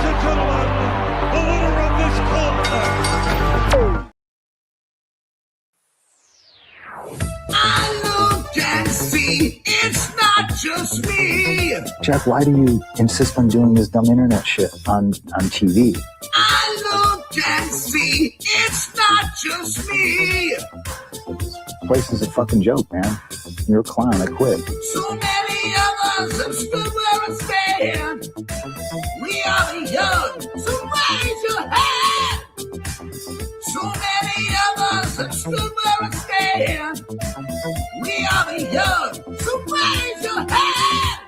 and gentlemen, the winner of this contest. I look and see, it's not just me. Jeff, why do you insist on doing this dumb internet shit on TV? I look and see, it's not just me. This place is a fucking joke, man. You're a clown. I quit. So many of us have stood where we stand. We are the young, so raise your hand. So many of us have stood where we stand. We are the young, so raise your hand.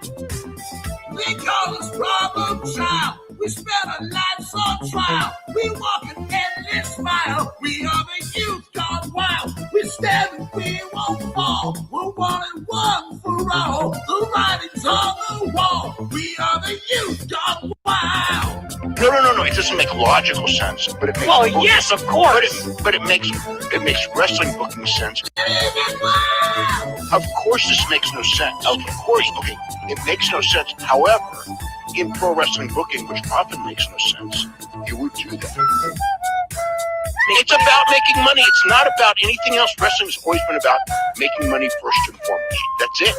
They call us problem child. We spend our lives on trial. We walk an endless mile. We are the youth gone wild. We stand and we won't fall. We're one and one for all. The writing's on the wall. We are the youth gone wild. No. It doesn't make logical sense, but it makes. Well, yes, of course. But it makes wrestling booking sense. Of course, this makes no sense. Of course, okay, it makes no sense. However, in pro wrestling booking, which often makes no sense, you would do that. It's about making money. It's not about anything else. Wrestling's always been about making money first and foremost. That's it.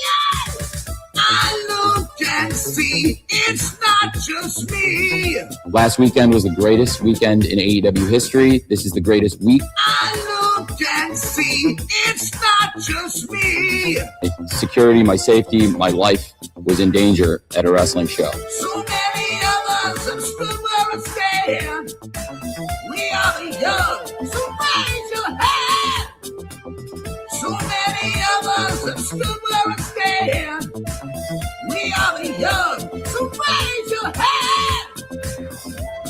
Yes, I look and see, it's not just me. Last weekend was the greatest weekend in AEW history. This is the greatest week. I look and see, it's not just me. My security, my safety, my life was in danger at a wrestling show. So many of us have stood where we stand. We are the young, so raise your hand. So many of us have stood where we stand. We are the young, so raise your hand.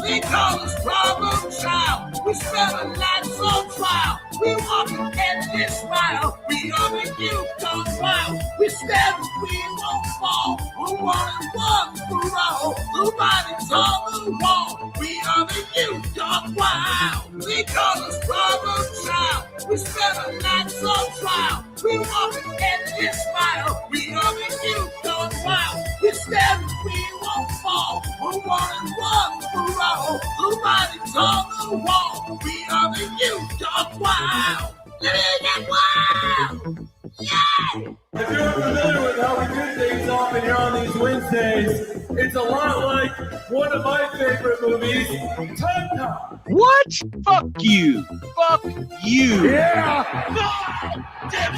They call us problem child. We spend our lives on trial. We walk an endless mile. We are the youth gone wild. We stand and we won't fall. We're one and one for all. The writing's on the wall. We are the youth gone wild. They call us problem child. We spend our lives on trial. We walk an endless mile. We are the youth gone wild. We stand and we won't fall. We're one and one for all. The writing's on the wall. We are the youth gone wild. Living wild. Yeah. If you're familiar with how we do things often here on these Wednesdays, it's a lot like one of my favorite movies, Time Cop. What? Fuck you. Fuck you. Yeah.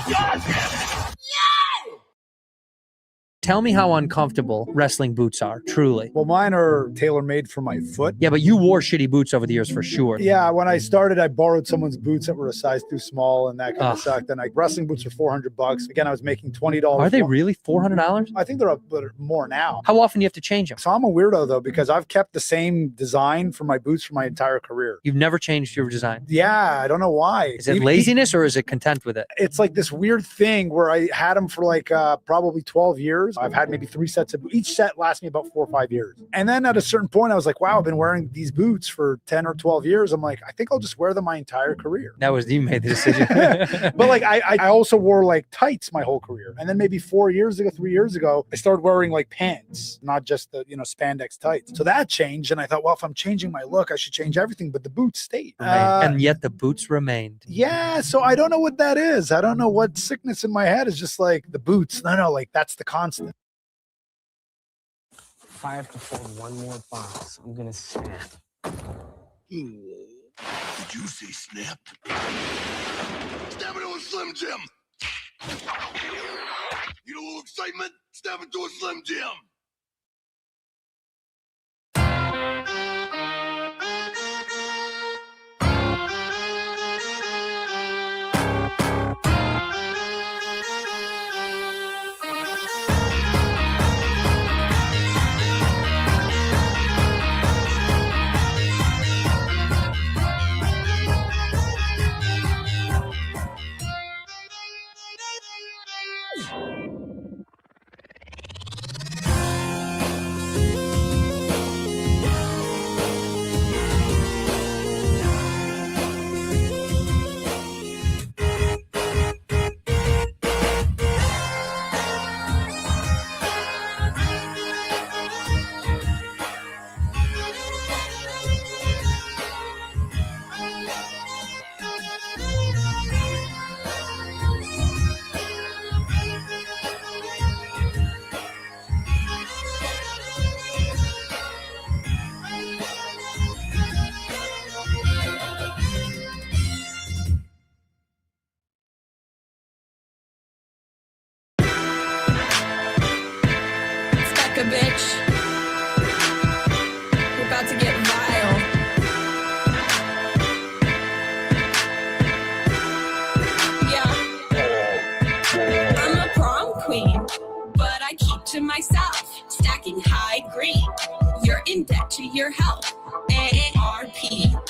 Yeah. Tell me how uncomfortable wrestling boots are, truly. Well, mine are tailor-made for my foot. Yeah, but you wore shitty boots over the years for sure. Yeah, when I started, I borrowed someone's boots that were a size too small, and that kind of sucked. And wrestling boots are $400. Again, I was making $20. Are they really $400? I think they're up more now. How often do you have to change them? So I'm a weirdo, though, because I've kept the same design for my boots for my entire career. You've never changed your design? Yeah, I don't know why. Is it laziness or is it content with it? It's like this weird thing where I had them for like probably 12 years. I've had maybe 3 sets of boots. Each set lasts me about 4 or 5 years. And then at a certain point, I was like, wow, I've been wearing these boots for 10 or 12 years. I'm like, I think I'll just wear them my entire career. That was, you made the decision. But like, I also wore like tights my whole career. And then maybe 3 years ago, I started wearing like pants, not just the, spandex tights. So that changed. And I thought, well, if I'm changing my look, I should change everything. But the boots stayed. And yet the boots remained. Yeah. So I don't know what that is. I don't know what sickness in my head is just like the boots. No, like that's the constant. If I have to fold one more box, I'm gonna snap. Did you say snap? Snap into a Slim Jim. You know, a little excitement? Snap into a Slim Jim. myself, stacking high green. You're in debt to your health. AARP.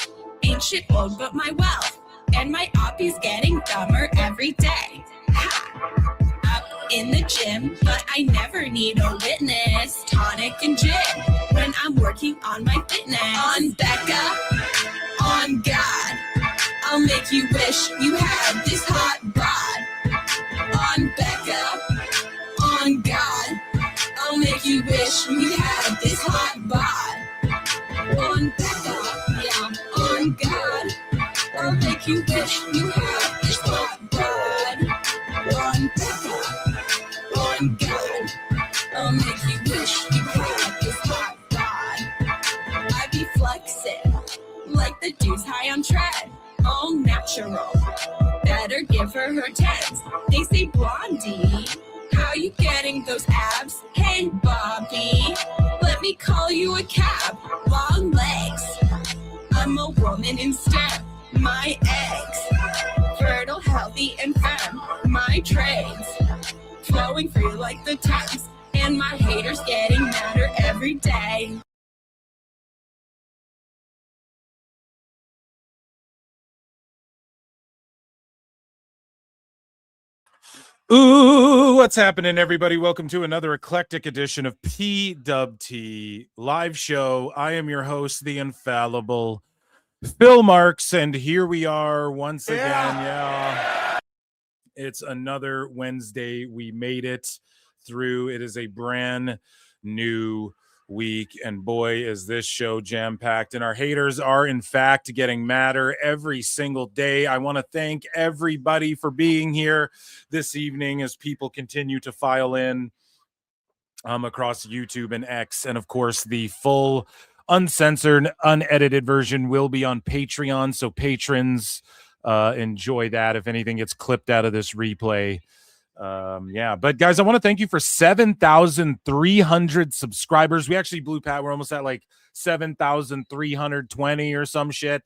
Ain't shit old but my wealth. And my oppie's getting dumber every day. Ha! Up in the gym, but I never need a witness. Tonic and gin when I'm working on my fitness. On Becca, on God, I'll make you wish you had this hot bod. On Becca, on God, I'll make you wish you had this hot bod. On Becca, yeah, on God, I'll make you wish you had this hot bod. On Becca, on God, I'll make you wish you had this hot bod. I be flexing like the dudes high on tread, all natural. Better give her her tens. They say blondie, how you getting those abs? Hey Bobby, let me call you a cab. Long legs, I'm a woman in STEM. My eggs, fertile, healthy, and femme. My trades, flowing free like the Thames. And my haters getting madder every day. Ooh, what's happening, everybody? Welcome to another eclectic edition of PWT live show. I am your host, the infallible Phil Marks, and here we are once again. Yeah, it's another Wednesday. We made it through. It is a brand new week, and boy, is this show jam-packed, and our haters are in fact getting madder every single day. I want to thank everybody for being here this evening as people continue to file in across YouTube and X, and of course the full uncensored, unedited version will be on Patreon, so patrons enjoy that if anything gets clipped out of this replay. But guys, I want to thank you for 7,300 subscribers. We actually blew Pat. We're almost at like 7,320 or some shit.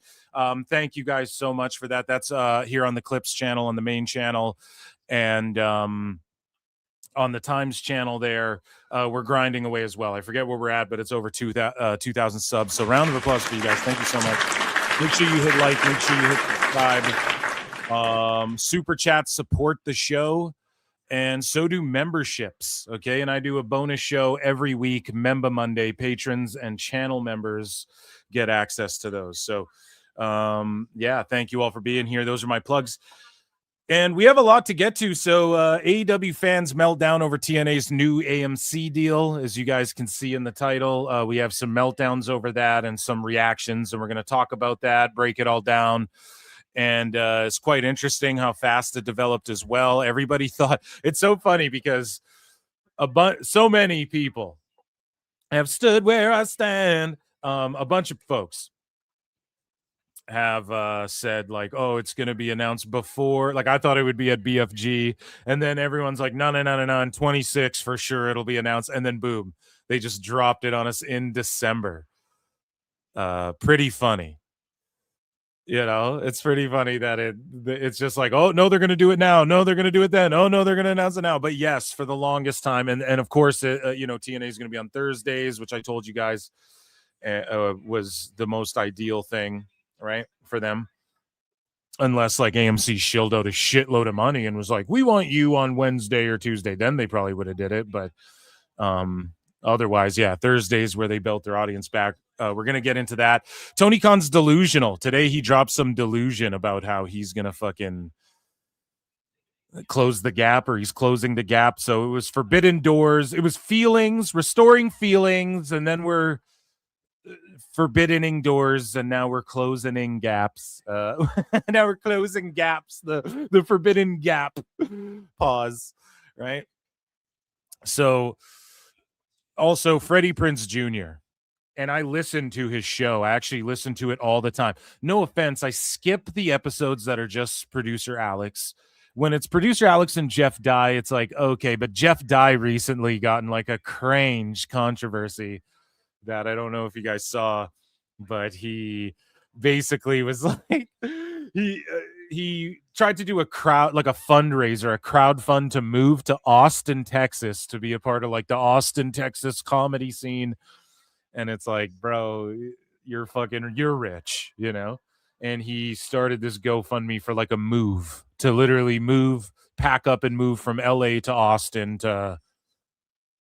Thank you guys so much for that. That's here on the Clips channel, on the main channel, and on the Times channel there. We're grinding away as well. I forget where we're at, but it's over 2,000 subs. So round of applause for you guys. Thank you so much. Make sure you hit like, make sure you hit subscribe. Super chats support the show. And so do memberships, okay? And I do a bonus show every week, Member Monday. Patrons and channel members get access to those. So, thank you all for being here. Those are my plugs. And we have a lot to get to. So AEW fans meltdown over TNA's new AMC deal, as you guys can see in the title. We have some meltdowns over that and some reactions, and we're going to talk about that, break it all down. And it's quite interesting how fast it developed as well. Everybody thought it's so funny because so many people have stood where I stand. A bunch of folks have said like, oh, it's going to be announced before. Like I thought it would be at BFG. And then everyone's like, no, in 26 for sure it'll be announced. And then boom, they just dropped it on us in December. Pretty funny. You know, it's pretty funny that it's just like, oh, no, they're going to do it now. No, they're going to do it then. Oh, no, they're going to announce it now. But yes, for the longest time. And of course, TNA is going to be on Thursdays, which I told you guys was the most ideal thing, right, for them. Unless like AMC shilled out a shitload of money and was like, we want you on Wednesday or Tuesday. Then they probably would have did it. But otherwise, yeah, Thursdays where they built their audience back. We're going to get into that. Tony Khan's delusional. Today he dropped some delusion about how he's going to fucking close the gap, or he's closing the gap. So it was forbidden doors. It was feelings, restoring feelings. And then we're forbiddening doors. And now we're closing gaps. Now we're closing gaps. The forbidden gap. Pause. Right. So also Freddie Prinze Jr. And I listen to his show. I actually listen to it all the time. No offense. I skip the episodes that are just producer Alex. When it's producer Alex and Jeff Dye, it's like, okay, but Jeff Dye recently got in like a Cringe controversy that I don't know if you guys saw, but he basically was like, he tried to do a fundraiser, a crowdfund to move to Austin, Texas, to be a part of like the Austin, Texas comedy scene. And it's like, bro, you're rich, you know? And he started this GoFundMe for like a move, to literally pack up and move from LA to Austin to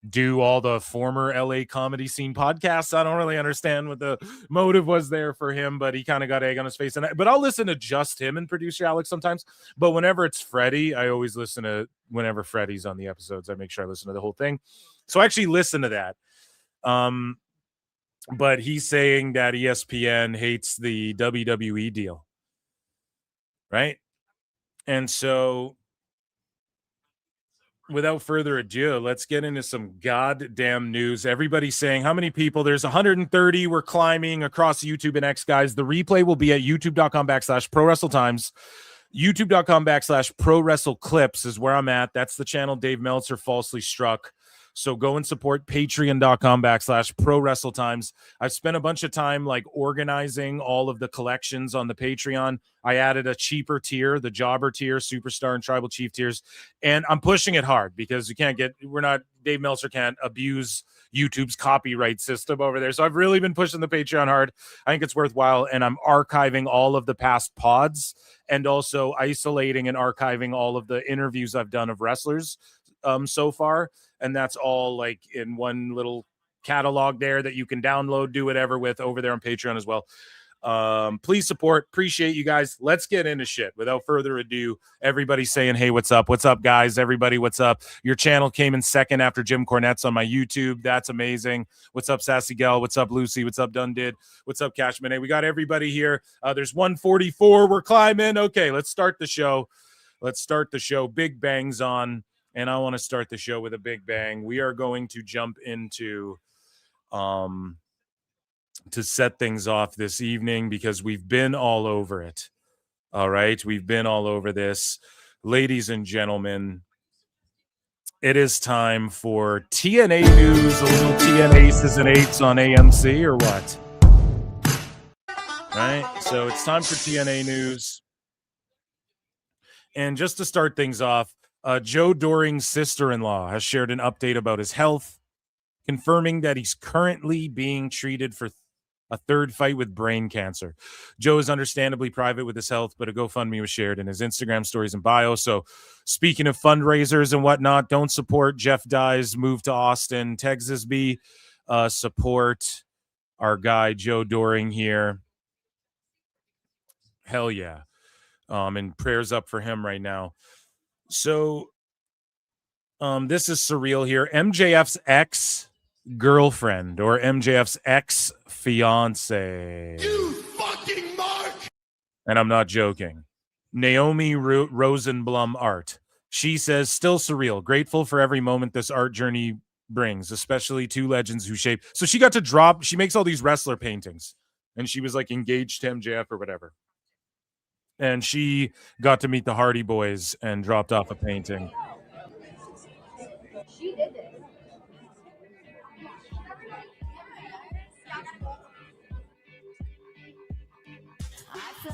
do all the former LA comedy scene podcasts. I don't really understand what the motive was there for him, but he kind of got egg on his face. But I'll listen to just him and producer Alex sometimes. But whenever it's Freddie, I always listen to whenever Freddie's on the episodes. I make sure I listen to the whole thing. So I actually listen to that. But he's saying that ESPN hates the WWE deal, right? And so without further ado, let's get into some goddamn news. Everybody's saying how many people? There's 130. We're climbing across YouTube and X, guys. The replay will be at youtube.com/ProWrestleTimes. youtube.com/ProWrestleClips is where I'm at. That's the channel Dave Meltzer falsely struck. So go and support patreon.com/ProWrestleTimes. I've spent a bunch of time like organizing all of the collections on the Patreon. I added a cheaper tier, the jobber tier, superstar and tribal chief tiers. And I'm pushing it hard because Dave Meltzer can't abuse YouTube's copyright system over there. So I've really been pushing the Patreon hard. I think it's worthwhile. And I'm archiving all of the past pods and also isolating and archiving all of the interviews I've done of wrestlers so far. And that's all like in one little catalog there that you can download, do whatever with over there on Patreon as well. Please support. Appreciate you guys. Let's get into shit. Without further ado, everybody saying, hey, what's up? What's up, guys? Everybody, what's up? Your channel came in second after Jim Cornette's on my YouTube. That's amazing. What's up, Sassy Gal? What's up, Lucy? What's up, Dundid? What's up, Cashman? Hey, we got everybody here. There's 144. We're climbing. Okay, let's start the show. Big Bang's on. And I want to start the show with a big bang. We are going to jump into to set things off this evening because we've been all over it. All right. We've been all over this. Ladies and gentlemen, it is time for TNA news, a little TNA Aces and Eights on AMC or what? All right. So it's time for TNA news. And just to start things off, Joe Doring's sister-in-law has shared an update about his health, confirming that he's currently being treated for a third fight with brain cancer. Joe is understandably private with his health, but a GoFundMe was shared in his Instagram stories and bio. So speaking of fundraisers and whatnot, don't support Jeff Dye's move to Austin, Texas. Support our guy Joe Doring here. Hell yeah. And prayers up for him right now. So this is surreal here. MJF's ex-girlfriend or MJF's ex-fiance. You fucking mark! And I'm not joking. Naomi Rosenblum art. She says, still surreal. Grateful for every moment this art journey brings, especially two legends who shape. So she got to drop. She makes all these wrestler paintings. And she was like engaged to MJF or whatever. And she got to meet the Hardy Boys and dropped off a painting. She did it.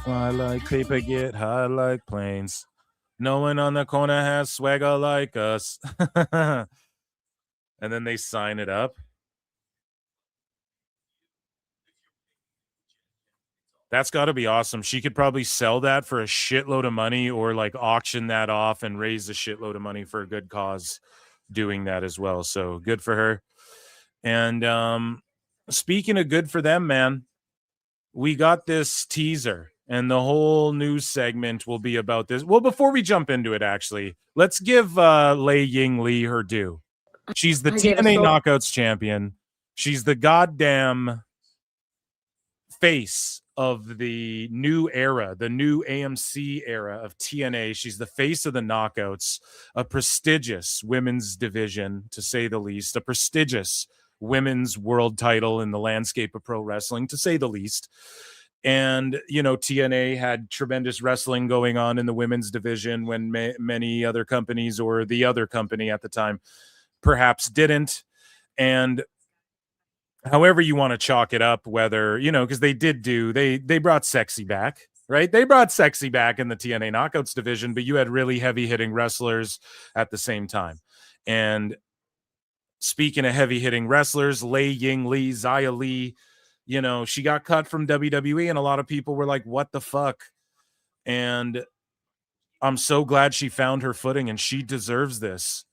Fly like paper, get high like planes. No one on the corner has swagger like us. And then they sign it up. That's got to be awesome. She could probably sell that for a shitload of money or like auction that off and raise a shitload of money for a good cause doing that as well. So good for her. And speaking of good for them, man, we got this teaser and the whole news segment will be about this. Well, before we jump into it, actually, let's give Lei Ying Lee her due. She's the TNA Knockouts champion. She's the goddamn face of the new era, the new AMC era of TNA. She's the face of the Knockouts, a prestigious women's division, to say the least, a prestigious women's world title in the landscape of pro wrestling, to say the least. And, you know, TNA had tremendous wrestling going on in the women's division when many other companies, or the other company at the time, perhaps didn't. And however you want to chalk it up, whether, you know, because they brought Sexy back. right? They brought sexy back in the TNA Knockouts division, but you had really heavy hitting wrestlers at the same time. And speaking of heavy hitting wrestlers, Lei Ying Lee, Xia Li, you know, she got cut from WWE and a lot of people were like, what the fuck? And I'm so glad she found her footing and she deserves this.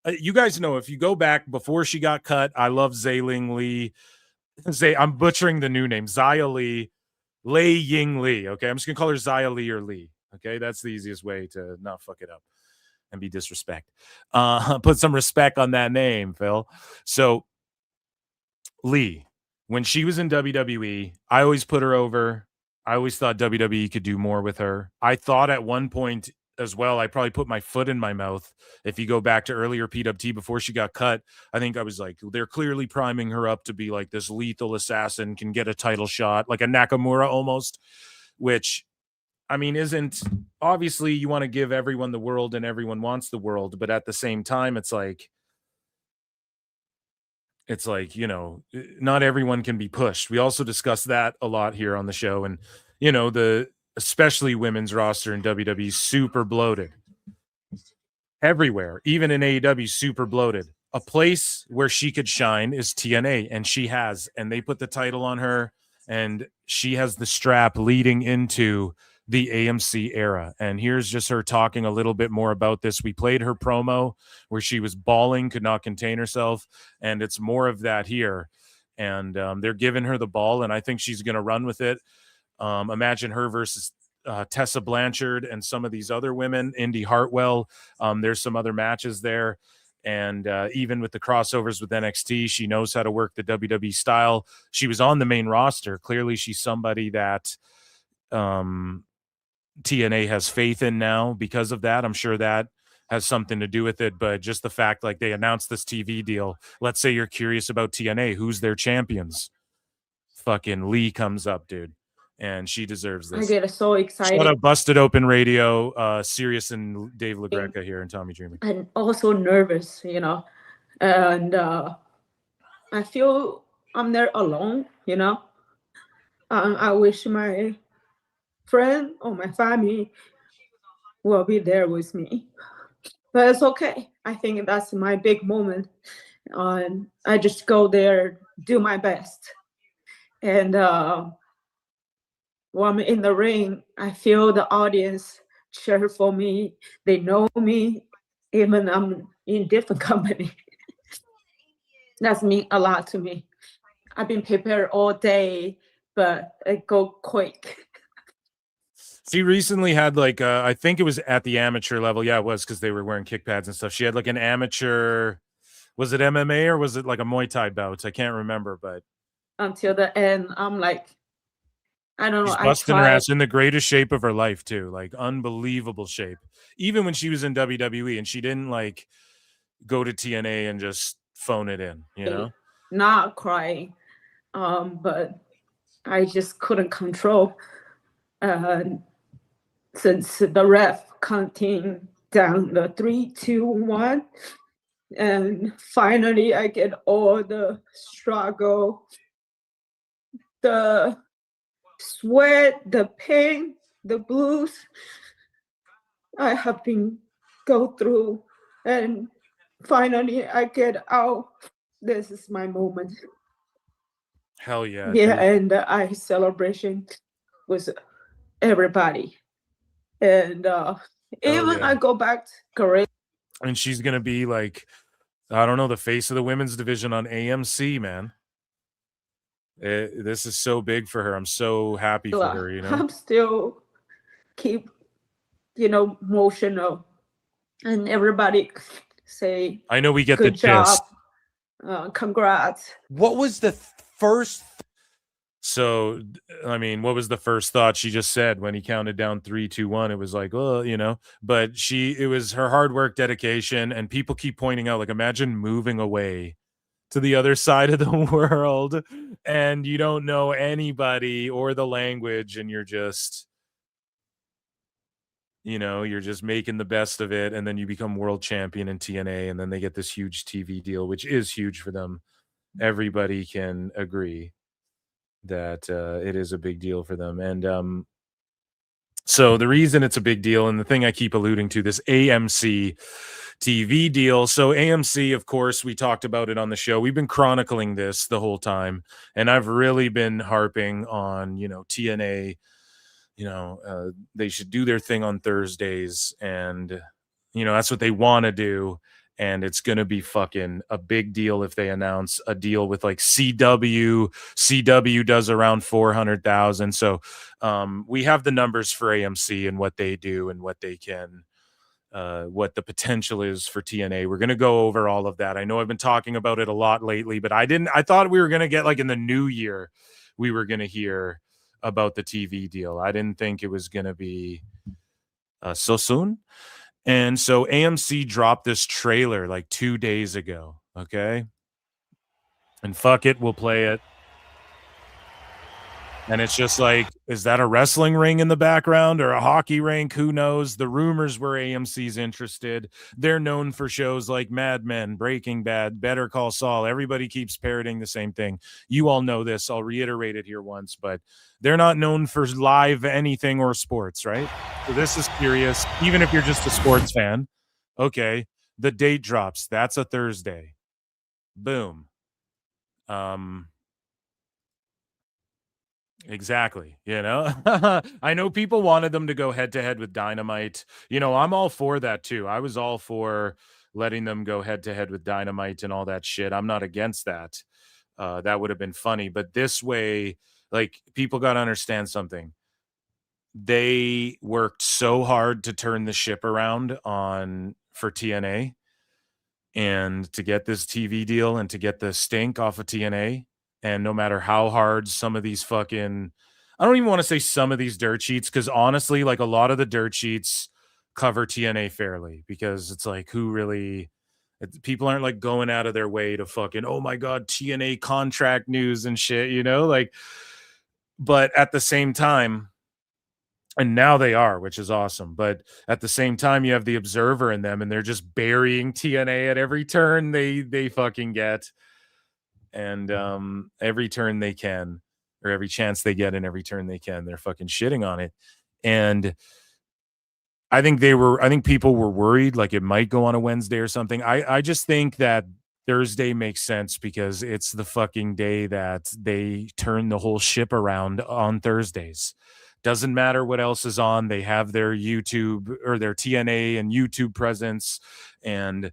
You guys know, if you go back before she got cut, I love Zayling Lee. I'm butchering the new name, Xia Li, Lei Ying Lee. Okay, I'm just gonna call her Xia Li or Lee. Okay, that's the easiest way to not fuck it up and be disrespect. Put some respect on that name, Phil. So Lee, when she was in WWE, I always put her over. I always thought WWE could do more with her. I thought at one point as well, I probably put my foot in my mouth. If you go back to earlier PWT before she got cut, I think I was like, they're clearly priming her up to be like this lethal assassin, can get a title shot, like a Nakamura almost, which, I mean, isn't, obviously you want to give everyone the world and everyone wants the world, but at the same time, it's like, you know, not everyone can be pushed. We also discuss that a lot here on the show. And, you know, especially women's roster in WWE, super bloated everywhere, even in AEW, super bloated. A place where she could shine is TNA, and she has, and they put the title on her, and she has the strap leading into the AMC era. And here's just her talking a little bit more about this. We played her promo where she was bawling, could not contain herself, and it's more of that here. And they're giving her the ball, and I think she's going to run with it. Imagine her versus Tessa Blanchard and some of these other women, Indy Hartwell. There's some other matches there. And even with the crossovers with NXT, she knows how to work the WWE style. She was on the main roster. Clearly, she's somebody that TNA has faith in now because of that. I'm sure that has something to do with it, but just the fact, like, they announced this TV deal. Let's say you're curious about TNA. Who's their champions? Fucking Lee comes up, dude. And she deserves this. I get so excited. Shout out Busted Open Radio, Sirius and Dave LaGreca here and Tommy Dreamer. And also nervous, you know. And I feel I'm there alone, you know. I wish my friend or my family will be there with me. But it's okay. I think that's my big moment. I just go there, do my best. And when I'm in the ring, I feel the audience cheer for me. They know me, even I'm in different company. That's mean a lot to me. I've been prepared all day, but it go quick. She recently had like, I think it was at the amateur level. Yeah, it was, because they were wearing kick pads and stuff. She had like an amateur, was it MMA or was it like a Muay Thai bout? I can't remember, but. Until the end, I'm like, I don't know. She's busting her ass in the greatest shape of her life too, like unbelievable shape. Even when she was in WWE, and she didn't like go to TNA and just phone it in, you know? Not crying, but I just couldn't control. Since the ref counting down the 3, 2, 1, and finally I get all the struggle, the sweat, the pain, the blues I have been go through, and finally I get out. This is my moment. Hell yeah. Yeah, and I celebration with everybody. And even I go back to Korea. And she's gonna be like, I don't know, the face of the women's division on AMC, man. This is so big for her. I'm so happy for her, you know. I'm still keep, you know, emotional, and everybody say, I know we get good the job. gist. Congrats. What was the first? So, I mean, what was the first thought she just said when he counted down 3, 2, 1? It was like, well, you know, but it was her hard work, dedication, and people keep pointing out, like, imagine moving away to the other side of the world and you don't know anybody or the language, and you're just, you know, you're just making the best of it, and then you become world champion in TNA, and then they get this huge TV deal, which is huge for them. Everybody can agree that it is a big deal for them. And So the reason it's a big deal, and the thing I keep alluding to, this AMC TV deal. So AMC, of course, we talked about it on the show. We've been chronicling this the whole time, and I've really been harping on, TNA, they should do their thing on Thursdays, and, that's what they want to do. And it's going to be fucking a big deal if they announce a deal with like CW. CW does around 400,000. So we have the numbers for AMC and what they do and what they can, what the potential is for TNA. We're going to go over all of that. I know I've been talking about it a lot lately, but I thought we were going to get like in the new year, we were going to hear about the TV deal. I didn't think it was going to be so soon. And so AMC dropped this trailer like 2 days ago. Okay. And fuck it, we'll play it. And it's just like, is that a wrestling ring in the background or a hockey rink? Who knows? The rumors were AMC's interested. They're known for shows like Mad Men, Breaking Bad, Better Call Saul. Everybody keeps parroting the same thing. You all know this. I'll reiterate it here once, but they're not known for live anything or sports, right? So this is curious. Even if you're just a sports fan, okay, the date drops. That's a Thursday. Boom. Exactly. I know people wanted them to go head to head with Dynamite. I'm all for that too. I was all for letting them go head to head with Dynamite and all that shit. I'm not against that. That would have been funny. But this way, like, people got to understand something. They worked so hard to turn the ship around for TNA and to get this TV deal and to get the stink off of TNA. And no matter how hard some of these fucking, I don't even want to say some of these dirt sheets, because honestly, like a lot of the dirt sheets cover TNA fairly, because it's like, people aren't like going out of their way to fucking, oh my God, TNA contract news and shit, like, but at the same time, and now they are, which is awesome. But at the same time, you have the Observer in them, and they're just burying TNA at every turn they fucking get. And every turn they can, or every chance they get, and every turn they can, they're fucking shitting on it. And I think people were worried like it might go on a Wednesday or something. I just think that Thursday makes sense because it's the fucking day that they turn the whole ship around on Thursdays. Doesn't matter what else is on. They have their YouTube or their TNA and YouTube presence, and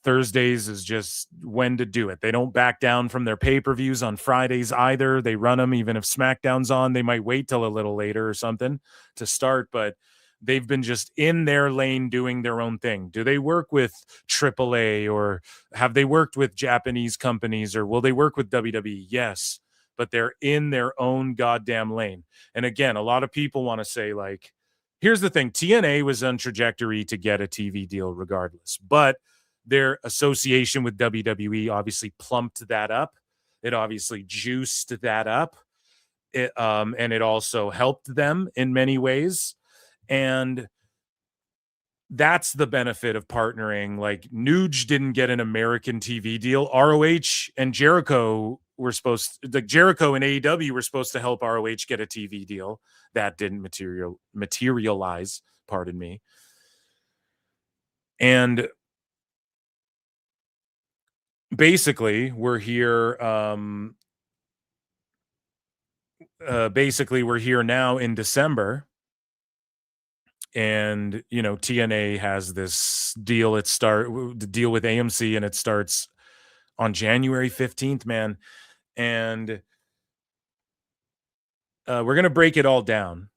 Thursdays is just when to do it. They don't back down from their pay-per-views on Fridays either. They run them even if SmackDown's on. They might wait till a little later or something to start, but they've been just in their lane doing their own thing. Do they work with AAA, or have they worked with Japanese companies, or will they work with WWE? Yes, but they're in their own goddamn lane. And again, a lot of people want to say, like, here's the thing. TNA was on trajectory to get a TV deal regardless, but their association with WWE obviously plumped that up. It obviously juiced that up. And it also helped them in many ways. And that's the benefit of partnering. Like, Nuge didn't get an American TV deal. ROH and Jericho Jericho and AEW were supposed to help ROH get a TV deal. That didn't materialize, pardon me. And basically we're here now in December, and TNA has this deal. The deal with AMC, and it starts on January 15th, man. And we're gonna break it all down.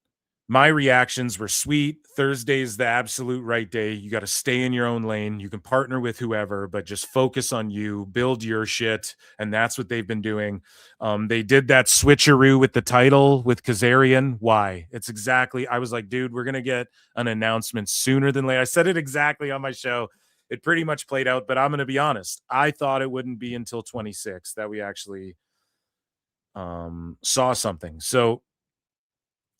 My reactions were sweet. Thursday's the absolute right day. You got to stay in your own lane. You can partner with whoever, but just focus on you, build your shit. And that's what they've been doing. They did that switcheroo with the title with Kazarian. Why? I was like, dude, we're going to get an announcement sooner than later. I said it exactly on my show. It pretty much played out, but I'm going to be honest. I thought it wouldn't be until 26 that we actually saw something.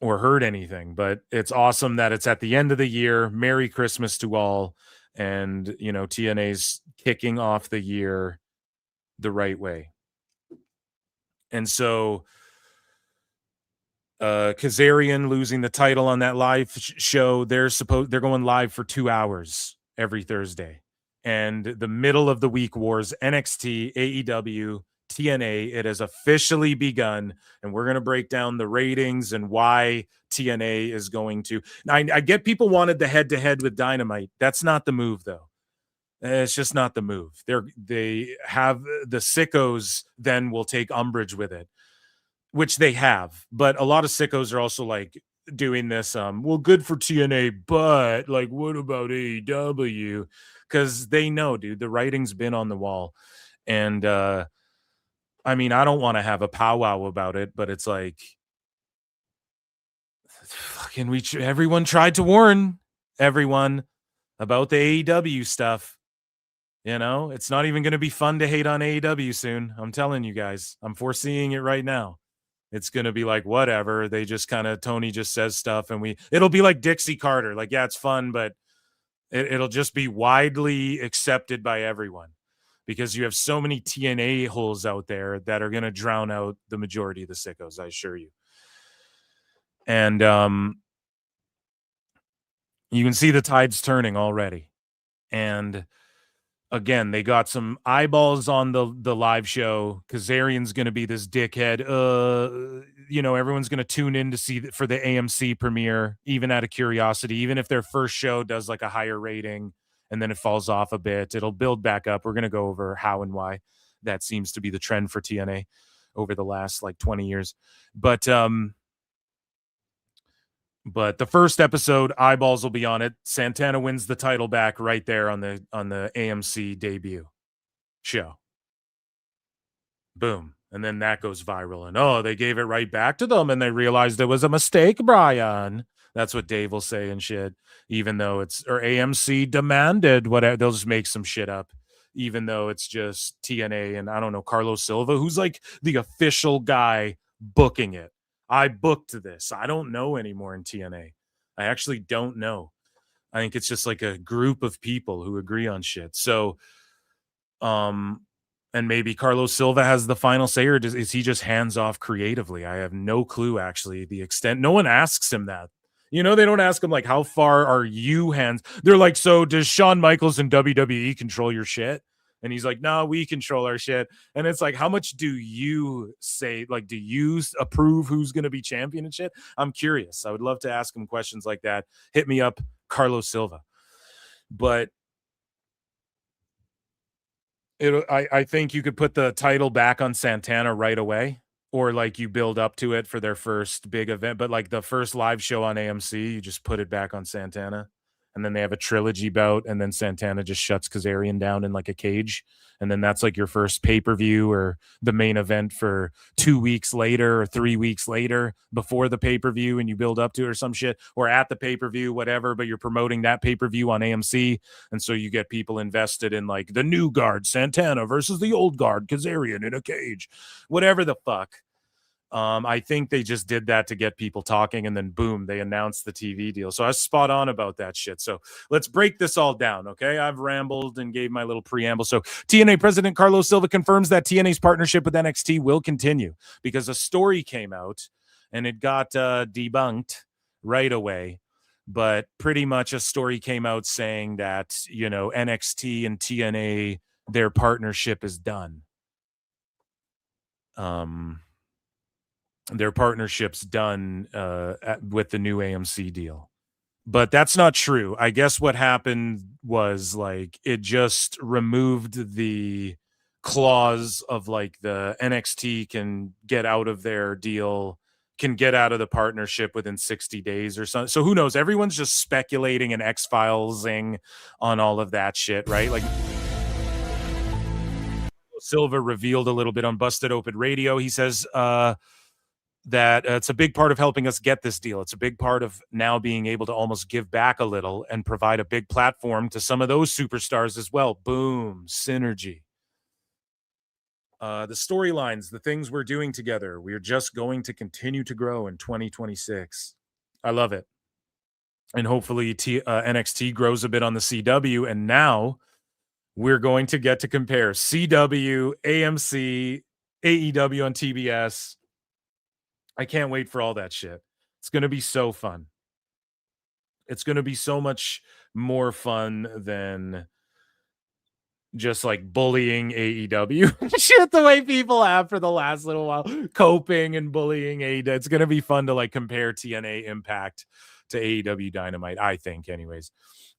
Or heard anything, but it's awesome that it's at the end of the year. Merry Christmas to all. And, TNA's kicking off the year the right way. And so Kazarian losing the title on that live show. They're going live for 2 hours every Thursday. And the middle of the week wars, NXT, AEW, TNA, it has officially begun, and we're going to break down the ratings and why TNA is going to. I get people wanted the head-to-head with Dynamite. That's not the move, though. It's just not the move. They have the sickos then will take umbrage with it, which they have. But a lot of sickos are also like doing this. Well, good for TNA, but like, what about AEW? Because they know, dude, the writing's been on the wall, and I mean, I don't want to have a powwow about it, but it's like, fucking, everyone tried to warn everyone about the AEW stuff. You know, it's not even going to be fun to hate on AEW soon. I'm telling you guys, I'm foreseeing it right now. It's going to be like, whatever. They just kind of, Tony just says stuff and it'll be like Dixie Carter. Like, yeah, it's fun, but it'll just be widely accepted by everyone because you have so many TNA holes out there that are going to drown out the majority of the sickos, I assure you. And you can see the tides turning already. And again, they got some eyeballs on the live show. Kazarian's going to be this dickhead. You know, everyone's going to tune in to see for the AMC premiere, even out of curiosity, even if their first show does like a higher rating and then it falls off a bit, it'll build back up. We're going to go over how and why that seems to be the trend for TNA over the last like 20 years. But the first episode, eyeballs will be on it. Santana wins the title back right there on the AMC debut show. Boom. And then that goes viral. And they gave it right back to them and they realized it was a mistake, Brian. That's what Dave will say and shit. Even though or AMC demanded whatever. They'll just make some shit up. Even though it's just TNA and I don't know, Carlos Silva, who's like the official guy booking it. I booked this. I don't know anymore in TNA. I actually don't know. I think it's just like a group of people who agree on shit. So, and maybe Carlos Silva has the final say, or is he just hands off creatively? I have no clue, actually, the extent. No one asks him that. You know, they don't ask him, like, how far are you hands? They're like, so does Shawn Michaels and WWE control your shit? And he's like, no, we control our shit. And it's like, how much do you say? Like, do you approve who's going to be champion and shit? I'm curious. I would love to ask him questions like that. Hit me up, Carlos Silva. But I think you could put the title back on Santana right away, or like you build up to it for their first big event. But like the first live show on AMC, you just put it back on Santana. And then they have a trilogy bout, and then Santana just shuts Kazarian down in like a cage. And then that's like your first pay-per-view or the main event for 2 weeks later or 3 weeks later before the pay-per-view, and you build up to it or some shit, or at the pay-per-view, whatever, but you're promoting that pay-per-view on AMC. And so you get people invested in like the new guard, Santana versus the old guard, Kazarian in a cage, whatever the fuck. I think they just did that to get people talking, and then boom, they announced the TV deal. So I was spot on about that shit. So let's break this all down, okay? I've rambled and gave my little preamble. So TNA President Carlos Silva confirms that TNA's partnership with NXT will continue because a story came out and it got debunked right away. But pretty much a story came out saying that, you know, NXT and TNA, their partnership is done. Their partnership's done with the new AMC deal. But that's not true. I guess what happened was like it just removed the clause of like the NXT can get out of their deal, can get out of the partnership within 60 days or something. So who knows? Everyone's just speculating and X-Filesing on all of that shit, right? Like Silva revealed a little bit on Busted Open Radio. He says that it's a big part of helping us get this deal. It's a big part of now being able to almost give back a little and provide a big platform to some of those superstars as well. Boom, synergy. The storylines, the things we're doing together, we're just going to continue to grow in 2026. I love it. And hopefully NXT grows a bit on the CW. And now we're going to get to compare CW, AMC, AEW on TBS. I can't wait for all that shit. It's going to be so fun. It's going to be so much more fun than just like bullying AEW shit the way people have for the last little while, coping and bullying AEW. It's going to be fun to like compare TNA Impact to AEW Dynamite, I think, anyways.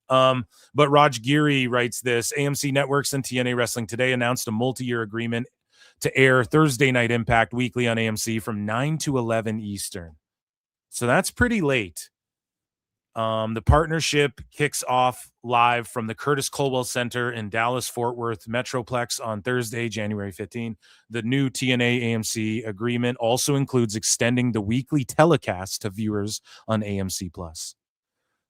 But Raj Giri writes this: AMC Networks and TNA Wrestling Today announced a multi-year agreement to air Thursday Night Impact weekly on AMC from 9 to 11 Eastern. So that's pretty late. The partnership kicks off live from the Curtis Colwell Center in Dallas-Fort Worth Metroplex on Thursday, January 15. The new TNA AMC agreement also includes extending the weekly telecast to viewers on AMC Plus.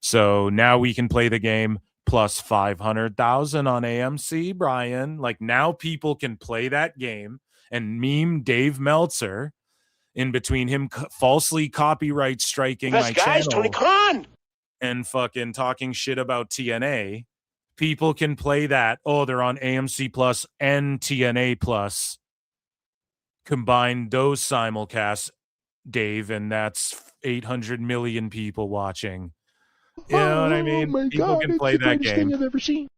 So now we can play the game plus 500,000 on AMC, Brian. Like now people can play that game and meme Dave Meltzer in between him falsely copyright striking my channel. Tony Khan. And fucking talking shit about TNA, people can play that. Oh, they're on AMC Plus and TNA Plus. Combine those simulcasts, Dave, and that's 800 million people watching. You know what I mean? Oh my People God, can play it's the that greatest game. thing I've ever seen.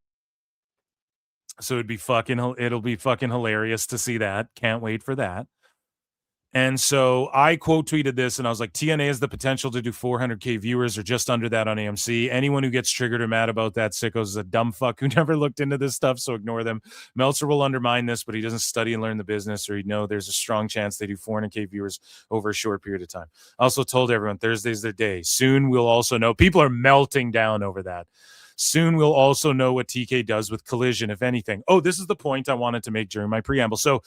So it'll be fucking hilarious to see that. Can't wait for that. And so I quote tweeted this and I was like, TNA has the potential to do 400K viewers or just under that on AMC. Anyone who gets triggered or mad about that, sickos, is a dumb fuck who never looked into this stuff, so ignore them. Meltzer will undermine this, but he doesn't study and learn the business, or he'd know there's a strong chance they do 400K viewers over a short period of time. I also told everyone Thursday's their day. Soon we'll also know. People are melting down over that. Soon we'll also know what TK does with Collision, if anything. Oh, this is the point I wanted to make during my preamble. So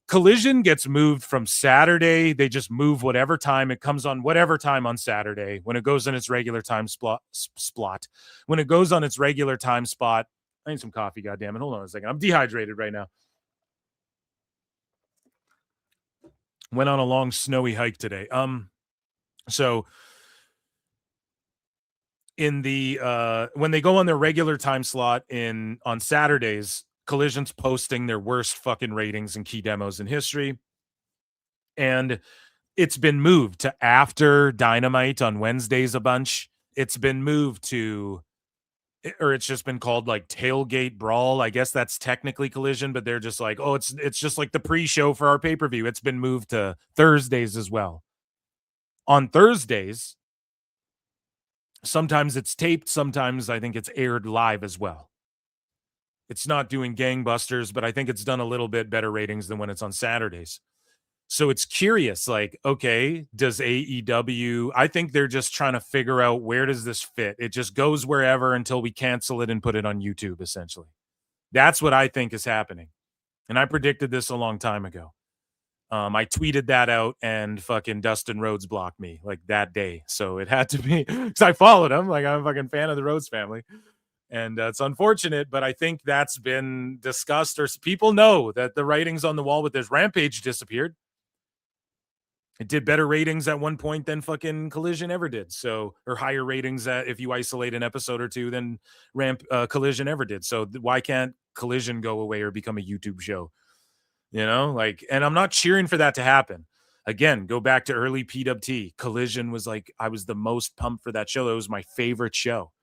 Collision gets moved from Saturday. They just move whatever time. It comes on whatever time on Saturday. When it goes in its regular time slot. When it goes on its regular time spot. I need some coffee, goddammit. Hold on a second. I'm dehydrated right now. Went on a long snowy hike today. So in the when they go on their regular time slot on Saturdays, Collision's posting their worst fucking ratings and key demos in history. And it's been moved to after Dynamite on Wednesdays a bunch. It's been moved to, or it's just been called like Tailgate Brawl. I guess that's technically Collision, but they're just like, oh, it's just like the pre-show for our pay-per-view. It's been moved to Thursdays as well. On Thursdays, sometimes it's taped. Sometimes I think it's aired live as well. It's not doing gangbusters, but I think it's done a little bit better ratings than when it's on Saturdays. So it's curious, like, okay, does AEW, I think they're just trying to figure out where does this fit? It just goes wherever until we cancel it and put it on YouTube, essentially. That's what I think is happening. And I predicted this a long time ago. I tweeted that out and fucking Dustin Rhodes blocked me like that day. So it had to be, because I followed him. Like I'm a fucking fan of the Rhodes family. And it's unfortunate, but I think that's been discussed, or people know that the writing's on the wall with this. Rampage disappeared. It did better ratings at one point than fucking Collision ever did. So, or higher ratings if you isolate an episode or two than Collision ever did. So why can't Collision go away or become a YouTube show? You know, like, and I'm not cheering for that to happen. Again, go back to early PWT. Collision was like, I was the most pumped for that show. It was my favorite show.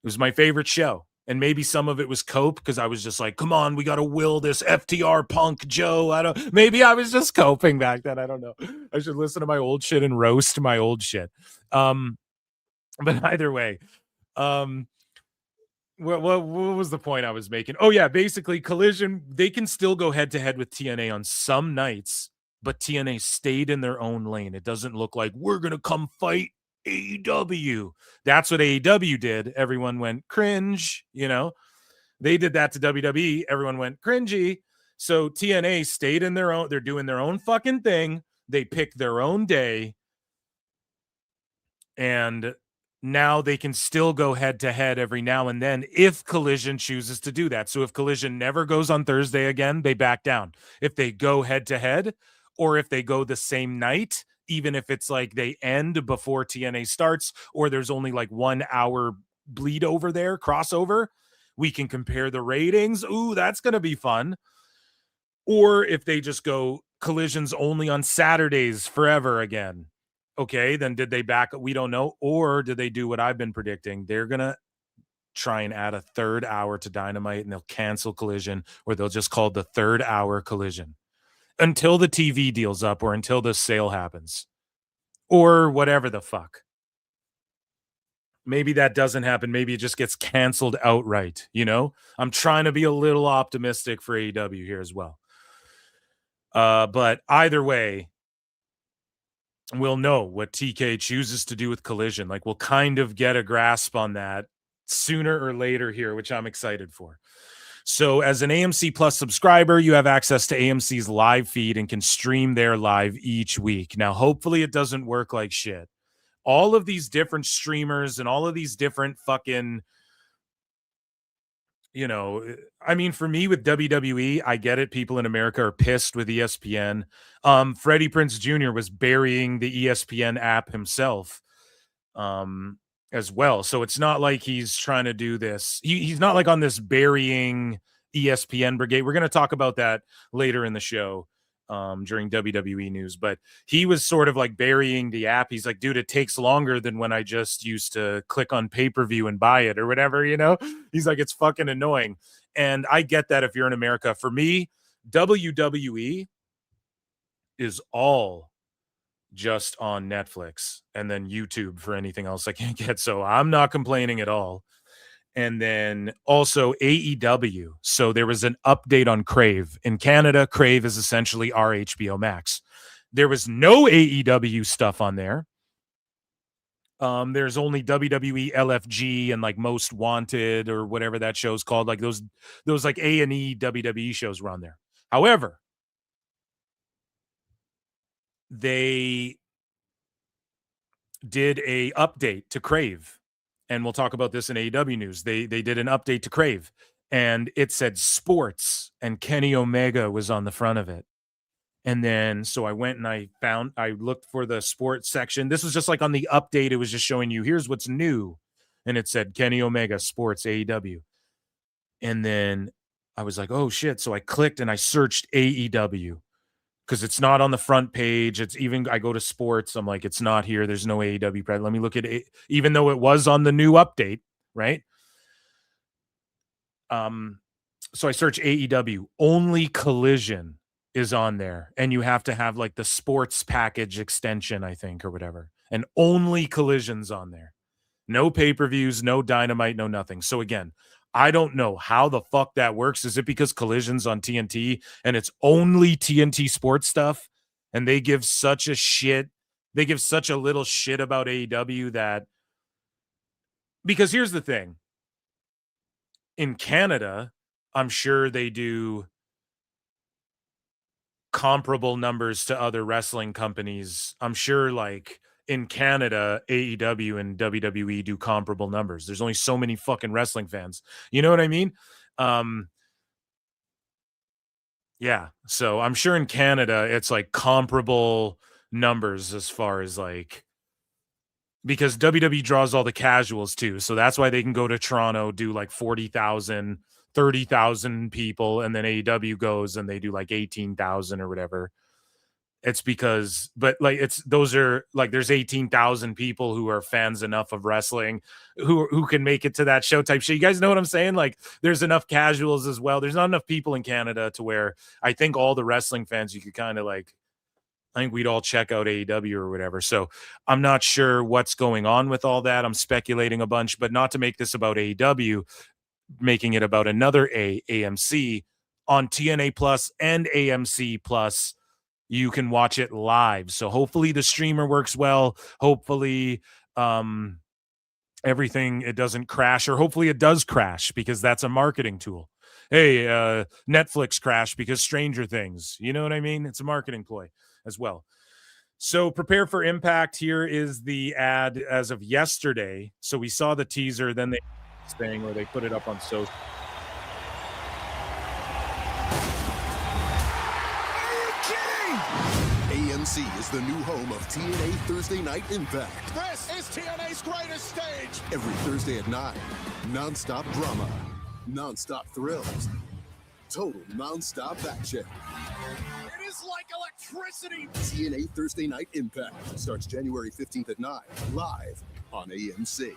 It was my favorite show. And maybe some of it was cope because I was just like, come on, we got to will this FTR Punk Joe. Maybe I was just coping back then. I don't know. I should listen to my old shit and roast my old shit. But either way, what was the point I was making? Oh yeah, basically Collision, they can still go head to head with TNA on some nights, but TNA stayed in their own lane. It doesn't look like we're going to come fight AEW. That's what AEW did. Everyone went cringe, you know. They did that to WWE. Everyone went cringy. So TNA stayed in their own, they're doing their own fucking thing. They picked their own day. And now they can still go head to head every now and then if Collision chooses to do that. So if Collision never goes on Thursday again, they back down. If they go head to head, or if they go the same night, even if it's like they end before TNA starts, or there's only like 1 hour bleed over there, crossover, we can compare the ratings. Ooh, that's going to be fun. Or if they just go Collision's only on Saturdays forever again. Okay, then did they back? We don't know. Or did they do what I've been predicting? They're going to try and add a third hour to Dynamite, and they'll cancel Collision, or they'll just call it the third hour Collision until the TV deal's up or until the sale happens or whatever the fuck. Maybe that doesn't happen. Maybe it just gets canceled outright. You know, I'm trying to be a little optimistic for AEW here as well. But either way, we'll know what TK chooses to do with Collision. Like, we'll kind of get a grasp on that sooner or later here, which I'm excited for. So as an AMC Plus subscriber, you have access to AMC's live feed and can stream their live each week. Now, hopefully it doesn't work like shit. All of these different streamers and all of these different fucking, you know, I mean, for me with WWE, I get it. People in America are pissed with ESPN. Freddie Prinze Jr. was burying the ESPN app himself as well. So it's not like he's trying to do this. He's not like on this burying ESPN brigade. We're going to talk about that later in the show during WWE news. But he was sort of like burying the app. He's like, dude, it takes longer than when I just used to click on pay-per-view and buy it or whatever, you know? He's like, it's fucking annoying. And I get that if you're in America. For me, WWE is all just on Netflix and then YouTube for anything else I can't get. So I'm not complaining at all. And then also AEW. So there was an update on Crave. In Canada, Crave is essentially our HBO Max. There was no AEW stuff on there. There's only WWE LFG and like Most Wanted or whatever that show's called. Like those like A&E WWE shows were on there. However, they did a update to Crave, and we'll talk about this in AEW news. They did an update to Crave, and it said sports, and Kenny Omega was on the front of it. And then so I went and I looked for the sports section. This was just like on the update. It was just showing you, here's what's new. And it said Kenny Omega sports AEW. And then I was like, oh shit. So I clicked and I searched AEW because it's not on the front page. It's even, I go to sports. I'm like, it's not here. There's no AEW. Let me look at it. Even though it was on the new update, right? So I search AEW. Only Collision is on there, and you have to have like the sports package extension, I think, or whatever. And only Collision's on there. No pay-per-views, no Dynamite, no nothing. So again, I don't know how the fuck that works. Is it because Collision's on TNT and it's only TNT sports stuff? And they give such a shit. They give such a little shit about AEW that, because here's the thing. In Canada, I'm sure they do comparable numbers to other wrestling companies. I'm sure like in Canada, AEW and WWE do comparable numbers. There's only so many fucking wrestling fans. You know what I mean? Yeah. So I'm sure in Canada, it's like comparable numbers as far as like, because WWE draws all the casuals too. So that's why they can go to Toronto, do like 40,000, 30,000 people, and then AEW goes and they do like 18,000 or whatever. It's because, but like those are like, there's 18,000 people who are fans enough of wrestling who can make it to that show type shit. You guys know what I'm saying? Like there's enough casuals as well. There's not enough people in Canada to where I think all the wrestling fans, you could kind of like, I think we'd all check out AEW or whatever. So I'm not sure what's going on with all that. I'm speculating a bunch, but not to make this about AEW, making it about another AMC on TNA Plus and AMC Plus. You can watch it live. So hopefully the streamer works well. Hopefully everything, it doesn't crash, or hopefully it does crash because that's a marketing tool. Hey, Netflix crashed because Stranger Things. You know what I mean? It's a marketing ploy as well. So prepare for impact. Here is the ad as of yesterday. So we saw the teaser, then they thing, or they put it up on social. AMC is the new home of TNA Thursday Night Impact. This is TNA's greatest stage. Every Thursday at 9, non-stop drama, non-stop thrills, total non-stop action. It is is like electricity. TNA Thursday Night Impact starts January 15th at 9, live on AMC.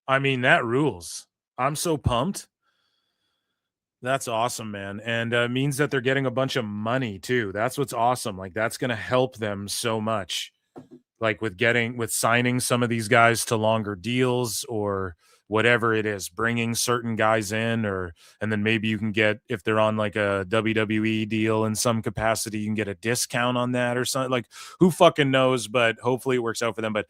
I mean, that rules. I'm so pumped. That's awesome, man. And means that they're getting a bunch of money too. That's what's awesome. Like, that's going to help them so much. Like with signing some of these guys to longer deals or whatever it is, bringing certain guys in, and then maybe you can get, if they're on like a WWE deal in some capacity, you can get a discount on that or something. Like, who fucking knows, but hopefully it works out for them. But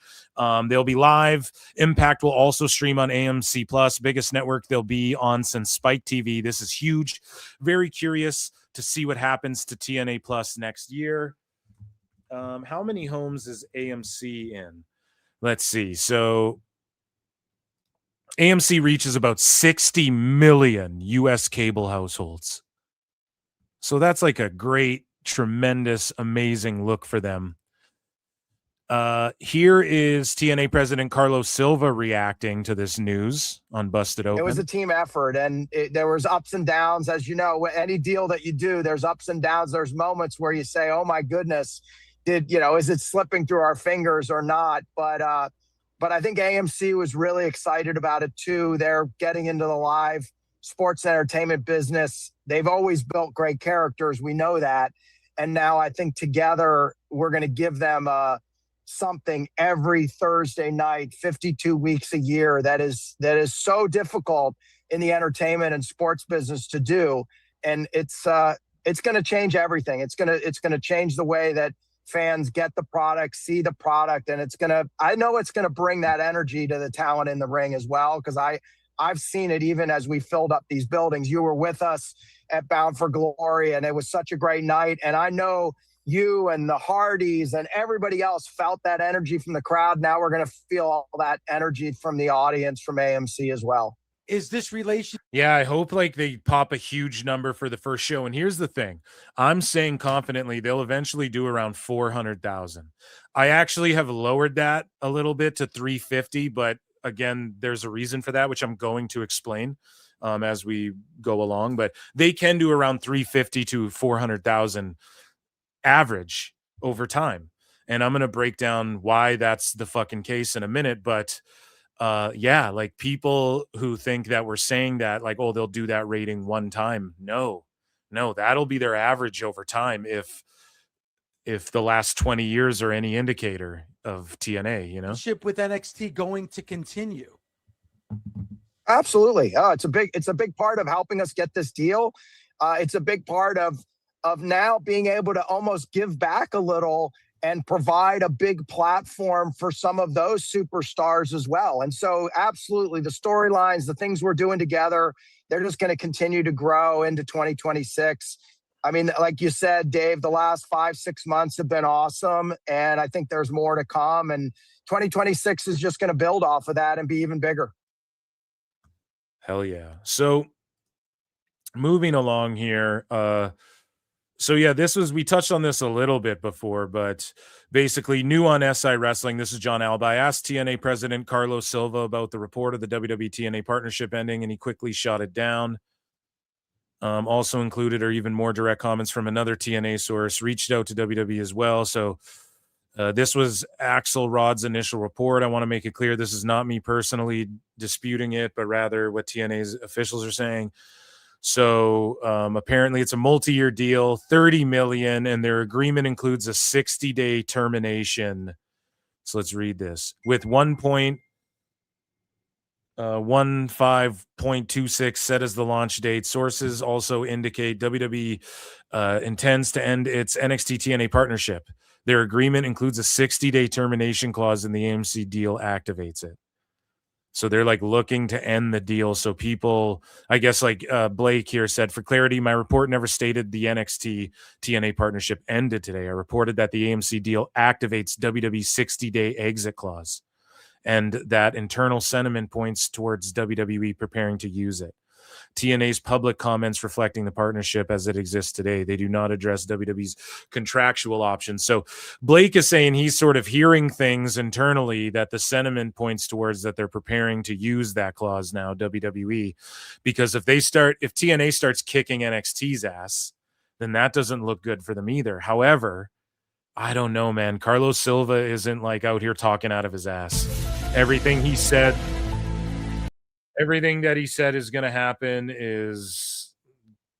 they'll be live. Impact will also stream on AMC Plus, biggest network they'll be on since Spike TV. This is huge. Very curious to see what happens to TNA Plus next year. How many homes is AMC in? Let's see. So AMC reaches about 60 million US cable households. So that's like a great, tremendous, amazing look for them. Here is TNA President Carlos Silva reacting to this news on Busted Open. It was a team effort, and there was ups and downs. As you know, any deal that you do, there's ups and downs. There's moments where you say, oh my goodness, is it slipping through our fingers or not? But I think AMC was really excited about it too. They're getting into the live sports entertainment business. They've always built great characters. We know that. And now I think together we're going to give them something every Thursday night, 52 weeks a year. That is so difficult in the entertainment and sports business to do. And it's going to change everything. It's going to change the way that fans get the product, see the product, and I know it's going to bring that energy to the talent in the ring as well, because I've seen it even as we filled up these buildings. You were with us at Bound for Glory, and it was such a great night. And I know you and the Hardys and everybody else felt that energy from the crowd. Now we're going to feel all that energy from the audience from AMC as well. Is this relation? Yeah, I hope like they pop a huge number for the first show. And here's the thing. I'm saying confidently they'll eventually do around 400,000. I actually have lowered that a little bit to 350, but again, there's a reason for that, which I'm going to explain as we go along. But they can do around 350 to 400,000 average over time. And I'm going to break down why that's the fucking case in a minute. But yeah, like people who think that we're saying that like, oh, they'll do that rating one time. No, that'll be their average over time. If the last 20 years are any indicator of TNA, you know, ship with NXT going to continue. Absolutely. It's a big part of helping us get this deal. It's a big part of now being able to almost give back a little and provide a big platform for some of those superstars as well. And so absolutely the storylines, the things we're doing together, they're just going to continue to grow into 2026. I mean, like you said, Dave, the last 5-6 months have been awesome. And I think there's more to come. And 2026 is just going to build off of that and be even bigger. Hell yeah. So moving along here, so yeah, we touched on this a little bit before, but basically new on SI Wrestling. This is John Alba. I asked TNA President Carlos Silva about the report of the WWE TNA partnership ending, and he quickly shot it down. Also included are even more direct comments from another TNA source, reached out to WWE as well. So this was Axel Rod's initial report. I want to make it clear this is not me personally disputing it, but rather what TNA's officials are saying. So apparently it's a multi-year deal, 30 million, and their agreement includes a 60-day termination. So let's read this. With 1.15.26 set as the launch date, sources also indicate WWE intends to end its NXT TNA partnership. Their agreement includes a 60-day termination clause, and the AMC deal activates it. So they're like looking to end the deal. So people, I guess like Blake here said, for clarity, my report never stated the NXT TNA partnership ended today. I reported that the AMC deal activates WWE's 60-day exit clause, and that internal sentiment points towards WWE preparing to use it. TNA's public comments reflecting the partnership as it exists today. They do not address WWE's contractual options. So Blake is saying he's sort of hearing things internally that the sentiment points towards that they're preparing to use that clause now, WWE, because if TNA starts kicking NXT's ass, then that doesn't look good for them either. However, I don't know, man. Carlos Silva isn't like out here talking out of his ass. Everything that he said is going to happen is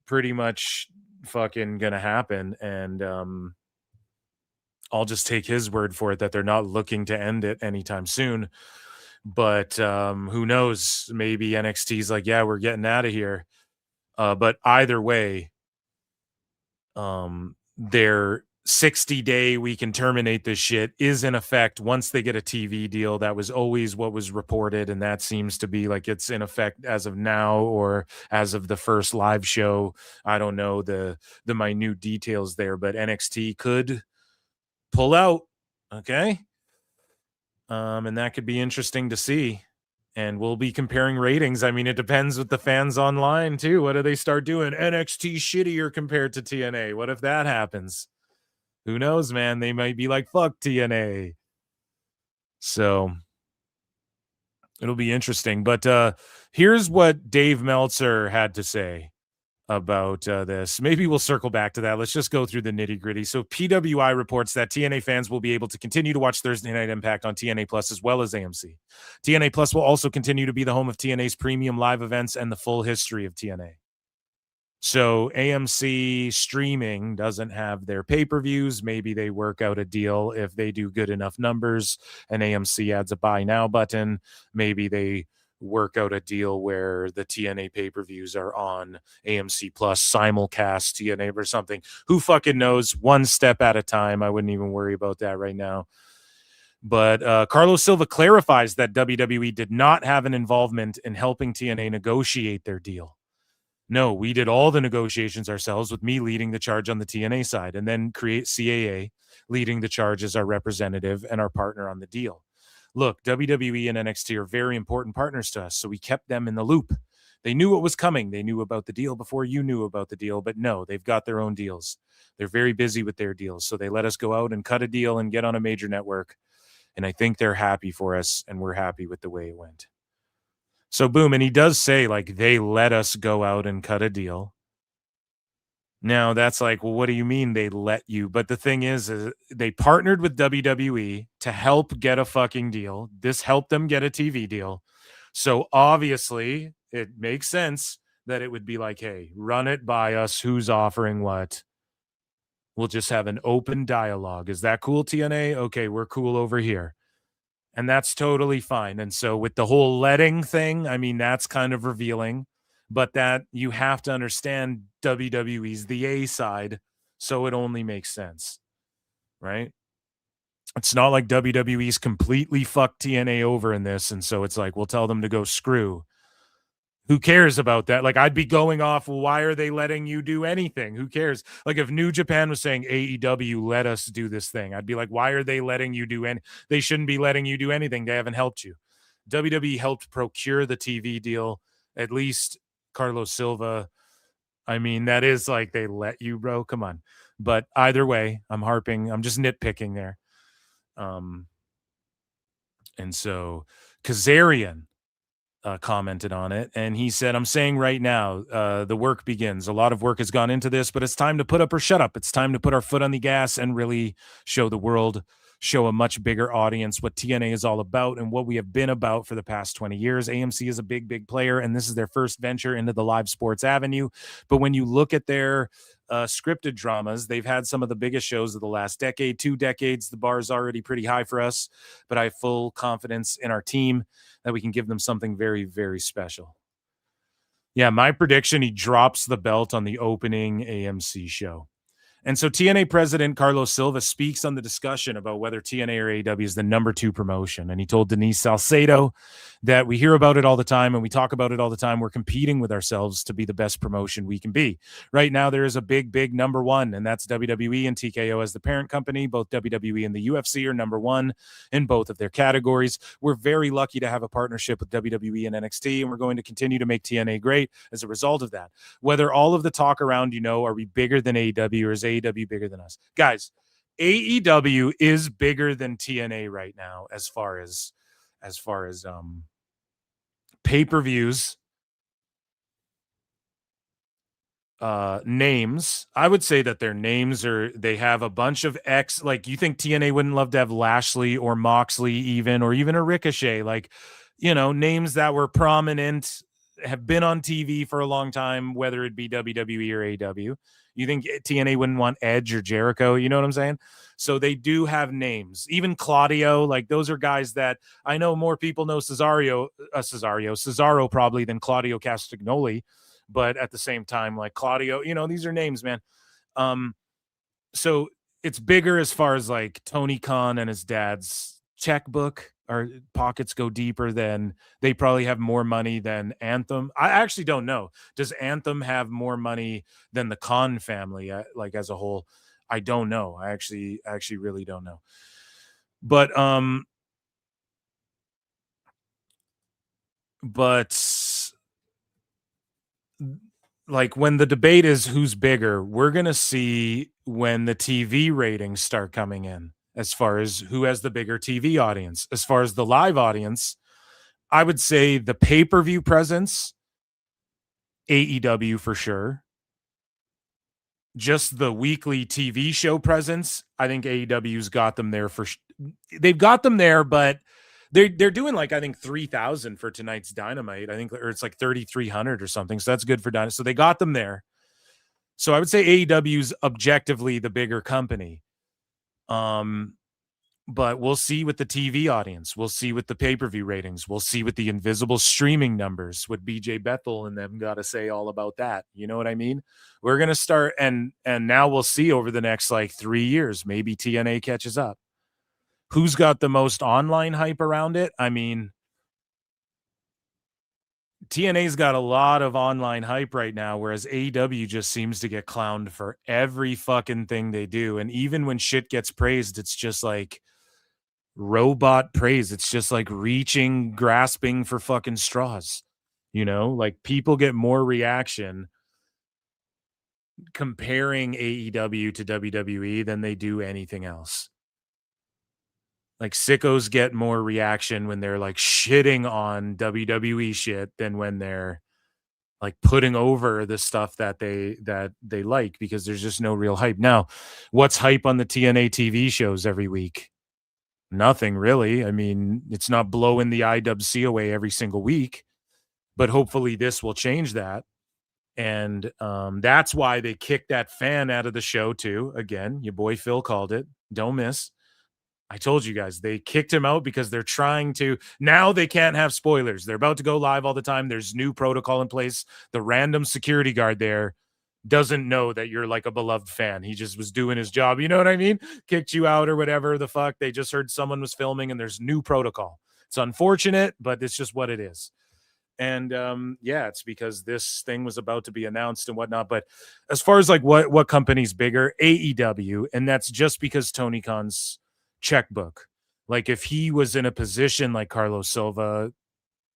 pretty much fucking going to happen. And I'll just take his word for it that they're not looking to end it anytime soon. But who knows? Maybe NXT's like, yeah, we're getting out of here. But either way, their 60-day we can terminate this shit is in effect once they get a TV deal. That was always what was reported, and that seems to be like it's in effect as of now or as of the first live show. I don't know the minute details there, but NXT could pull out. Okay. And that could be interesting to see. And we'll be comparing ratings. I mean, it depends with the fans online too. What do they start doing? NXT shittier compared to TNA. What if that happens? Who knows, man? They might be like, fuck TNA. So it'll be interesting. But here's what Dave Meltzer had to say about this. Maybe we'll circle back to that. Let's just go through the nitty-gritty. So PWI reports that TNA fans will be able to continue to watch Thursday Night Impact on TNA Plus as well as AMC. TNA Plus will also continue to be the home of TNA's premium live events and the full history of TNA. So AMC streaming doesn't have their pay-per-views. Maybe they work out a deal if they do good enough numbers and AMC adds a buy now button. Maybe they work out a deal where the TNA pay-per-views are on AMC Plus simulcast TNA or something. Who fucking knows? One step at a time. I wouldn't even worry about that right now. But Carlos Silva clarifies that WWE did not have an involvement in helping TNA negotiate their deal. No, we did all the negotiations ourselves, with me leading the charge on the TNA side, and then create CAA leading the charge as our representative and our partner on the deal. Look, WWE and NXT are very important partners to us, so we kept them in the loop. They knew what was coming. They knew about the deal before you knew about the deal, but no, they've got their own deals. They're very busy with their deals, so they let us go out and cut a deal and get on a major network, and I think they're happy for us, and we're happy with the way it went. So boom, and he does say, like, they let us go out and cut a deal. Now, that's like, well, what do you mean they let you? But the thing is they partnered with WWE to help get a fucking deal. This helped them get a TV deal. So obviously, it makes sense that it would be like, hey, run it by us. Who's offering what? We'll just have an open dialogue. Is that cool, TNA? Okay, we're cool over here. And that's totally fine. And so with the whole letting thing, I mean, that's kind of revealing. But that you have to understand WWE's the A side, so it only makes sense, right? It's not like WWE's completely fucked TNA over in this, and so it's like, we'll tell them to go screw. Who cares about that? Like, I'd be going off, well, why are they letting you do anything? Who cares? Like, if New Japan was saying, AEW, let us do this thing, I'd be like, why are they letting you do any? They shouldn't be letting you do anything. They haven't helped you. WWE helped procure the TV deal, at least Carlos Silva. I mean, that is like they let you, bro. Come on. But either way, I'm just nitpicking there. And so Kazarian commented on it, and he said, I'm saying right now, the work begins. A lot of work has gone into this, but it's time to put up or shut up. It's time to put our foot on the gas and really show the world, show a much bigger audience what TNA is all about and what we have been about for the past 20 years. AMC is a big, big player, and this is their first venture into the live sports avenue. But when you look at their scripted dramas, they've had some of the biggest shows of the last decade, 2 decades. The bar is already pretty high for us, but I have full confidence in our team that we can give them something very, very special. Yeah, my prediction, he drops the belt on the opening AMC show. And so TNA president Carlos Silva speaks on the discussion about whether TNA or AEW is the number 2 promotion. And he told Denise Salcedo that we hear about it all the time and we talk about it all the time. We're competing with ourselves to be the best promotion we can be. Right now, there is a big, big number 1, and that's WWE and TKO as the parent company. Both WWE and the UFC are number 1 in both of their categories. We're very lucky to have a partnership with WWE and NXT, and we're going to continue to make TNA great as a result of that. Whether all of the talk around, are we bigger than AEW or is AEW bigger than us? Guys, AEW is bigger than TNA right now as far as pay-per-views, names. I would say that their names they have a bunch of like, you think TNA wouldn't love to have Lashley or Moxley or even a Ricochet, like, names that were prominent, have been on TV for a long time, whether it be WWE or AEW. You think TNA wouldn't want Edge or Jericho? You know what I'm saying? So they do have names. Even Claudio, like, those are guys that I know more people know Cesaro probably than Claudio Castagnoli. But at the same time, like Claudio, these are names, man. So it's bigger as far as like Tony Khan and his dad's checkbook, or pockets go deeper than, they probably have more money than Anthem. I actually don't know. Does Anthem have more money than the Khan family, like as a whole? I don't know. I actually really don't know. But like, when the debate is who's bigger, we're going to see when the TV ratings start coming in, as far as who has the bigger TV audience. As far as the live audience, I would say the pay-per-view presence, AEW for sure. Just the weekly TV show presence, I think AEW's got them there they've got them there, but they're doing, like, I think 3,000 for tonight's Dynamite. I think, or it's like 3,300 or something. So that's good for Dynamite. So they got them there. So I would say AEW's objectively the bigger company. But we'll see with the TV audience. We'll see with the pay-per-view ratings. We'll see with the invisible streaming numbers, what BJ Bethel and them got to say all about that. You know what I mean? We're going to start, and now we'll see over the next like 3 years, maybe TNA catches up. Who's got the most online hype around it? I mean, TNA's got a lot of online hype right now, whereas AEW just seems to get clowned for every fucking thing they do. And even when shit gets praised, it's just like robot praise. It's just like grasping for fucking straws. Like, people get more reaction comparing AEW to WWE than they do anything else. Like, sickos get more reaction when they're like shitting on WWE shit than when they're like putting over the stuff that they like, because there's just no real hype. Now, what's hype on the TNA TV shows every week? Nothing really. I mean, it's not blowing the IWC away every single week, but hopefully this will change that. And that's why they kicked that fan out of the show too. Again, your boy Phil called it. Don't miss. I told you guys, they kicked him out because they're trying to, now they can't have spoilers. They're about to go live all the time. There's new protocol in place. The random security guard there doesn't know that you're like a beloved fan. He just was doing his job. You know what I mean? Kicked you out or whatever the fuck. They just heard someone was filming and there's new protocol. It's unfortunate, but it's just what it is. And yeah, it's because this thing was about to be announced and whatnot. But as far as like what company's bigger, AEW, and that's just because Tony Khan's checkbook. Like, if he was in a position like Carlos Silva,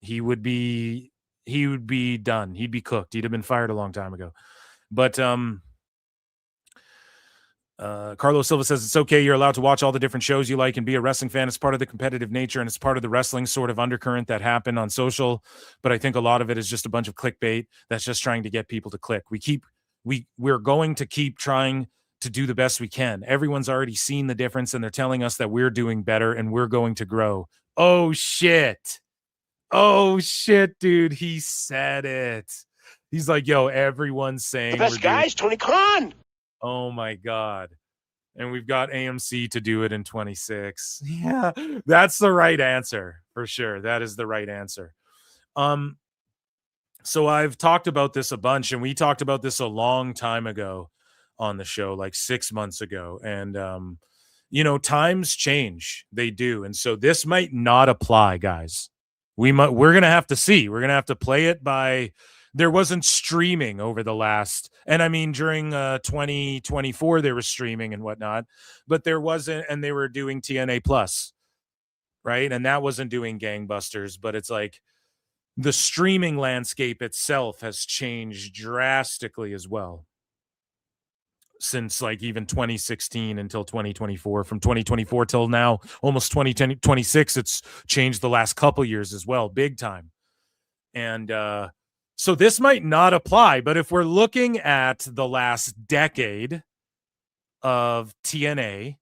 he would be done. He'd be cooked. He'd have been fired a long time ago. But Carlos Silva says it's okay. You're allowed to watch all the different shows you like and be a wrestling fan. It's part of the competitive nature, and it's part of the wrestling sort of undercurrent that happened on social. But I think a lot of it is just a bunch of clickbait that's just trying to get people to click. We're going to keep trying to do the best we can. Everyone's already seen the difference, and they're telling us that we're doing better and we're going to grow. Oh shit, dude. He said it. He's like, yo, everyone's saying the best guys, Tony Khan. Oh my God. And we've got AMC to do it in 26. Yeah, that's the right answer for sure. That is the right answer. So I've talked about this a bunch, and we talked about this a long time ago on the show, like 6 months ago. And, times change. They do. And so this might not apply, guys. We're going to have to see. We're going to have to play it by, there wasn't streaming over the last, and I mean, during 2024, there was streaming and whatnot, but there wasn't, and they were doing TNA Plus, right? And that wasn't doing gangbusters, but it's like the streaming landscape itself has changed drastically as well. Since like even 2016 until 2024, from 2024 till now, almost 2026, it's changed the last couple years as well, big time. And So this might not apply, but if we're looking at the last decade of TNA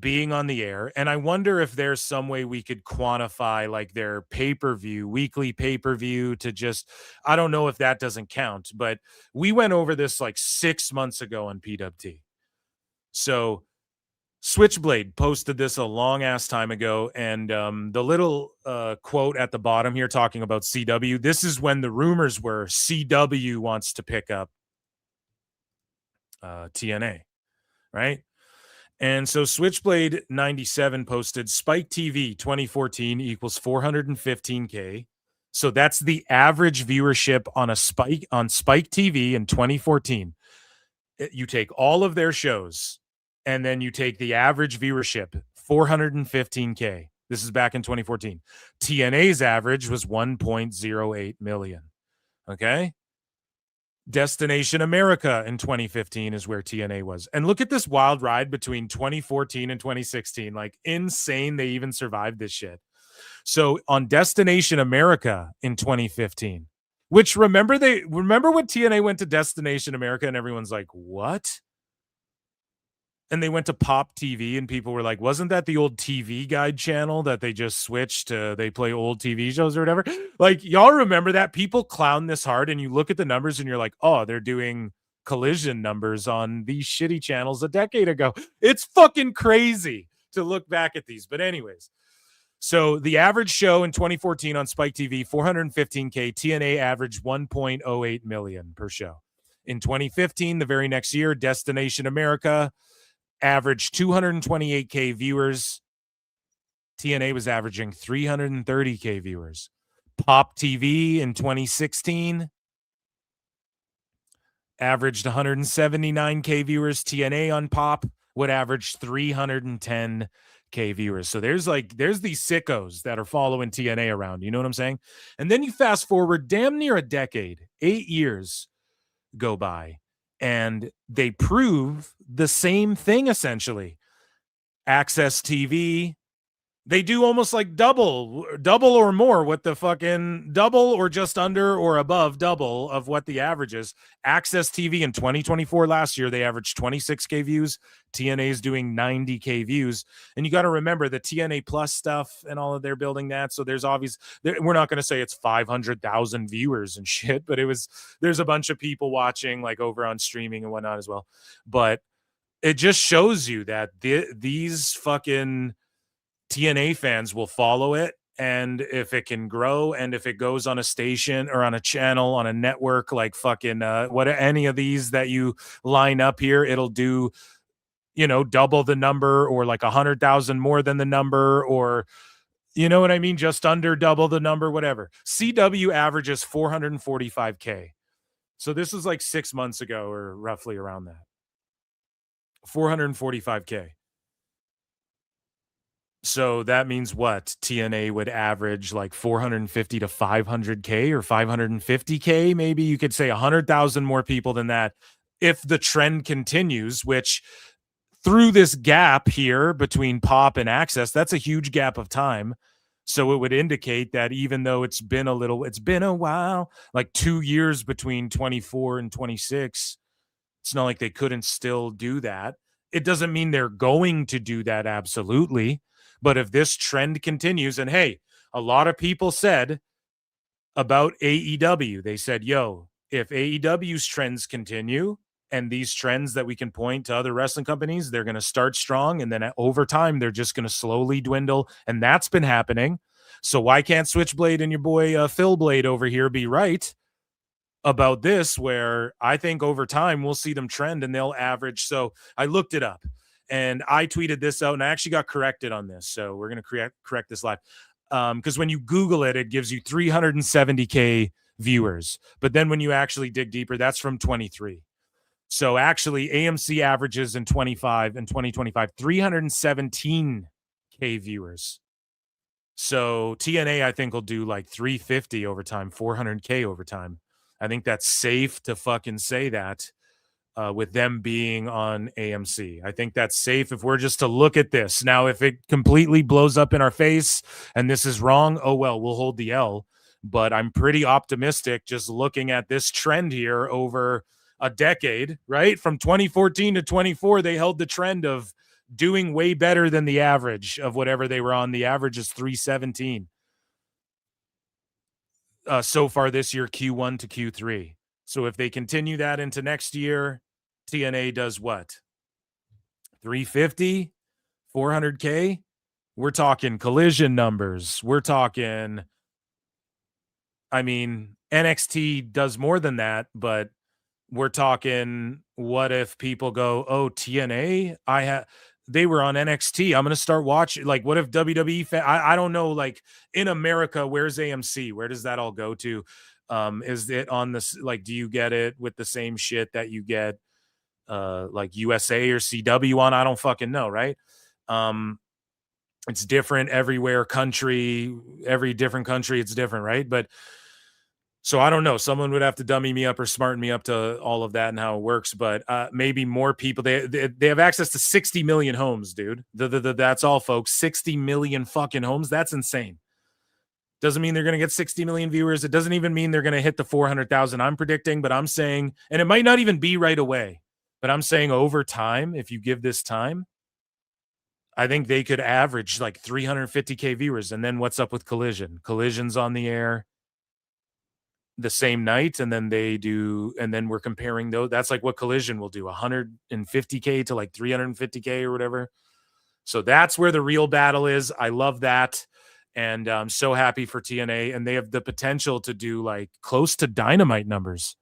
being on the air, and I wonder if there's some way we could quantify like their pay-per-view, weekly pay-per-view to just, I don't know if that doesn't count, but we went over this like 6 months ago on PWT. So Switchblade posted this a long ass time ago, and the little quote at the bottom here talking about CW, this is when the rumors were CW wants to pick up TNA, right? And so Switchblade 97 posted Spike TV 2014 equals 415K. So that's the average viewership on Spike TV in 2014. You take all of their shows and then you take the average viewership, 415K. This is back in 2014. TNA's average was 1.08 million. Okay. Destination America in 2015 is where TNA was. And look at this wild ride between 2014 and 2016. Like insane. They even survived this shit. So on Destination America in 2015, which remember when TNA went to Destination America and everyone's like, what? And they went to Pop TV and people were like, wasn't that the old TV Guide channel that they just switched to, they play old TV shows or whatever? Like, y'all remember that? People clown this hard and you look at the numbers and you're like, oh, they're doing Collision numbers on these shitty channels a decade ago. It's fucking crazy to look back at these. But anyways, so the average show in 2014 on Spike TV, 415K, TNA average 1.08 million per show. In 2015, the very next year, Destination America averaged 228K viewers. TNA was averaging 330K viewers. Pop TV in 2016 averaged 179K viewers. TNA on Pop would average 310K viewers. So there's these sickos that are following TNA around. You know what I'm saying? And then you fast forward damn near a decade, 8 years go by, and they prove the same thing essentially. Access TV, they do almost like double or more what the fucking double or just under or above double of what the average is. Access TV in 2024 last year, they averaged 26K views. TNA is doing 90K views. And you got to remember the TNA Plus stuff and all of they're building that. So there's we're not going to say it's 500,000 viewers and shit, but there's a bunch of people watching like over on streaming and whatnot as well. But it just shows you that these fucking TNA fans will follow it, and if it can grow and if it goes on a station or on a channel on a network like fucking any of these that you line up here, it'll do, you know, double the number or like 100,000 more than the number, or you know what I mean, just under double the number, whatever. CW averages 445K. So this was like 6 months ago or roughly around that. 445K. So that means what? TNA would average like 450 to 500K or 550K. Maybe you could say 100,000 more people than that if the trend continues, which through this gap here between Pop and Access, that's a huge gap of time. So it would indicate that even though it's been a while, like 2 years between 24 and 26, it's not like they couldn't still do that. It doesn't mean they're going to do that absolutely. But if this trend continues, and hey, a lot of people said about AEW, they said, yo, if AEW's trends continue and these trends that we can point to other wrestling companies, they're going to start strong. And then over time, they're just going to slowly dwindle. And that's been happening. So why can't Switchblade and your boy Phil Blade over here be right about this, where I think over time we'll see them trend and they'll average. So I looked it up. And I tweeted this out, and I actually got corrected on this. So we're going to correct this live. Because when you Google it, it gives you 370K viewers. But then when you actually dig deeper, that's from 23. So actually, AMC averages in 2025, 317K viewers. So TNA, I think, will do like 350 over time, 400K over time. I think that's safe to fucking say that. With them being on AMC. I think that's safe if we're just to look at this. Now, if it completely blows up in our face and this is wrong, oh, well, we'll hold the L. but I'm pretty optimistic just looking at this trend here over a decade, right? From 2014 to 24, they held the trend of doing way better than the average of whatever they were on. The average is 317 so far this year, Q1 to Q3. So if they continue that into next year, TNA does what? 350, 400K? We're talking Collision numbers. We're talking, I mean, NXT does more than that, but we're talking, what if people go, oh, TNA? They were on NXT. I'm going to start watching. Like, what if WWE I don't know, like in America, where's AMC? Where does that all go to? Is it on this, like, do you get it with the same shit that you get like USA or CW on? I don't fucking know, right? It's different everywhere, every different country, it's different, right? But so I don't know. Someone would have to dummy me up or smarten me up to all of that and how it works. But maybe more people. They have access to 60 million homes, dude. That's all, folks. 60 million fucking homes. That's insane. Doesn't mean they're going to get 60 million viewers. It doesn't even mean they're going to hit the 400,000 I'm predicting. But I'm saying, and it might not even be right away, but I'm saying over time, if you give this time, I think they could average like 350K viewers. And then what's up with Collision? Collision's on the air the same night, and then we're comparing those. That's like what Collision will do, 150K to like 350K or whatever. So that's where the real battle is. I love that, and I'm so happy for TNA, and they have the potential to do like close to Dynamite numbers.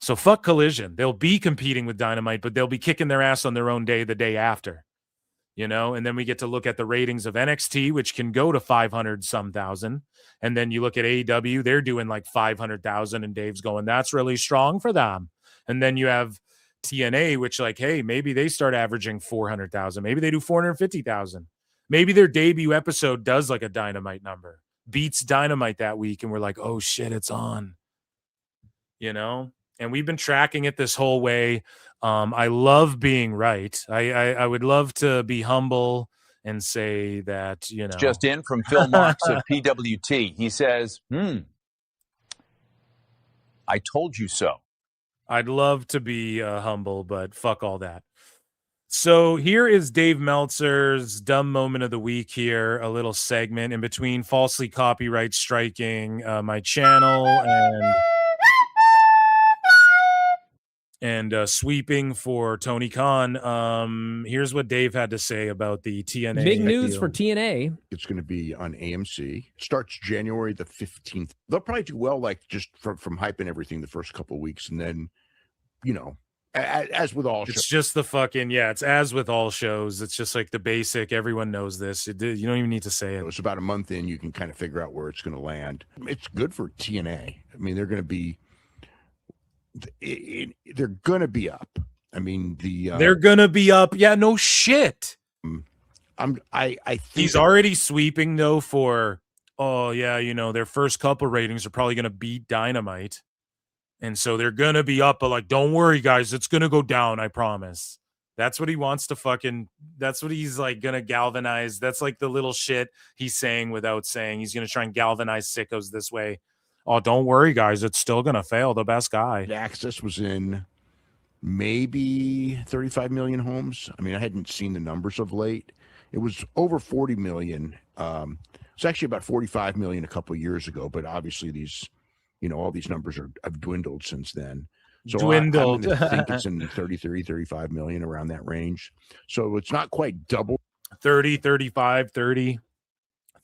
So fuck Collision. They'll be competing with Dynamite, but they'll be kicking their ass on their own day the day after, you know? And then we get to look at the ratings of NXT, which can go to 500 some thousand. And then you look at AEW, they're doing like 500,000, and Dave's going, that's really strong for them. And then you have TNA, which like, hey, maybe they start averaging 400,000. Maybe they do 450,000. Maybe their debut episode does like a Dynamite number, beats Dynamite that week. And we're like, oh shit, it's on, you know? And we've been tracking it this whole way. I love being right. I would love to be humble and say that, you know. Just in from Phil Marks of PWT. He says, I told you so. I'd love to be humble, but fuck all that. So here is Dave Meltzer's dumb moment of the week here, a little segment in between falsely copyright striking my channel and sweeping for Tony Khan. Here's what Dave had to say about the TNA. Big news deal. for TNA. It's going to be on AMC. Starts January the 15th. They'll probably do well, like just from hyping everything the first couple of weeks. And then, you know, as with all shows. It's just the fucking, it's as with all shows. It's just like the basic. Everyone knows this. You don't even need to say it. It's about a month in, you can kind of figure out where it's going to land. It's good for TNA. I mean, they're going to be up. I mean, they're gonna be up. Yeah, no shit. I think he's already sweeping though for, their first couple ratings are probably gonna beat Dynamite, and so they're gonna be up. But like, don't worry, guys, it's gonna go down. I promise. That's what he wants to fucking. That's what he's like gonna galvanize. That's like the little shit he's saying without saying. He's gonna try and galvanize sickos this way. Oh, don't worry, guys. It's still going to fail. The best guy. Access was in maybe 35 million homes. I mean, I hadn't seen the numbers of late. It was over 40 million. It's actually about 45 million a couple of years ago, but obviously these, all these numbers have dwindled since then. So dwindled. I think it's in 33, 35 million, around that range. So it's not quite double. 30, 35, 30.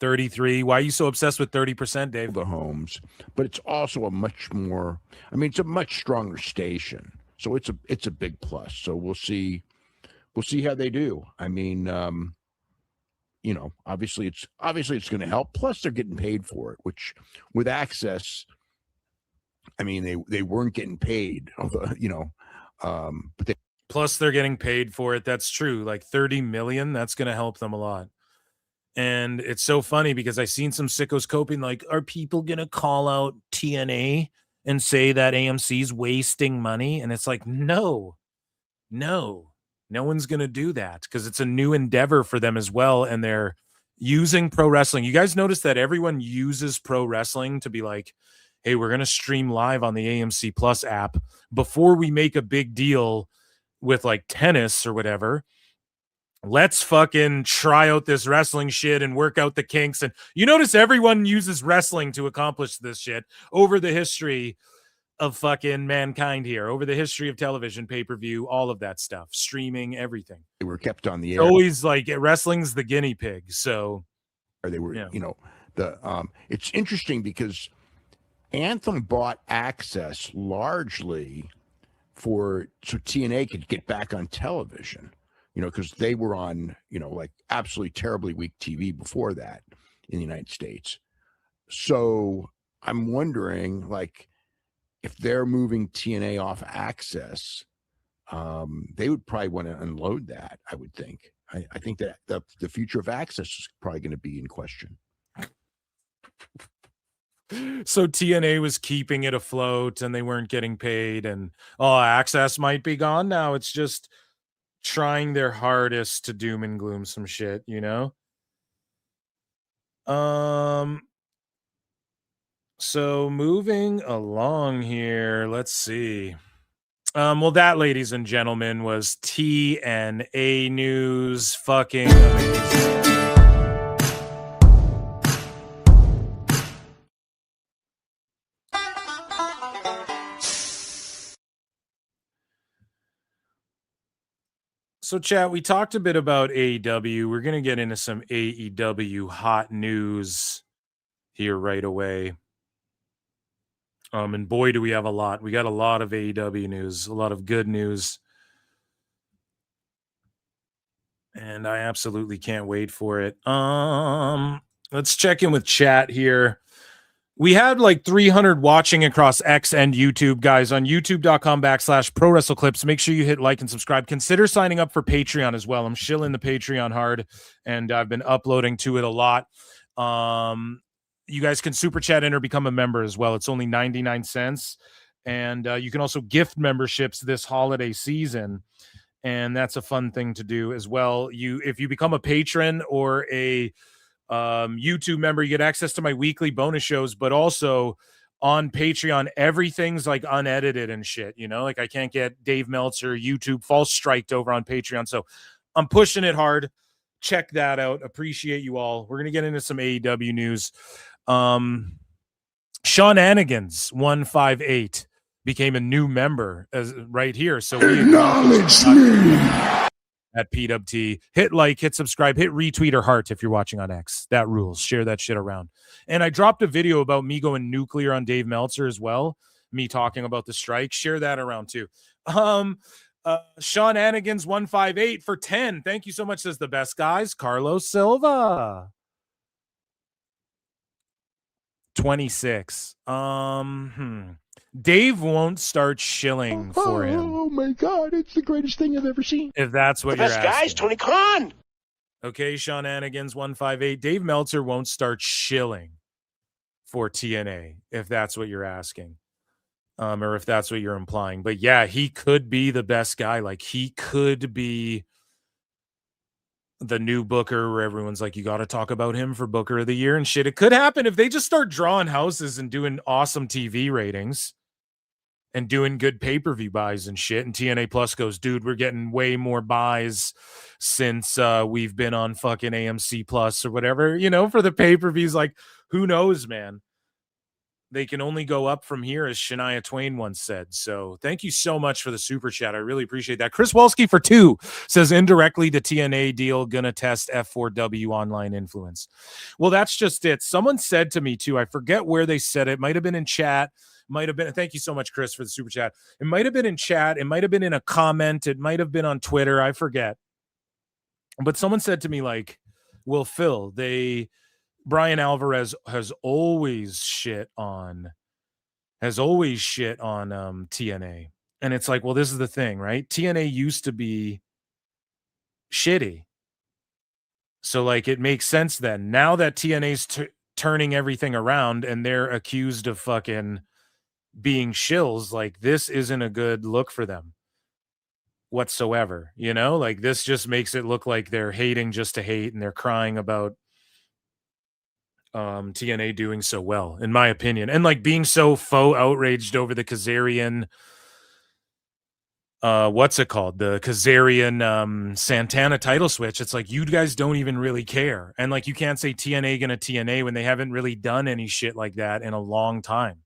33. Why are you so obsessed with 30%, Dave? The homes, but it's also a much more, it's a much stronger station. So it's a big plus. So we'll see how they do. I mean, obviously it's going to help. Plus they're getting paid for it, which with Access, I mean, they weren't getting paid, but plus they're getting paid for it. That's true. Like 30 million, that's going to help them a lot. And it's so funny because I've seen some sickos coping like, are people going to call out TNA and say that AMC's wasting money? And it's like, no one's going to do that because it's a new endeavor for them as well. And they're using pro wrestling. You guys notice that everyone uses pro wrestling to be like, hey, we're going to stream live on the AMC Plus app before we make a big deal with like tennis or whatever. Let's fucking try out this wrestling shit and work out the kinks. And you notice everyone uses wrestling to accomplish this shit over the history of fucking mankind here, over the history of television, pay-per-view, all of that stuff, streaming, everything. They were kept on the It's air. always like wrestling's the guinea pig. So Or they were, yeah. you know, it's interesting because Anthem bought access largely so TNA could get back on television, you know, because they were on, you know, like absolutely terribly weak TV before that in the United States. So I'm wondering, like, if they're moving TNA off access, they would probably want to unload that, I would think. I think that the future of access is probably going to be in question. So TNA was keeping it afloat and they weren't getting paid, and access might be gone now. It's just trying their hardest to doom and gloom some shit, you know? So moving along here, let's see. Well, that, ladies and gentlemen, was TNA news. Fucking amazing. So, chat, we talked a bit about AEW. We're going to get into some AEW hot news here right away. And boy, do we have a lot. We got a lot of AEW news, a lot of good news. And I absolutely can't wait for it. Let's check in with chat here. We had like 300 watching across X and YouTube, guys, on youtube.com/Pro Wrestle Clips. Make sure you hit like and subscribe. Consider signing up for Patreon as well. I'm shilling the Patreon hard, and I've been uploading to it a lot. You guys can super chat in or become a member as well. It's only 99 cents. And you can also gift memberships this holiday season. And that's a fun thing to do as well. If you become a patron or a YouTube member, you get access to my weekly bonus shows, but also on Patreon, everything's like unedited and shit, you know, like I can't get Dave Meltzer YouTube false striked over on Patreon. So I'm pushing it hard. Check that out. Appreciate you all. We're going to get into some AEW news. Sean Anigans 158 became a new member right here. So we acknowledge at PWT. Hit like, hit subscribe, hit retweet or heart if you're watching on X. That rules. Share that shit around. And I dropped a video about me going nuclear on Dave Meltzer as well. Me talking about the strike. Share that around too. Sean Anigans 158 for 10. Thank you so much, says the best guys. Carlos Silva 26. Dave won't start shilling for him. Oh my God, it's the greatest thing I've ever seen. If that's what The you're best asking. guys, Tony Khan. Okay, Sean Anigans 158. Dave Meltzer won't start shilling for TNA, if that's what you're asking. Or if that's what you're implying. But yeah, he could be the best guy. Like, he could be the new Booker where everyone's like, you got to talk about him for Booker of the Year and shit. It could happen if they just start drawing houses and doing awesome TV ratings and doing good pay-per-view buys and shit. And TNA Plus goes, dude, we're getting way more buys since we've been on fucking AMC Plus or whatever, you know, for the pay-per-views. Like, who knows, man? They can only go up from here, as Shania Twain once said. So thank you so much for the super chat. I really appreciate that. Chris Walski for 2 says, indirectly, the TNA deal gonna test F4W online influence. Well, that's just it. Someone said to me too, I forget where they said it. Might have been in chat. Might have been. Thank you so much, Chris, for the super chat. It might have been in chat. It might have been in a comment. It might have been on Twitter. I forget. But someone said to me, like, well, Phil, Brian Alvarez has always shit on TNA. And it's like, well, this is the thing, right? TNA used to be shitty. So like, it makes sense then. Now that TNA's turning everything around and they're accused of fucking being shills, like, this isn't a good look for them whatsoever. You know, like, this just makes it look like they're hating just to hate and they're crying about TNA doing so well, in my opinion, and like being so faux outraged over the Kazarian what's it called, the Kazarian Santana title switch. It's like, you guys don't even really care, and like you can't say TNA gonna TNA when they haven't really done any shit like that in a long time.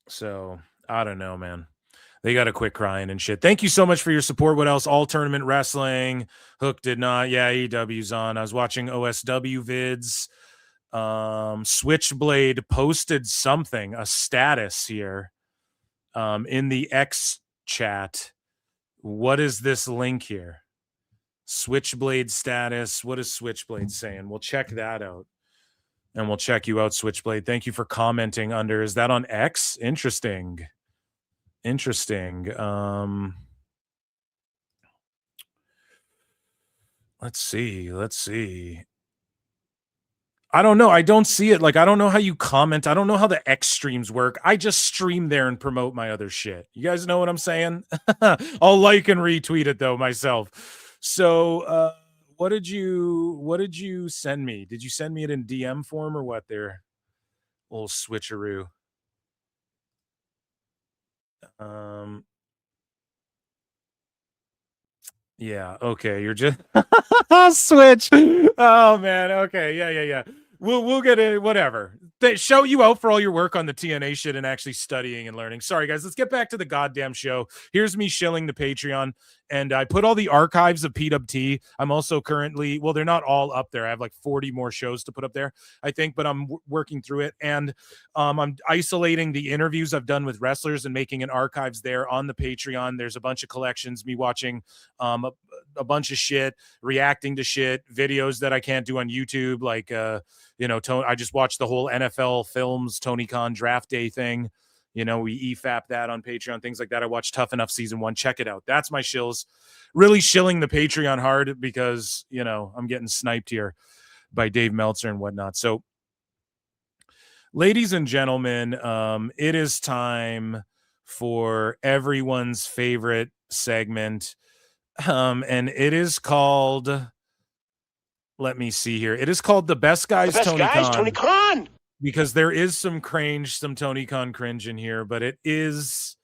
So I don't know, man. They got to quit crying and shit. Thank you so much for your support. What else? All Tournament Wrestling. Hook did not. Yeah, AEW's on. I was watching OSW vids. Switchblade posted something, a status here in the X chat. What is this link here? Switchblade status. What is Switchblade saying? We'll check that out. And we'll check you out, Switchblade. Thank you for commenting under. Is that on X? Interesting. Let's see. I don't know. I don't see it. Like, I don't know how you comment. I don't know how the X streams work. I just stream there and promote my other shit. You guys know what I'm saying? I'll like and retweet it though myself. So, what did you send me? Did you send me it in DM form or what there? Old switcheroo. Yeah, okay, you're just switch. Oh man, okay, yeah. We'll get it, whatever. They show you out for all your work on the TNA shit and actually studying and learning. Sorry guys, let's get back to the goddamn show. Here's me shilling the Patreon, and I put all the archives of PWT. I'm also currently, well, they're not all up there. I have like 40 more shows to put up there, I think, but I'm working through it, and I'm isolating the interviews I've done with wrestlers and making an archives there on the Patreon. There's a bunch of collections, me watching a bunch of shit, reacting to shit, videos that I can't do on YouTube, like I just watched the whole NFL Films Tony Khan draft day thing. We EFAP that on Patreon, things like that. I watched Tough Enough season 1. Check it out. That's my shills. Really shilling the Patreon hard because, I'm getting sniped here by Dave Meltzer and whatnot. So, ladies and gentlemen, it is time for everyone's favorite segment. And it is called, let me see here. It is called The Best Guys, Tony Khan. Because there is some cringe, some Tony Khan cringe in here, but it is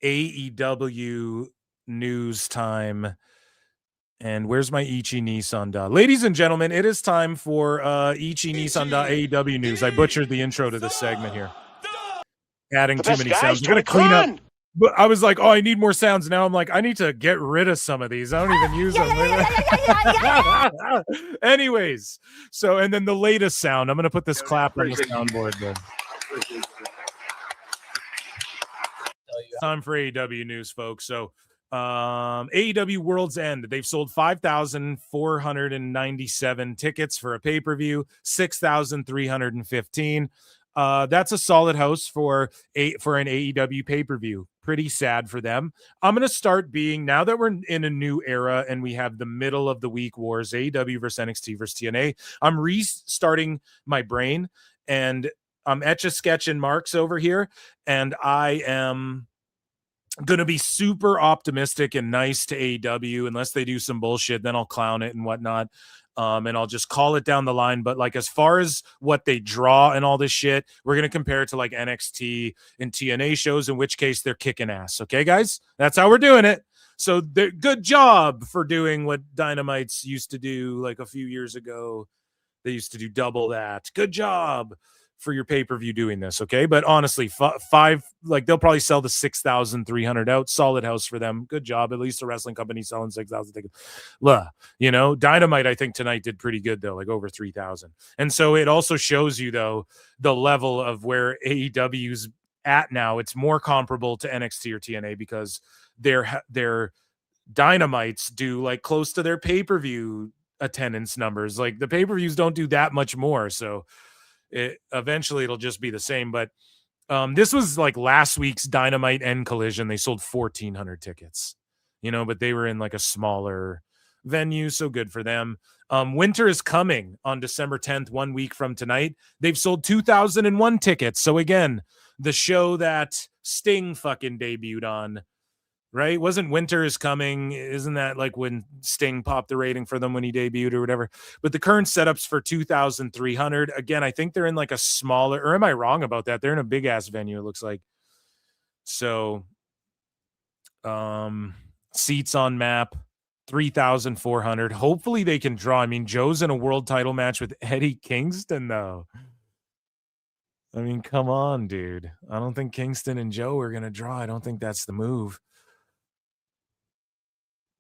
AEW news time. And where's my Ichi Nissan da? Ladies and gentlemen, it is time for Ichi Nissan da AEW news. I butchered the intro to this segment here. Adding too many sounds. We're going to clean up. But I was like, oh, I need more sounds. Now I'm like, I need to get rid of some of these. I don't even use them. Anyways, so, and then the latest sound. I'm going to put this clap on the soundboard then. Time for AEW news, folks. So, AEW World's End. They've sold 5,497 tickets for a pay-per-view, 6,315. That's a solid house for an AEW pay-per-view. Pretty sad for them. I'm going to start being, now that we're in a new era and we have the middle of the week wars, AEW versus NXT versus TNA, I'm restarting my brain, and I'm etch-a-sketching marks over here, and I am going to be super optimistic and nice to AEW. Unless they do some bullshit, then I'll clown it and whatnot. And I'll just call it down the line. But like, as far as what they draw and all this shit, we're going to compare it to like NXT and TNA shows, in which case they're kicking ass. Okay, guys, that's how we're doing it. So good job for doing what Dynamites used to do like a few years ago. They used to do double that. Good job for your pay-per-view doing this. Okay. But honestly, five, like they'll probably sell the 6,300 out. Solid house for them. Good job. At least the wrestling company selling 6,000 tickets. Dynamite, I think tonight did pretty good though, like over 3,000. And so it also shows you though, the level of where AEW's at now. It's more comparable to NXT or TNA because their Dynamites do like close to their pay-per-view attendance numbers. Like the pay-per-views don't do that much more. So eventually it'll just be the same. But this was like last week's Dynamite and Collision. They sold 1,400 tickets, but they were in like a smaller venue, so good for them. Winter is coming on December 10th, 1 week from tonight. They've sold 2,001 tickets. So again, the show that Sting fucking debuted on right? Wasn't Winter is Coming? Isn't that like when Sting popped the rating for them when he debuted or whatever? But the current setup's for 2,300. Again, I think they're in like a smaller, or am I wrong about that? They're in a big ass venue, it looks like. So, seats on map, 3,400. Hopefully they can draw. I mean, Joe's in a world title match with Eddie Kingston, though. I mean, come on, dude. I don't think Kingston and Joe are going to draw. I don't think that's the move.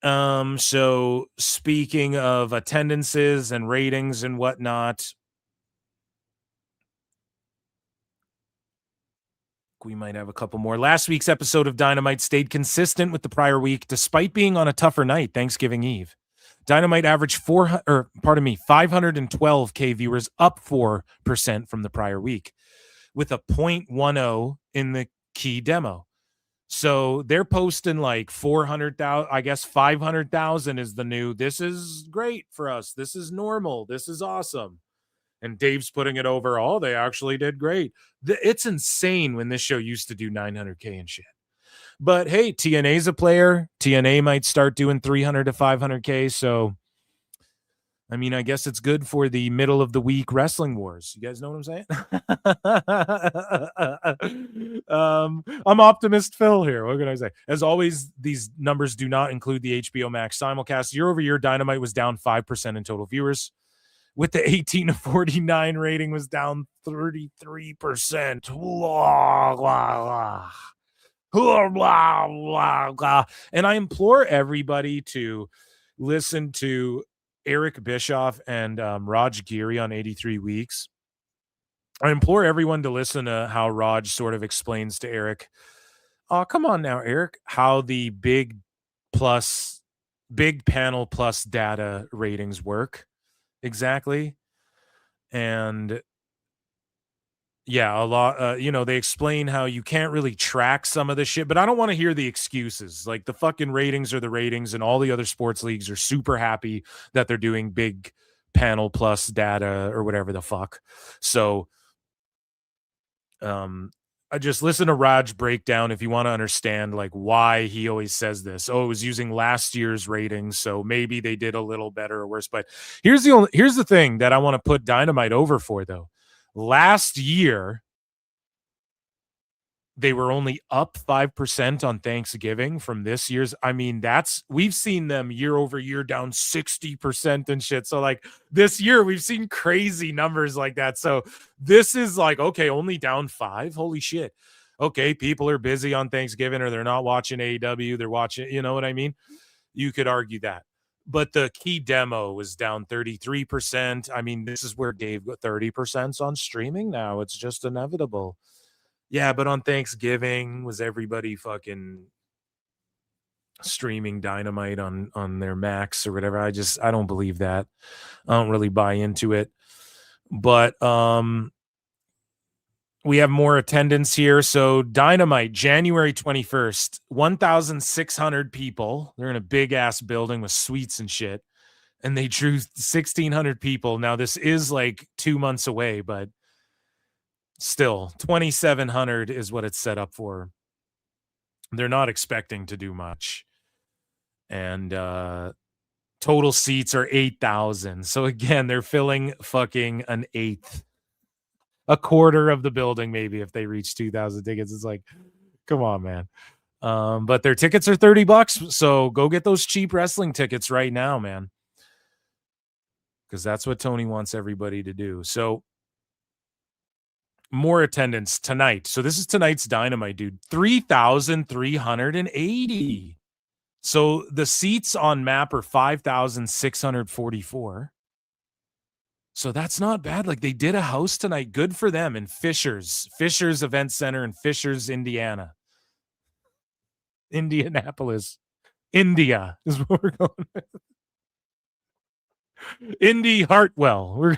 So speaking of attendances and ratings and whatnot, we might have a couple more. Last week's episode of Dynamite stayed consistent with the prior week, despite being on a tougher night, Thanksgiving Eve. Dynamite averaged 512K viewers, up 4% from the prior week, with a 0.10 in the key demo. So they're posting like 400,000, I guess 500,000 is the new. This is great for us. This is normal. This is awesome. And Dave's putting it over. Oh, they actually did great. It's insane when this show used to do 900K and shit. But hey, TNA's a player. TNA might start doing 300 to 500K. So, I mean, I guess it's good for the middle of the week wrestling wars. You guys know what I'm saying? I'm optimist Phil here. What can I say? As always, these numbers do not include the HBO Max simulcast. Year over year, Dynamite was down 5% in total viewers, with the 18 to 49 rating was down 33%. And I implore everybody to listen to Eric Bischoff and Raj Giri on 83 Weeks. I implore everyone to listen to how Raj sort of explains to Eric, oh, come on now, Eric, how the big panel plus data ratings work exactly. And yeah, a lot, they explain how you can't really track some of the shit, but I don't want to hear the excuses. Like, the fucking ratings are the ratings, and all the other sports leagues are super happy that they're doing big panel plus data or whatever the fuck. So, I just listen to Raj break down if you want to understand like why he always says this. Oh, it was using last year's ratings, so maybe they did a little better or worse. But here's the thing that I want to put Dynamite over for, though. Last year, they were only up 5% on Thanksgiving from this year's. I mean, we've seen them year over year down 60% and shit. So like this year, we've seen crazy numbers like that. So this is like, okay, only down 5. Holy shit. Okay, people are busy on Thanksgiving, or they're not watching AEW. They're watching, you know what I mean? You could argue that. But the key demo was down 33%. I mean, this is where Dave got 30% on streaming now. It's just inevitable. Yeah, but on Thanksgiving, was everybody fucking streaming Dynamite on their Macs or whatever? I don't believe that. I don't really buy into it. But we have more attendance here. So Dynamite, January 21st, 1,600 people. They're in a big ass building with suites and shit. And they drew 1,600 people. Now, this is like 2 months away, but still, 2,700 is what it's set up for. They're not expecting to do much. And total seats are 8,000. So again, they're filling fucking an eighth. A quarter of the building, maybe, if they reach 2,000 tickets. It's like, come on, man. But their tickets are $30. So go get those cheap wrestling tickets right now, man. Because that's what Tony wants everybody to do. So more attendance tonight. So this is tonight's Dynamite, dude. 3,380. So the seats on map are 5,644. So that's not bad. Like, they did a house tonight. Good for them in Fishers Event Center in Fishers, Indianapolis, India is where we're going. Indy Hartwell.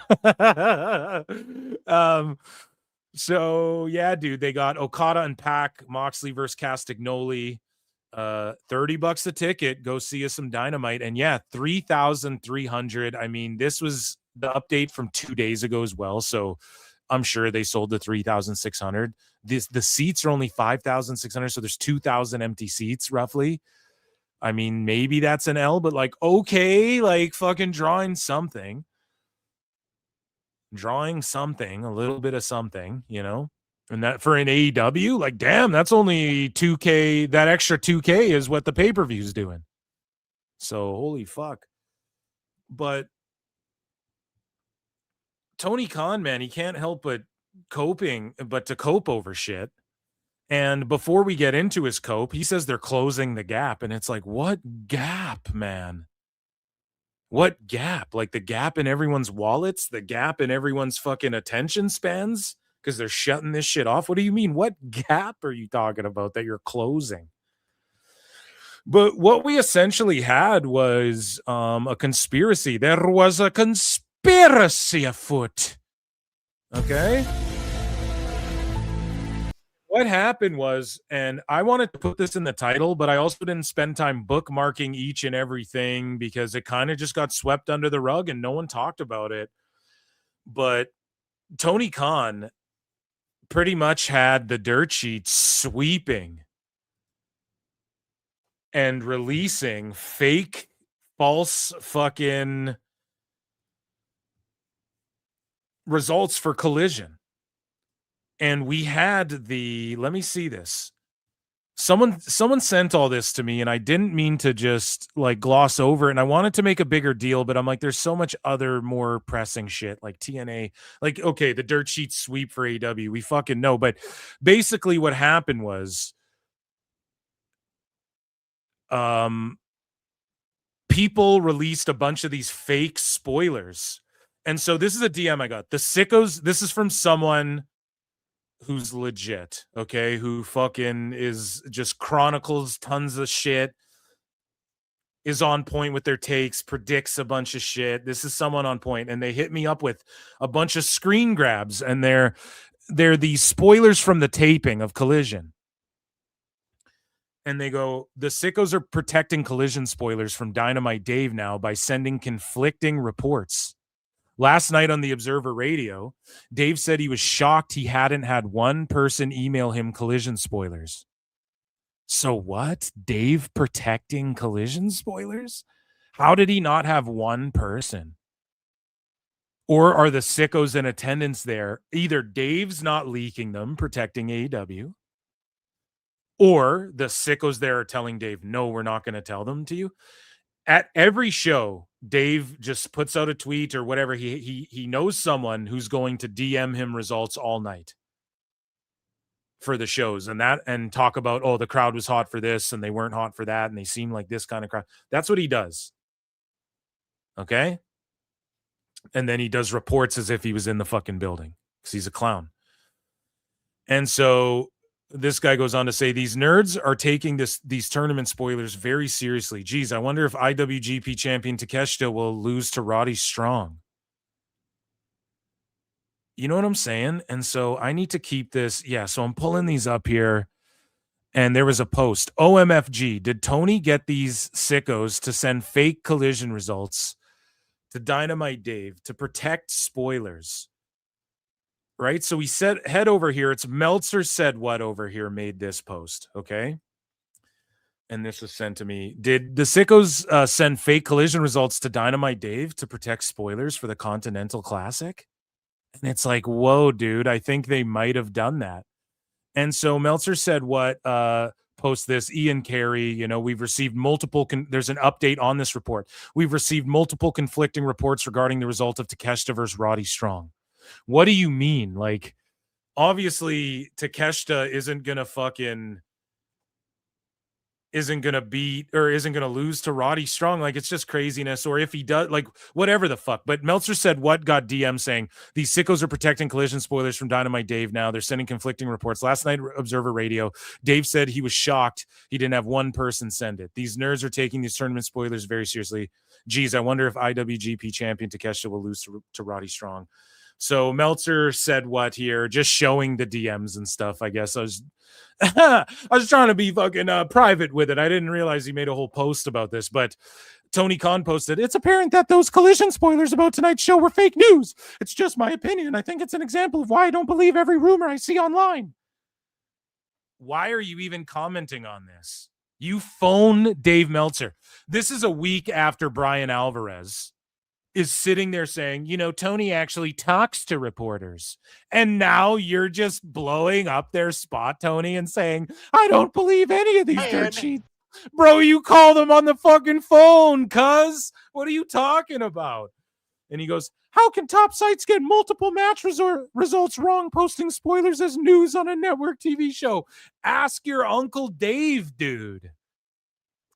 So yeah, dude, they got Okada and Pac, Moxley versus Castagnoli. $30 a ticket. Go see us some Dynamite. And yeah, 3,300. I mean, this was the update from 2 days ago as well. So I'm sure they sold the 3,600. The seats are only 5,600, so there's 2,000 empty seats roughly. I mean, maybe that's an L, but like, okay, like fucking drawing something, a little bit of something, you know? And that for an AEW, like, damn, that's only 2K. That extra 2K is what the pay-per-view is doing. So holy fuck. But Tony Khan, man, he can't help but to cope over shit. And before we get into his cope, he says they're closing the gap. And it's like, what gap, man? What gap? Like the gap in everyone's wallets? The gap in everyone's fucking attention spans? Because they're shutting this shit off? What do you mean? What gap are you talking about that you're closing? But what we essentially had was a conspiracy. There was a conspiracy afoot. Okay? What happened was, and I wanted to put this in the title, but I also didn't spend time bookmarking each and everything because it kind of just got swept under the rug and no one talked about it. But Tony Khan pretty much had the dirt sheet sweeping and releasing fake, false fucking results for Collision. And we had let me see this. Someone sent all this to me and I didn't mean to just like gloss over it. And I wanted to make a bigger deal, but I'm like, there's so much other more pressing shit like TNA, like, okay, the dirt sheet sweep for AEW. We fucking know. But basically what happened was, people released a bunch of these fake spoilers. And so this is a DM I got. The sickos, this is from someone who's legit, okay, who fucking is just chronicles tons of shit, is on point with their takes, predicts a bunch of shit. This is someone on point, and they hit me up with a bunch of screen grabs, and they're these spoilers from the taping of Collision. And they go, the sickos are protecting Collision spoilers from Dynamite Dave now by sending conflicting reports. Last night on the Observer Radio, Dave said he was shocked he hadn't had one person email him Collision spoilers. So what? Dave protecting Collision spoilers? How did he not have one person? Or are the sickos in attendance there? Either Dave's not leaking them, protecting AEW, or the sickos there are telling Dave, no, we're not going to tell them to you. At every show, Dave just puts out a tweet or whatever. He knows someone who's going to DM him results all night for the shows and talk about, oh, the crowd was hot for this and they weren't hot for that and they seem like this kind of crowd. That's what he does. Okay? And then he does reports as if he was in the fucking building because he's a clown. And so this guy goes on to say, these nerds are taking these tournament spoilers very seriously. Geez, I wonder if IWGP champion Takeshita will lose to Roddy Strong. You know what I'm saying? And so I need to keep this. Yeah, so I'm pulling these up here. And there was a post. OMFG, did Tony get these sickos to send fake Collision results to Dynamite Dave to protect spoilers? Right? So we said, head over here. It's Meltzer Said What over here made this post. Okay. And this was sent to me. Did the sickos send fake Collision results to Dynamite Dave to protect spoilers for the Continental Classic? And it's like, whoa, dude, I think they might have done that. And so Meltzer Said What post this. Ian Carey, we've received multiple. There's an update on this report. We've received multiple conflicting reports regarding the result of Takeshita versus Roddy Strong. What do you mean? Like, obviously, Takeshita isn't going to beat or isn't going to lose to Roddy Strong. Like, it's just craziness. Or if he does, like, whatever the fuck. But Meltzer Said What got DM saying, these sickos are protecting Collision spoilers from Dynamite Dave now. They're sending conflicting reports. Last night, Observer Radio, Dave said he was shocked he didn't have one person send it. These nerds are taking these tournament spoilers very seriously. Geez, I wonder if IWGP champion Takeshita will lose to Roddy Strong. So Meltzer Said What here, just showing the DMs and stuff. I guess I was trying to be fucking private with it. I didn't realize he made a whole post about this, but Tony Khan posted, it's apparent that those Collision spoilers about tonight's show were fake news. It's just my opinion. I think it's an example of why I don't believe every rumor I see online. why are you even commenting on this? You phone Dave Meltzer. This is a week after Brian Alvarez is sitting there saying, you know, Tony actually talks to reporters. And now you're just blowing up their spot, Tony, and saying, I don't believe any of these dirt sheets. Bro, you call them on the fucking phone, cuz. What are you talking about? And he goes, how can top sites get multiple match results wrong, posting spoilers as news on a network TV show? Ask your Uncle Dave, dude.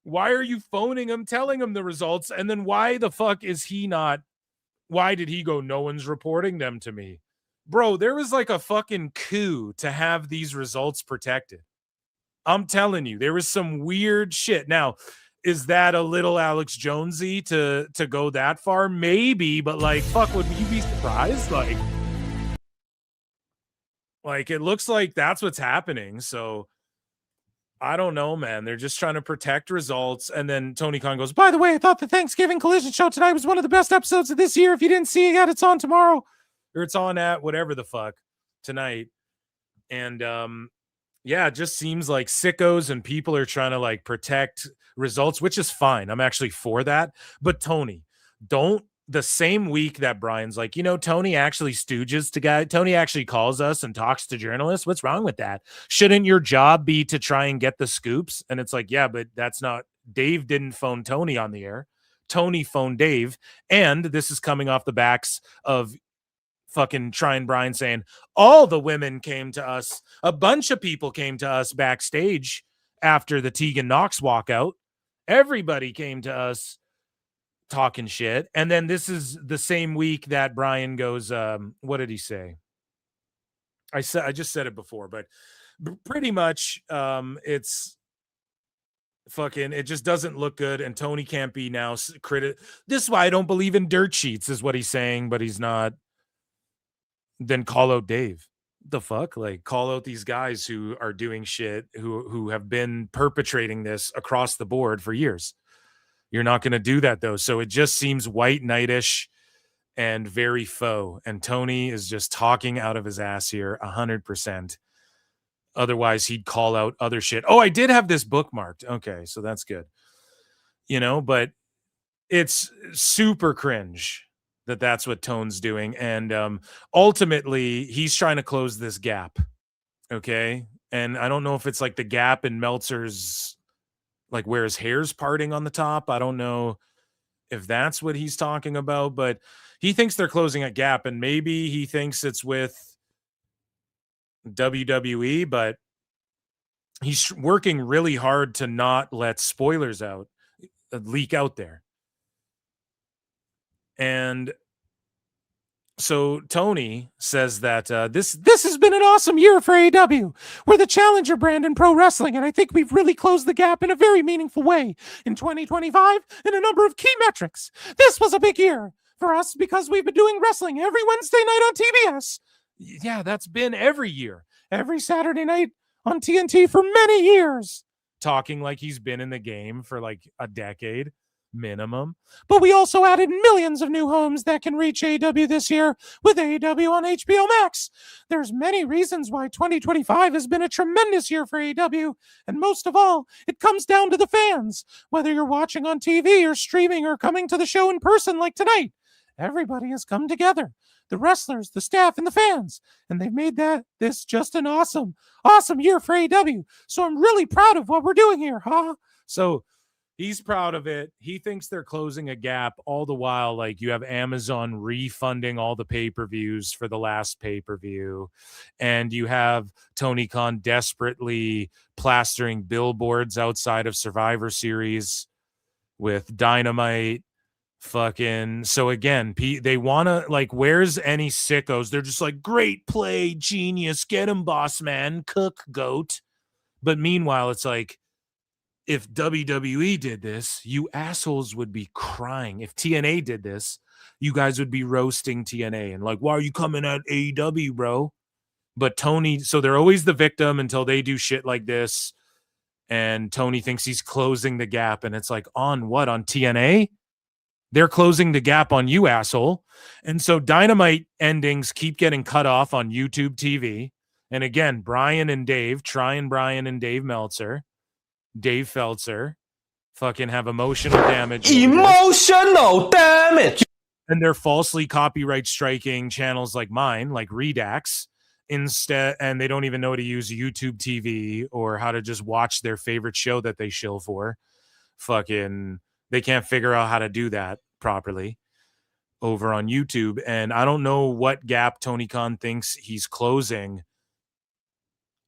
Why are you phoning him, telling him the results? And then why the fuck is he not? Why did he go, no one's reporting them to me? Bro, there was like a fucking coup to have these results protected. I'm telling you, there was some weird shit. Now, is that a little Alex Jonesy to go that far? Maybe, but like, fuck, would you be surprised? Like it looks like that's what's happening. So I don't know, man. They're just trying to protect results. And then Tony Khan goes, by the way, I thought the Thanksgiving Collision show tonight was one of the best episodes of this year. If you didn't see it yet, it's on tomorrow, or it's on at whatever the fuck tonight. And yeah, it just seems like sickos and people are trying to like protect results, which is fine. I'm actually for that. But Tony, don't, the same week that Brian's like, you know, Tony actually stooges to guy. Tony actually calls us and talks to journalists. What's wrong with that? Shouldn't your job be to try and get the scoops? And it's like, yeah, but that's not, Dave didn't phone Tony on the air. Tony phoned Dave. And this is coming off the backs of fucking Trying Brian saying all the women came to us. A bunch of people came to us backstage after the Tegan Knox walkout. Everybody came to us talking shit. And then this is the same week that Brian goes, what did he say? I just said it before, but pretty much it's fucking, it just doesn't look good. And Tony can't be now This is why I don't believe in dirt sheets is what he's saying, but he's not. Then call out Dave. The fuck? Like, call out these guys who are doing shit, who have been perpetrating this across the board for years. You're not going to do that, though. So it just seems white knightish and very faux. And Tony is just talking out of his ass here 100%. Otherwise, he'd call out other shit. Oh, I did have this bookmarked. Okay, so that's good. You know, but it's super cringe that's what Tone's doing. And ultimately, he's trying to close this gap. Okay? And I don't know if it's like the gap in Meltzer's, like where his hair's parting on the top. I don't know if that's what he's talking about, but he thinks they're closing a gap, and maybe he thinks it's with WWE, but he's working really hard to not let spoilers leak out there. And so Tony says that this has been an awesome year for AEW. We're the challenger brand in pro wrestling, and I think we've really closed the gap in a very meaningful way in 2025 in a number of key metrics. This was a big year for us because we've been doing wrestling every Wednesday night on TBS. Yeah, that's been every year. Every Saturday night on TNT for many years. Talking like he's been in the game for like a decade. Minimum. But we also added millions of new homes that can reach AEW this year with AEW on HBO Max. There's many reasons why 2025 has been a tremendous year for AEW, and most of all, it comes down to the fans. Whether you're watching on TV or streaming or coming to the show in person like tonight, everybody has come together. The wrestlers, the staff, and the fans. And they've made this just an awesome year for AEW. So I'm really proud of what we're doing here, huh? So he's proud of it. He thinks they're closing a gap, all the while, like, you have Amazon refunding all the pay-per-views for the last pay-per-view. And you have Tony Khan desperately plastering billboards outside of Survivor Series with Dynamite. Fucking, so again, they want to, like, where's any sickos? They're just like, great play, genius, get him, boss man, cook, goat. But meanwhile, it's like, if WWE did this, you assholes would be crying. If TNA did this, you guys would be roasting TNA and like, why are you coming at AEW, bro? But Tony, so they're always the victim until they do shit like this. And Tony thinks he's closing the gap. And it's like, on what? On TNA? They're closing the gap on you, asshole. And so Dynamite endings keep getting cut off on YouTube TV. And again, Brian and Dave Meltzer, Dave Feltzer, fucking have emotional damage. Emotional damage. And they're falsely copyright striking channels like mine, like Redax, instead, and they don't even know how to use YouTube TV or how to just watch their favorite show that they shill for. Fucking, they can't figure out how to do that properly over on YouTube. And I don't know what gap Tony Khan thinks he's closing.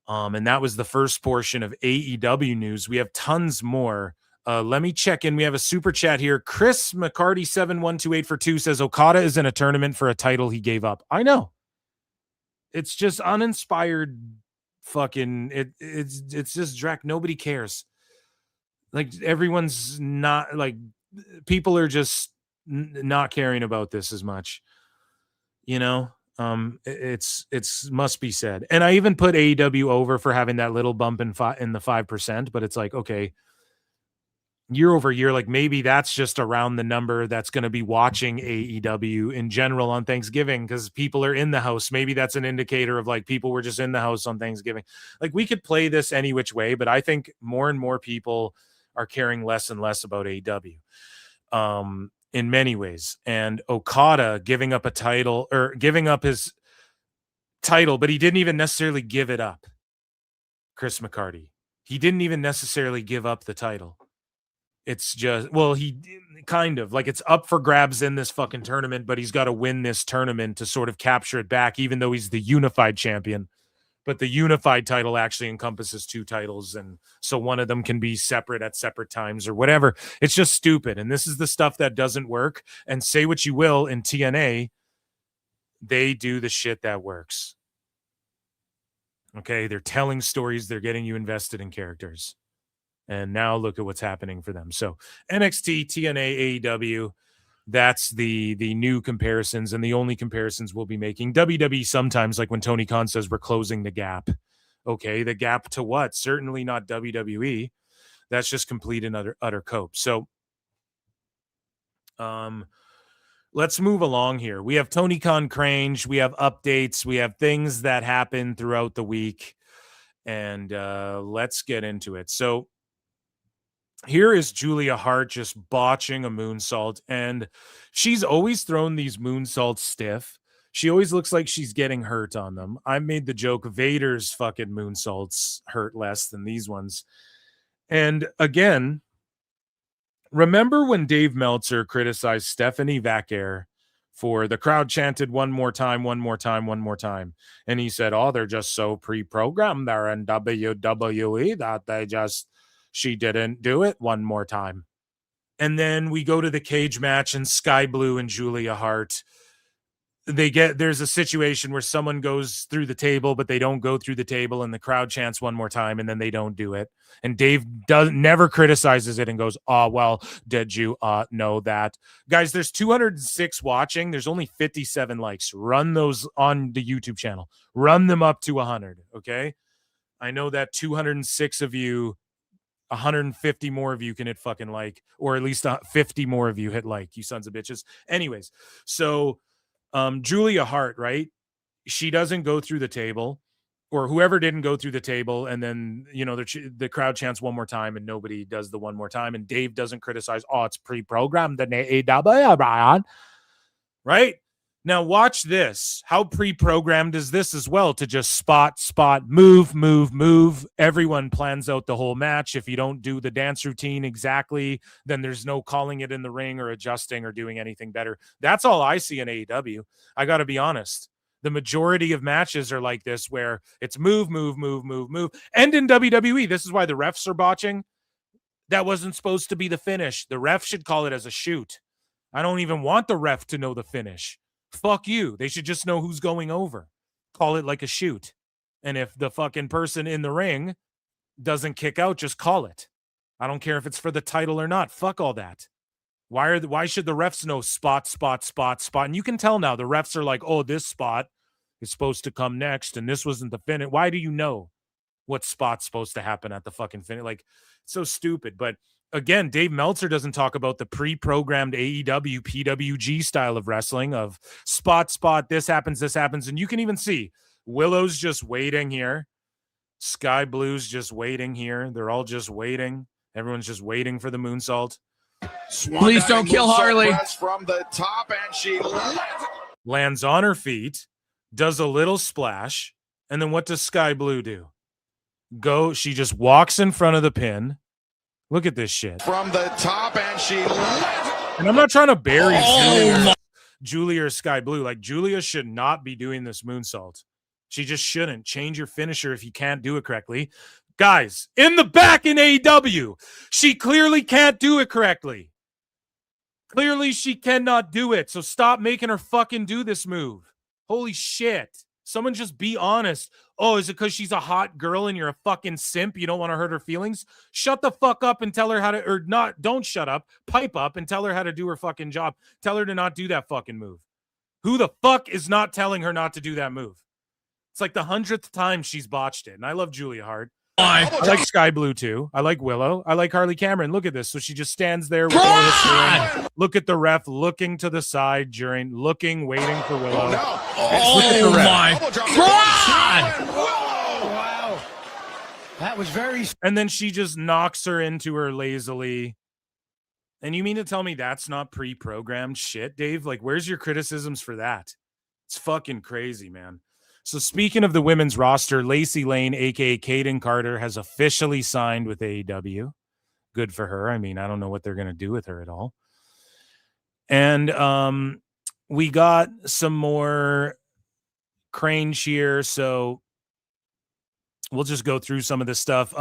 And that was the first portion of AEW news. We have tons more. Let me check in. We have a super chat here. Chris McCarty 7128 for 2 says Okada is in a tournament for a title he gave up. I know. It's just uninspired fucking it's just Drek. Nobody cares. Like everyone's not like people are just not caring about this as much. You know? It's must be said. And I even put AEW over for having that little bump in the 5%, but it's like, okay, year over year, like maybe that's just around the number that's going to be watching AEW in general on Thanksgiving because people are in the house. Maybe that's an indicator of like people were just in the house on Thanksgiving. Like we could play this any which way, but I think more and more people are caring less and less about AEW. In many ways. And Okada giving up a title or giving up his title, but he didn't even necessarily give it up. Chris McCarty. He didn't even necessarily give up the title. It's just, well, he kind of like it's up for grabs in this fucking tournament, but he's got to win this tournament to sort of capture it back, even though he's the unified champion. But the unified title actually encompasses 2 titles. And so one of them can be separate at separate times or whatever. It's just stupid. And this is the stuff that doesn't work. And say what you will, in TNA, they do the shit that works. Okay. They're telling stories. They're getting you invested in characters. And now look at what's happening for them. So NXT, TNA, AEW, that's the new comparisons and the only comparisons we'll be making. WWE sometimes, like when Tony Khan says we're closing the gap. Okay, the gap to what? Certainly not WWE. That's just complete and utter cope. So let's move along here. We have Tony Khan Cringe. We have updates. We have things that happen throughout the week. And let's get into it. So here is Julia Hart just botching a moonsault, and she's always thrown these moonsaults stiff. She always looks like she's getting hurt on them. I made the joke Vader's fucking moonsaults hurt less than these ones. And again, remember when Dave Meltzer criticized Stephanie Vaquer for the crowd chanted one more time, one more time, one more time. And he said, oh, they're just so pre-programmed there in WWE that she didn't do it one more time. And then we go to the cage match and Sky Blue and Julia Hart. There's a situation where someone goes through the table, but they don't go through the table and the crowd chants one more time and then they don't do it. And Dave never criticizes it and goes, oh, well, did you know that? Guys, there's 206 watching. There's only 57 likes. Run those on the YouTube channel. Run them up to 100, okay? I know that 206 of you, 150 more of you can hit fucking like, or at least 50 more of you hit like, you sons of bitches. Anyways, so Julia Hart, right? She doesn't go through the table, or whoever didn't go through the table, and then, you know, the crowd chants one more time and nobody does the one more time, and Dave doesn't criticize, oh, it's pre-programmed in AEW, Brian. Right? Now watch this. How pre-programmed is this as well? To just spot, move. Everyone plans out the whole match. If you don't do the dance routine exactly, then there's no calling it in the ring or adjusting or doing anything better. That's all I see in AEW. I got to be honest. The majority of matches are like this, where it's move. And in WWE, this is why the refs are botching. That wasn't supposed to be the finish. The ref should call it as a shoot. I don't even want the ref to know the finish. Fuck you. They should just know who's going over. Call it like a shoot. And if the fucking person in the ring doesn't kick out, just call it. I don't care if it's for the title or not. Fuck all that. Why should the refs know spot? And you can tell now the refs are like, oh, this spot is supposed to come next, and this wasn't the finish. Why do you know what spot's supposed to happen at the fucking finish? Like, it's so stupid. But again, Dave Meltzer doesn't talk about the pre-programmed AEW PWG style of wrestling of spot, this happens. And you can even see Willow's just waiting here. Sky Blue's just waiting here. They're all just waiting. Everyone's just waiting for the moonsault. Please don't kill Harley. From the top, and she Lands on her feet, does a little splash, and then what does Sky Blue do? She just walks in front of the pin. Look at this shit. From the top, and she and I'm not trying to bury Julia or Sky Blue. Like, Julia should not be doing this moonsault. She just shouldn't. Change your finisher if you can't do it correctly. Guys, in the back in AEW, she clearly can't do it correctly. Clearly she cannot do it. So stop making her fucking do this move. Holy shit. Someone just be honest. Oh, is it because she's a hot girl and you're a fucking simp? You don't want to hurt her feelings? Shut the fuck up and tell her how to, or not, don't shut up. Pipe up and tell her how to do her fucking job. Tell her to not do that fucking move. Who the fuck is not telling her not to do that move? It's like the 100th time she's botched it. And I love Julia Hart. I like Sky Blue too. I like Willow. I like Harley Cameron. Look at this. So she just stands there. Look at the ref looking to the side during waiting for Willow. Oh my God! Wow. That was very. And then she just knocks her into her lazily. And you mean to tell me that's not pre-programmed shit, Dave? Like, where's your criticisms for that? It's fucking crazy, man. So speaking of the women's roster, Lacey Lane, a.k.a. Kaden Carter, has officially signed with AEW. Good for her. I mean, I don't know what they're going to do with her at all. And we got some more Cringe here, so we'll just go through some of this stuff.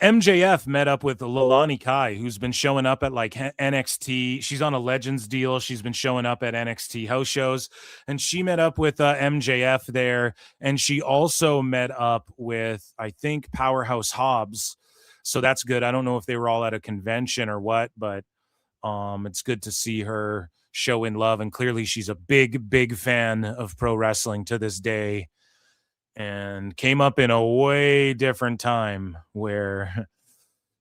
MJF met up with Lilani Kai, who's been showing up at like NXT. She's on a Legends deal. She's been showing up at NXT house shows, and she met up with MJF there. And she also met up with, I think, Powerhouse Hobbs. So that's good. I don't know if they were all at a convention or what, but it's good to see her showing love. And clearly she's a big, big fan of pro wrestling to this day. And came up in a way different time where,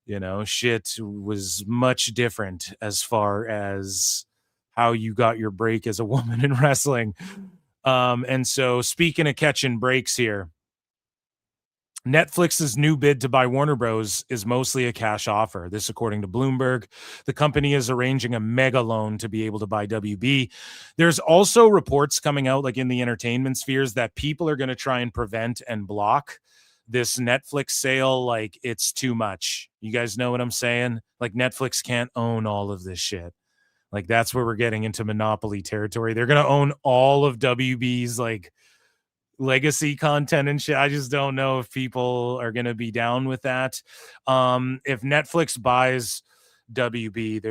you know, shit was much different as far as how you got your break as a woman in wrestling. And so speaking of catching breaks here, Netflix's new bid to buy Warner Bros. Is mostly a cash offer. This, according to Bloomberg. The company is arranging a mega loan to be able to buy WB. There's also reports coming out, like in the entertainment spheres, that people are going to try and prevent and block this Netflix sale. Like, it's too much. You guys know what I'm saying? Like, Netflix can't own all of this shit. Like, that's where we're getting into monopoly territory. They're going to own all of WB's, like, legacy content and shit. I just don't know if people are going to be down with that. If Netflix buys WB,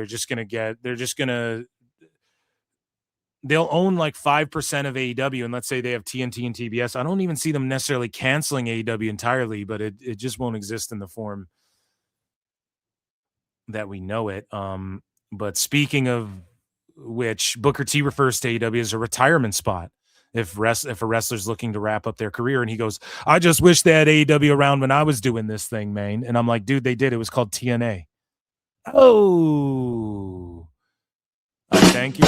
they'll own like 5% of AEW. And let's say they have TNT and TBS. I don't even see them necessarily canceling AEW entirely, but it just won't exist in the form that we know it. But speaking of which, Booker T refers to AEW as a retirement spot. If a wrestler's looking to wrap up their career, and he goes, I just wish they had AEW around when I was doing this thing, man. And I'm like, dude, they did. It was called TNA. Oh, thank you.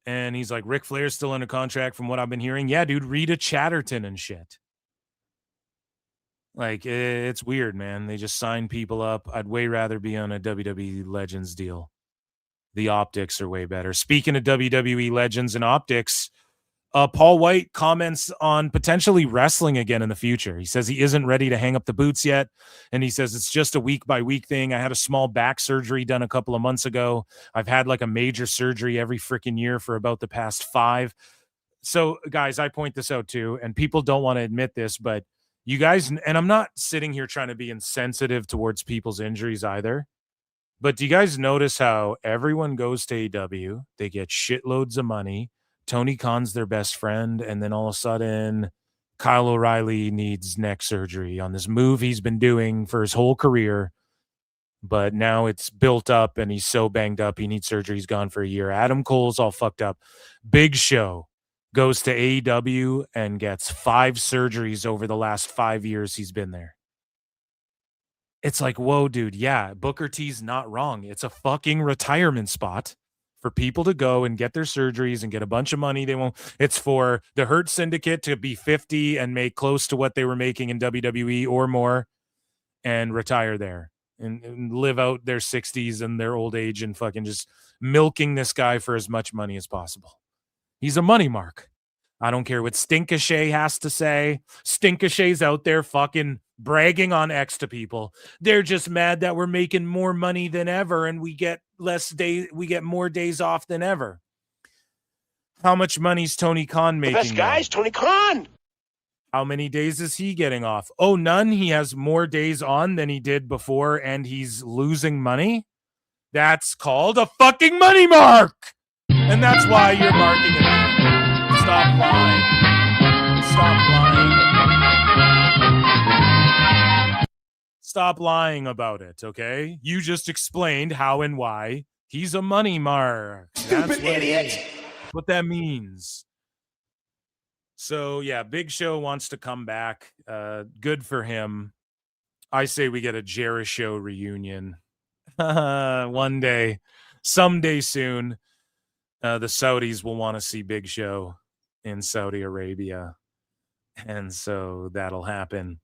And he's like, Ric Flair's still under contract from what I've been hearing. Yeah, dude, Rita Chatterton and shit. Like, it's weird, man. They just sign people up. I'd way rather be on a WWE Legends deal. The optics are way better. Speaking of WWE Legends and optics, Paul White comments on potentially wrestling again in the future. He says he isn't ready to hang up the boots yet. And he says it's just a week-by-week thing. I had a small back surgery done a couple of months ago. I've had like a major surgery every freaking year for about the past 5. So, guys, I point this out too, and people don't want to admit this, but you guys, and I'm not sitting here trying to be insensitive towards people's injuries either. But do you guys notice how everyone goes to AEW? They get shitloads of money. Tony Khan's their best friend. And then all of a sudden, Kyle O'Reilly needs neck surgery on this move he's been doing for his whole career. But now it's built up and he's so banged up. He needs surgery. He's gone for a year. Adam Cole's all fucked up. Big Show goes to AEW and gets 5 surgeries over the last 5 years he's been there. It's like, whoa, dude. Yeah, Booker T's not wrong. It's a fucking retirement spot for people to go and get their surgeries and get a bunch of money. It's for the Hurt Syndicate to be 50 and make close to what they were making in WWE or more and retire there and live out their 60s and their old age and fucking just milking this guy for as much money as possible. He's a money mark. I don't care what Stinkashay has to say. Stinkashay's out there fucking bragging on X to people. They're just mad that we're making more money than ever and we get more days off than ever. How much money's Tony Khan making? The best guy's Tony Khan. How many days is he getting off? Oh, none. He has more days on than he did before and he's losing money. That's called a fucking money mark. And that's why you're marking it. Stop lying. Stop lying. Stop lying about it, okay? You just explained how and why he's a money mark. Stupid idiot. What that means. So, yeah, Big Show wants to come back. Good for him. I say we get a Jericho reunion. One day. Someday soon. The Saudis will want to see Big Show in Saudi Arabia. And so that'll happen.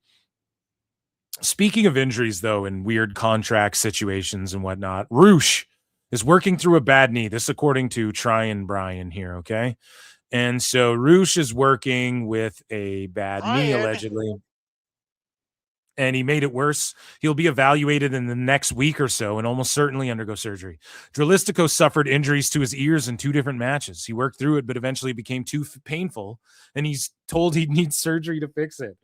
Speaking of injuries, though, and weird contract situations and whatnot, Roosh is working through a bad knee. This according to Tryon Bryan here, okay? And so Roosh is working with a bad knee, allegedly. And he made it worse. He'll be evaluated in the next week or so and almost certainly undergo surgery. Dralistico suffered injuries to his ears in 2 different matches. He worked through it, but eventually became too painful, and he's told he'd need surgery to fix it.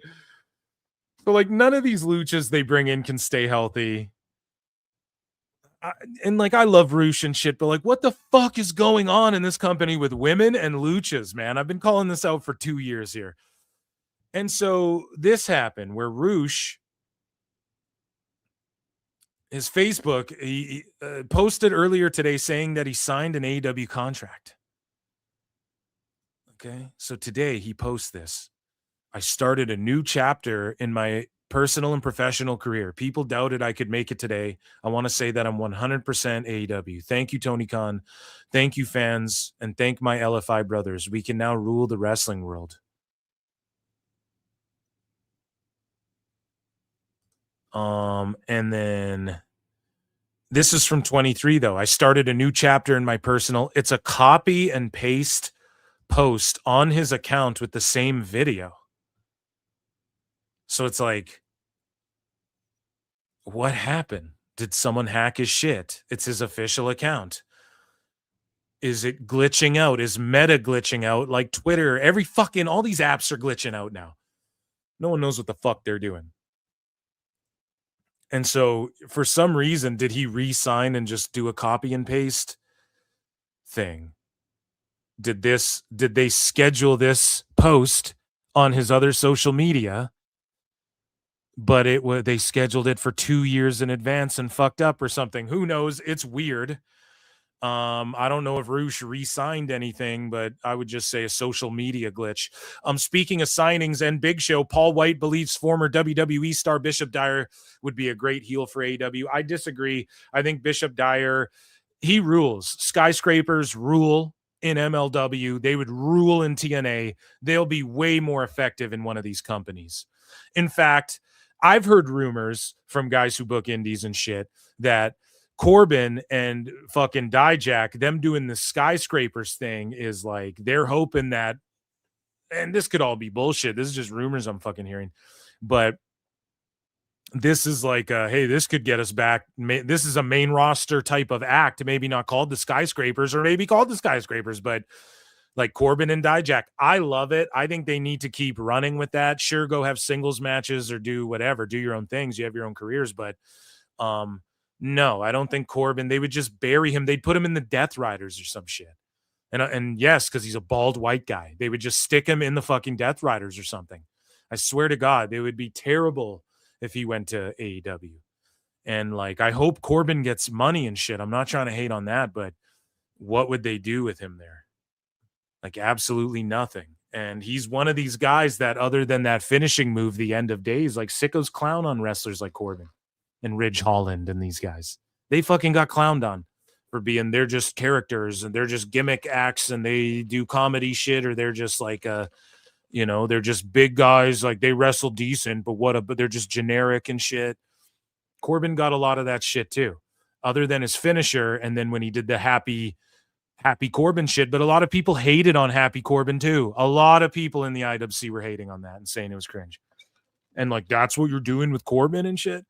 So, like, none of these luchas they bring in can stay healthy. I love Roosh and shit, but, like, what the fuck is going on in this company with women and luchas, man? I've been calling this out for 2 years here. And so this happened where Roosh, his Facebook, he posted earlier today saying that he signed an AEW contract. Okay, so today he posts this. I started a new chapter in my personal and professional career. People doubted I could make it today. I want to say that I'm 100% AEW. Thank you, Tony Khan. Thank you, fans. And thank my LFI brothers. We can now rule the wrestling world. And then this is from 23 though. I started a new chapter in my personal. It's a copy and paste post on his account with the same video. So it's like, what happened? Did someone hack his shit? It's his official account. Is it glitching out? Is Meta glitching out? Like Twitter, all these apps are glitching out now. No one knows what the fuck they're doing. And so for some reason, did he re-sign and just do a copy and paste thing? Did they schedule this post on his other social media, but they scheduled it for 2 years in advance and fucked up or something? Who knows? It's weird. I don't know if Roosh re-signed anything, but I would just say a social media glitch. Speaking of signings and Big Show, Paul White believes former WWE star Bishop Dyer would be a great heel for AEW. I disagree. I think Bishop Dyer, he rules. Skyscrapers rule in MLW. They would rule in TNA. They'll be way more effective in one of these companies. In fact, I've heard rumors from guys who book indies and shit that Corbin and fucking Dijak, them doing the Skyscrapers thing is like, they're hoping that, and this could all be bullshit. This is just rumors I'm fucking hearing. But this is like, hey, this could get us back. This is a main roster type of act, maybe not called the Skyscrapers or maybe called the Skyscrapers, but like Corbin and Dijak. I love it. I think they need to keep running with that. Sure, go have singles matches or do whatever, do your own things. You have your own careers, but no, I don't think Corbin, they would just bury him. They'd put him in the Death Riders or some shit. And yes, because he's a bald white guy. They would just stick him in the fucking Death Riders or something. I swear to God, they would be terrible if he went to AEW. And like, I hope Corbin gets money and shit. I'm not trying to hate on that, but what would they do with him there? Like absolutely nothing. And he's one of these guys that other than that finishing move, the end of days, like sickos clown on wrestlers like Corbin and Ridge Holland and these guys. They fucking got clowned on for being, they're just characters and they're just gimmick acts and they do comedy shit, or they're just like they're just big guys, like they wrestle decent, but they're just generic and shit. Corbin got a lot of that shit too, other than his finisher. And then when he did the happy Corbin shit, but a lot of people hated on Happy Corbin too. A lot of people in the IWC were hating on that and saying it was cringe. And like, that's what you're doing with Corbin and shit.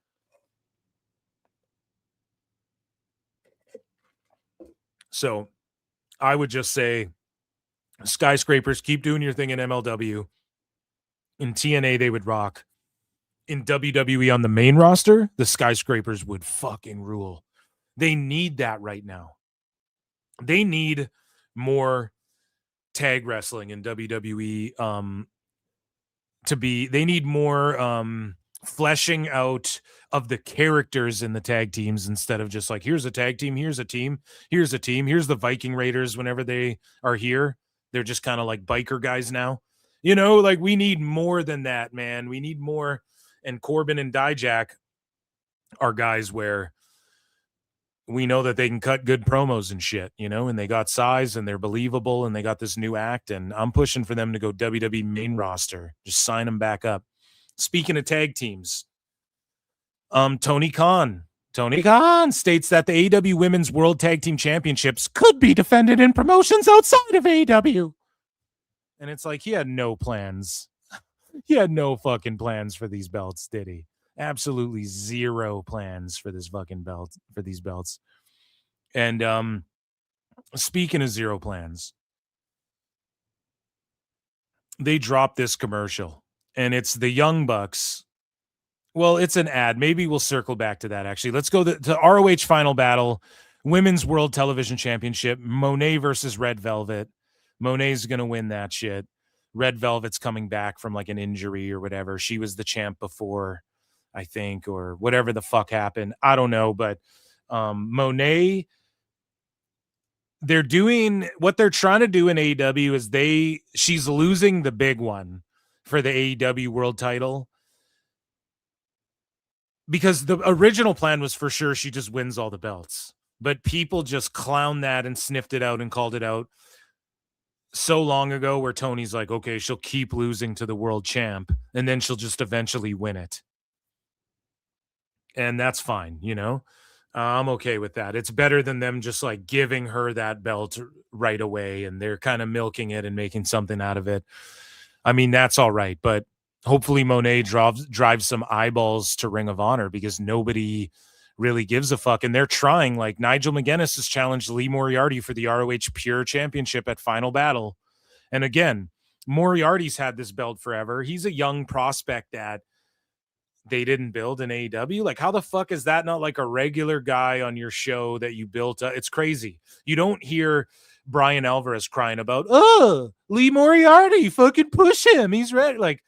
So I would just say, Skyscrapers, keep doing your thing in MLW. In TNA, they would rock. In WWE on the main roster, the Skyscrapers would fucking rule. They need that right now. They need more tag wrestling in WWE. They need more fleshing out of the characters in the tag teams, instead of just like, here's a tag team, here's a team, here's a team, here's the Viking Raiders. Whenever they are here, they're just kind of like biker guys now. Like, we need more than that, man. We need more. And Corbin and Dijak are guys where we know that they can cut good promos and shit, and they got size and they're believable and they got this new act, and I'm pushing for them to go WWE main roster. Just sign them back up. Speaking of tag teams, Tony Khan states that the AEW Women's World Tag Team Championships could be defended in promotions outside of AEW. And it's like, he had no plans. He had no fucking plans for these belts, did he? Absolutely zero plans for this fucking belt, for these belts. And speaking of zero plans, they dropped this commercial, and it's the Young Bucks. Well, it's an ad. Maybe we'll circle back to that, actually. Let's go to ROH Final Battle, Women's World Television Championship, Monet versus Red Velvet. Monet's going to win that shit. Red Velvet's coming back from like an injury or whatever. She was the champ before, I think, or whatever the fuck happened. I don't know, but Monet, they're doing what they're trying to do in AEW is she's losing the big one for the AEW world title, because the original plan was for sure she just wins all the belts, but people just clowned that and sniffed it out and called it out so long ago, where Tony's like, okay, she'll keep losing to the world champ and then she'll just eventually win it. And that's fine. I'm okay with that. It's better than them just like giving her that belt right away, and they're kind of milking it and making something out of it. I mean, that's all right, but hopefully Monet drives some eyeballs to Ring of Honor, because nobody really gives a fuck. And they're trying, like Nigel McGuinness has challenged Lee Moriarty for the ROH Pure Championship at Final Battle. And again, Moriarty's had this belt forever. He's a young prospect that they didn't build in AEW. Like, how the fuck is that not like a regular guy on your show that you built? It's crazy. You don't hear Brian Alvarez crying about, Lee Moriarty, fucking push him, he's ready. Like,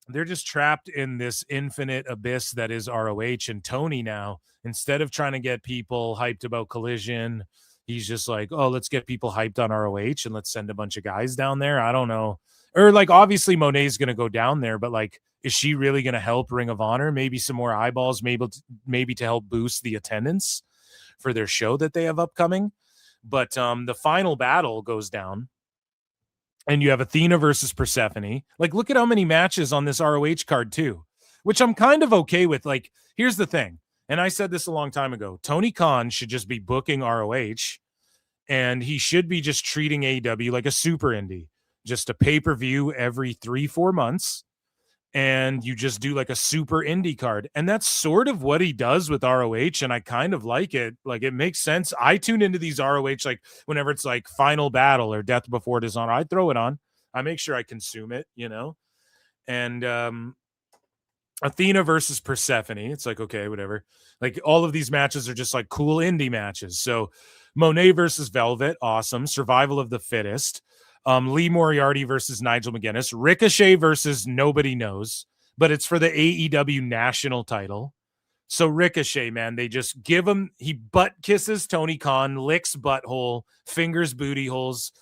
they're just trapped in this infinite abyss that is ROH. And Tony now, instead of trying to get people hyped about Collision, he's just like, oh, let's get people hyped on ROH and let's send a bunch of guys down there. I don't know. Or like, obviously Monet's going to go down there, but like, is she really going to help Ring of Honor? Maybe some more eyeballs, maybe to help boost the attendance for their show that they have upcoming. But the Final Battle goes down, and you have Athena versus Persephone. Like, look at how many matches on this ROH card too, which I'm kind of okay with. Like, here's the thing, and I said this a long time ago, Tony Khan should just be booking ROH, and he should be just treating AEW like a super indie, just a pay-per-view every 3-4 months, and you just do like a super indie card. And that's sort of what he does with ROH, and I kind of like it. Like, it makes sense. I tune into these ROH, like whenever it's like Final Battle or Death Before Dishonor, I throw it on. I make sure I consume it, And Athena versus Persephone, it's like, okay, whatever. Like, all of these matches are just like cool indie matches. So Monet versus Velvet, awesome. Survival of the Fittest. Lee Moriarty versus Nigel McGuinness. Ricochet versus nobody knows, but it's for the AEW national title. So Ricochet, man, they just give him, he butt kisses Tony Khan, licks butthole, fingers booty holes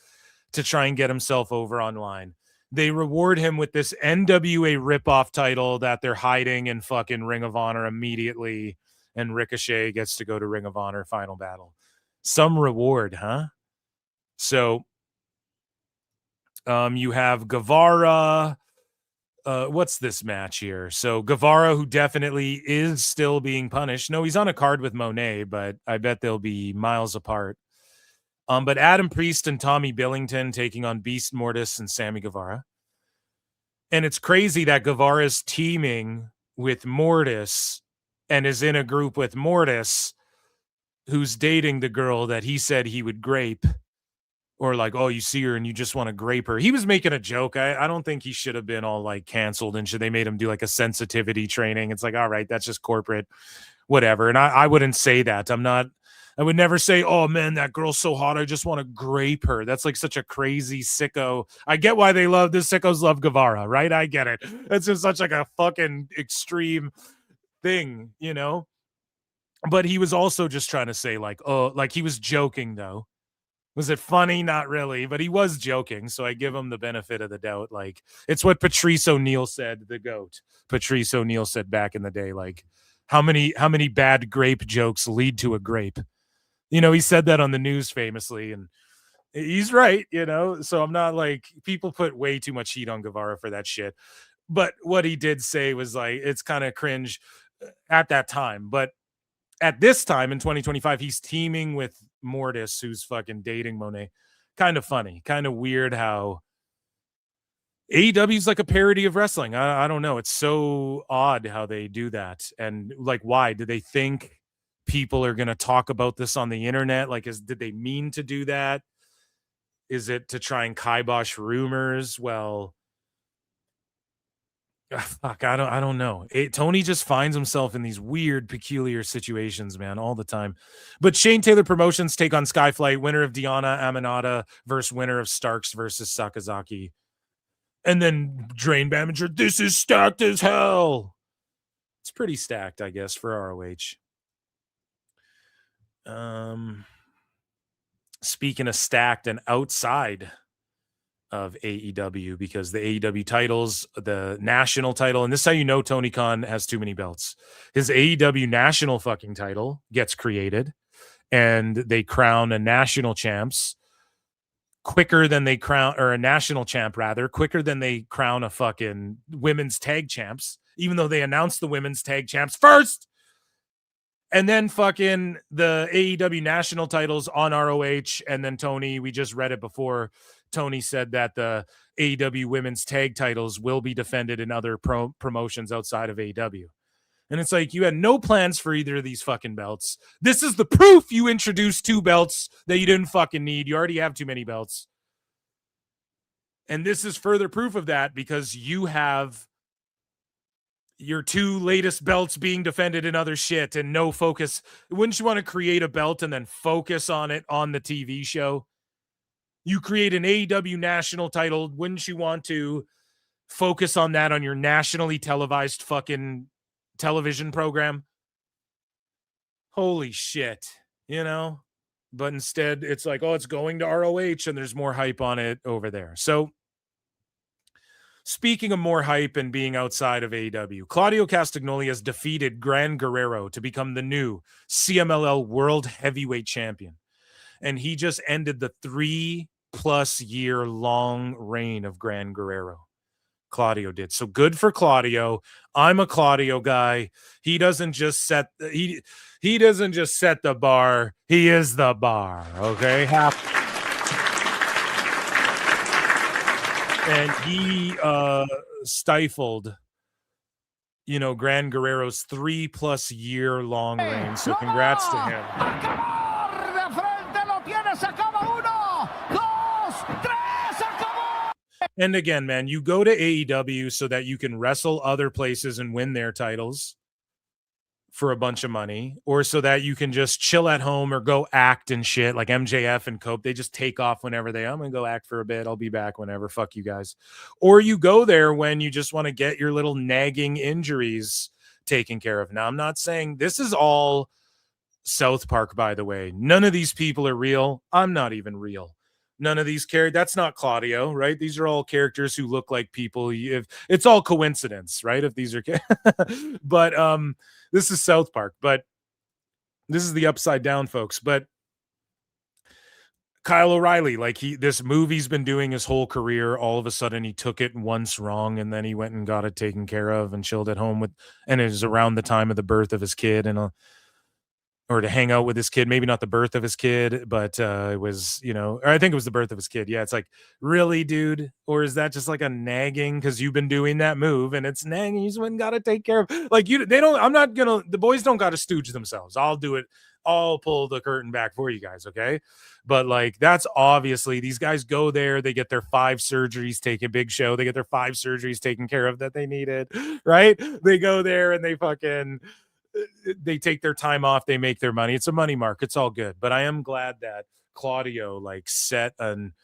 to try and get himself over online. They reward him with this NWA ripoff title that they're hiding in fucking Ring of Honor immediately. and Ricochet gets to go to Ring of Honor Final Battle. Some reward, huh? So you have Guevara. What's this match here? So Guevara, who definitely is still being punished. No, he's on a card with Monet, but I bet they'll be miles apart. But Adam Priest and Tommy Billington taking on Beast Mortis and Sammy Guevara. And it's crazy that Guevara is teaming with Mortis and is in a group with Mortis, who's dating the girl that he said he would grape. Or like, oh, you see her and you just want to grape her. He was making a joke. I don't think he should have been all like canceled and they made him do like a sensitivity training. It's like, all right, that's just corporate, whatever. And I wouldn't say that. I would never say, oh man, that girl's so hot, I just want to grape her. That's like such a crazy sicko. I get why the sickos love Guevara, right? I get it. It's just such like a fucking extreme thing, you know? But he was also just trying to say like, oh, like he was joking though. Was it funny? Not really, but he was joking. So I give him the benefit of the doubt. Like it's what Patrice O'Neal said, the GOAT. Patrice O'Neal said back in the day, like how many bad grape jokes lead to a grape? You know, he said that on the news famously, and he's right, you know? So I'm not like, people put way too much heat on Guevara for that shit. But what he did say was like, it's kind of cringe at that time. But at this time in 2025, he's teaming with Mortis, who's fucking dating Monet. Kind of funny, kind of weird how AEW is like a parody of wrestling. I don't know. It's so odd how they do that. And like, why? Do they think people are going to talk about this on the internet? Like, did they mean to do that? Is it to try and kibosh rumors? Well, fuck, I don't know. Tony just finds himself in these weird, peculiar situations, man, all the time. But Shane Taylor Promotions take on Skyflight, winner of Diana Aminata versus winner of Starks versus Sakazaki. And then Drain Bamager, this is stacked as hell. It's pretty stacked, I guess, for ROH. Speaking of stacked and outside of AEW, because the AEW titles, the national title, and this is how you know Tony Khan has too many belts. His AEW national fucking title gets created, and they crown a national champs quicker than they crown, or a national champ rather, quicker than they crown a fucking women's tag champs, even though they announced the women's tag champs first. And then fucking the AEW national titles on ROH. And then Tony, we just read it before, Tony said that the AEW women's tag titles will be defended in other promotions outside of AEW. And it's like, you had no plans for either of these fucking belts. This is the proof you introduced 2 belts that you didn't fucking need. You already have too many belts. And this is further proof of that, because you have your 2 latest belts being defended in other shit and no focus. Wouldn't you want to create a belt and then focus on it on the TV show? You create an AEW national title. Wouldn't you want to focus on that on your nationally televised fucking television program? Holy shit, you know? But instead it's like, oh, it's going to ROH and there's more hype on it over there. So speaking of more hype and being outside of AEW, Claudio Castagnoli has defeated Gran Guerrero to become the new CMLL World Heavyweight Champion. And he just ended the 3+ year long reign of Gran Guerrero. Claudio did. So good for Claudio. I'm a Claudio guy. He doesn't just set he doesn't just set the bar. He is the bar. Okay. And he stifled, you know, Gran Guerrero's 3+ year long reign. So congrats to him. And again, man, you go to AEW so that you can wrestle other places and win their titles for a bunch of money, or so that you can just chill at home or go act and shit like MJF and Cope. They just take off whenever I'm going to go act for a bit. I'll be back whenever. Fuck you guys. Or you go there when you just want to get your little nagging injuries taken care of. Now, I'm not saying this is all South Park, by the way. None of these people are real. I'm not even real. None of these characters. That's not Claudio, right? These are all characters who look like people. If it's all coincidence, right? If these are, but this is South Park. But This is the upside down, folks. But Kyle O'Reilly, like this movie's been doing his whole career. All of a sudden he took it once wrong, and then he went and got it taken care of and chilled at home with, and it was around the time of the birth of his kid or to hang out with his kid, maybe not the birth of his kid, but it was, or I think it was the birth of his kid. Yeah. It's like, really, dude? Or is that just like a nagging? Cause you've been doing that move and it's nagging. You just went and got to take care of, like the boys don't got to stooge themselves. I'll do it. I'll pull the curtain back for you guys. Okay. But like, that's obviously these guys go there, they get their 5 surgeries taken, Big Show. They get their 5 surgeries taken care of that they needed, right? They go there and they take their time off. They make their money. It's a money mark. It's all good. But I am glad that Claudio like set an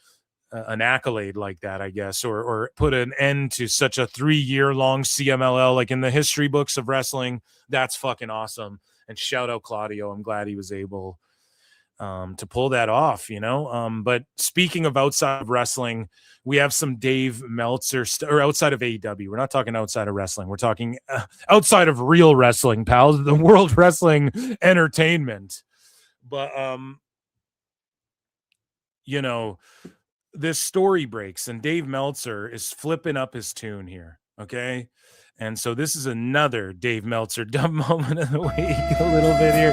accolade like that, I guess, or put an end to such a 3-year-long CMLL, like in the history books of wrestling. That's fucking awesome. And shout out Claudio. I'm glad he was able to pull that off, But speaking of outside of wrestling, we have some Dave Meltzer or outside of AEW. We're not talking outside of wrestling. We're talking outside of real wrestling, pals, the World Wrestling Entertainment. But, this story breaks and Dave Meltzer is flipping up his tune here. Okay. And so this is another Dave Meltzer dumb moment of the week a little bit here.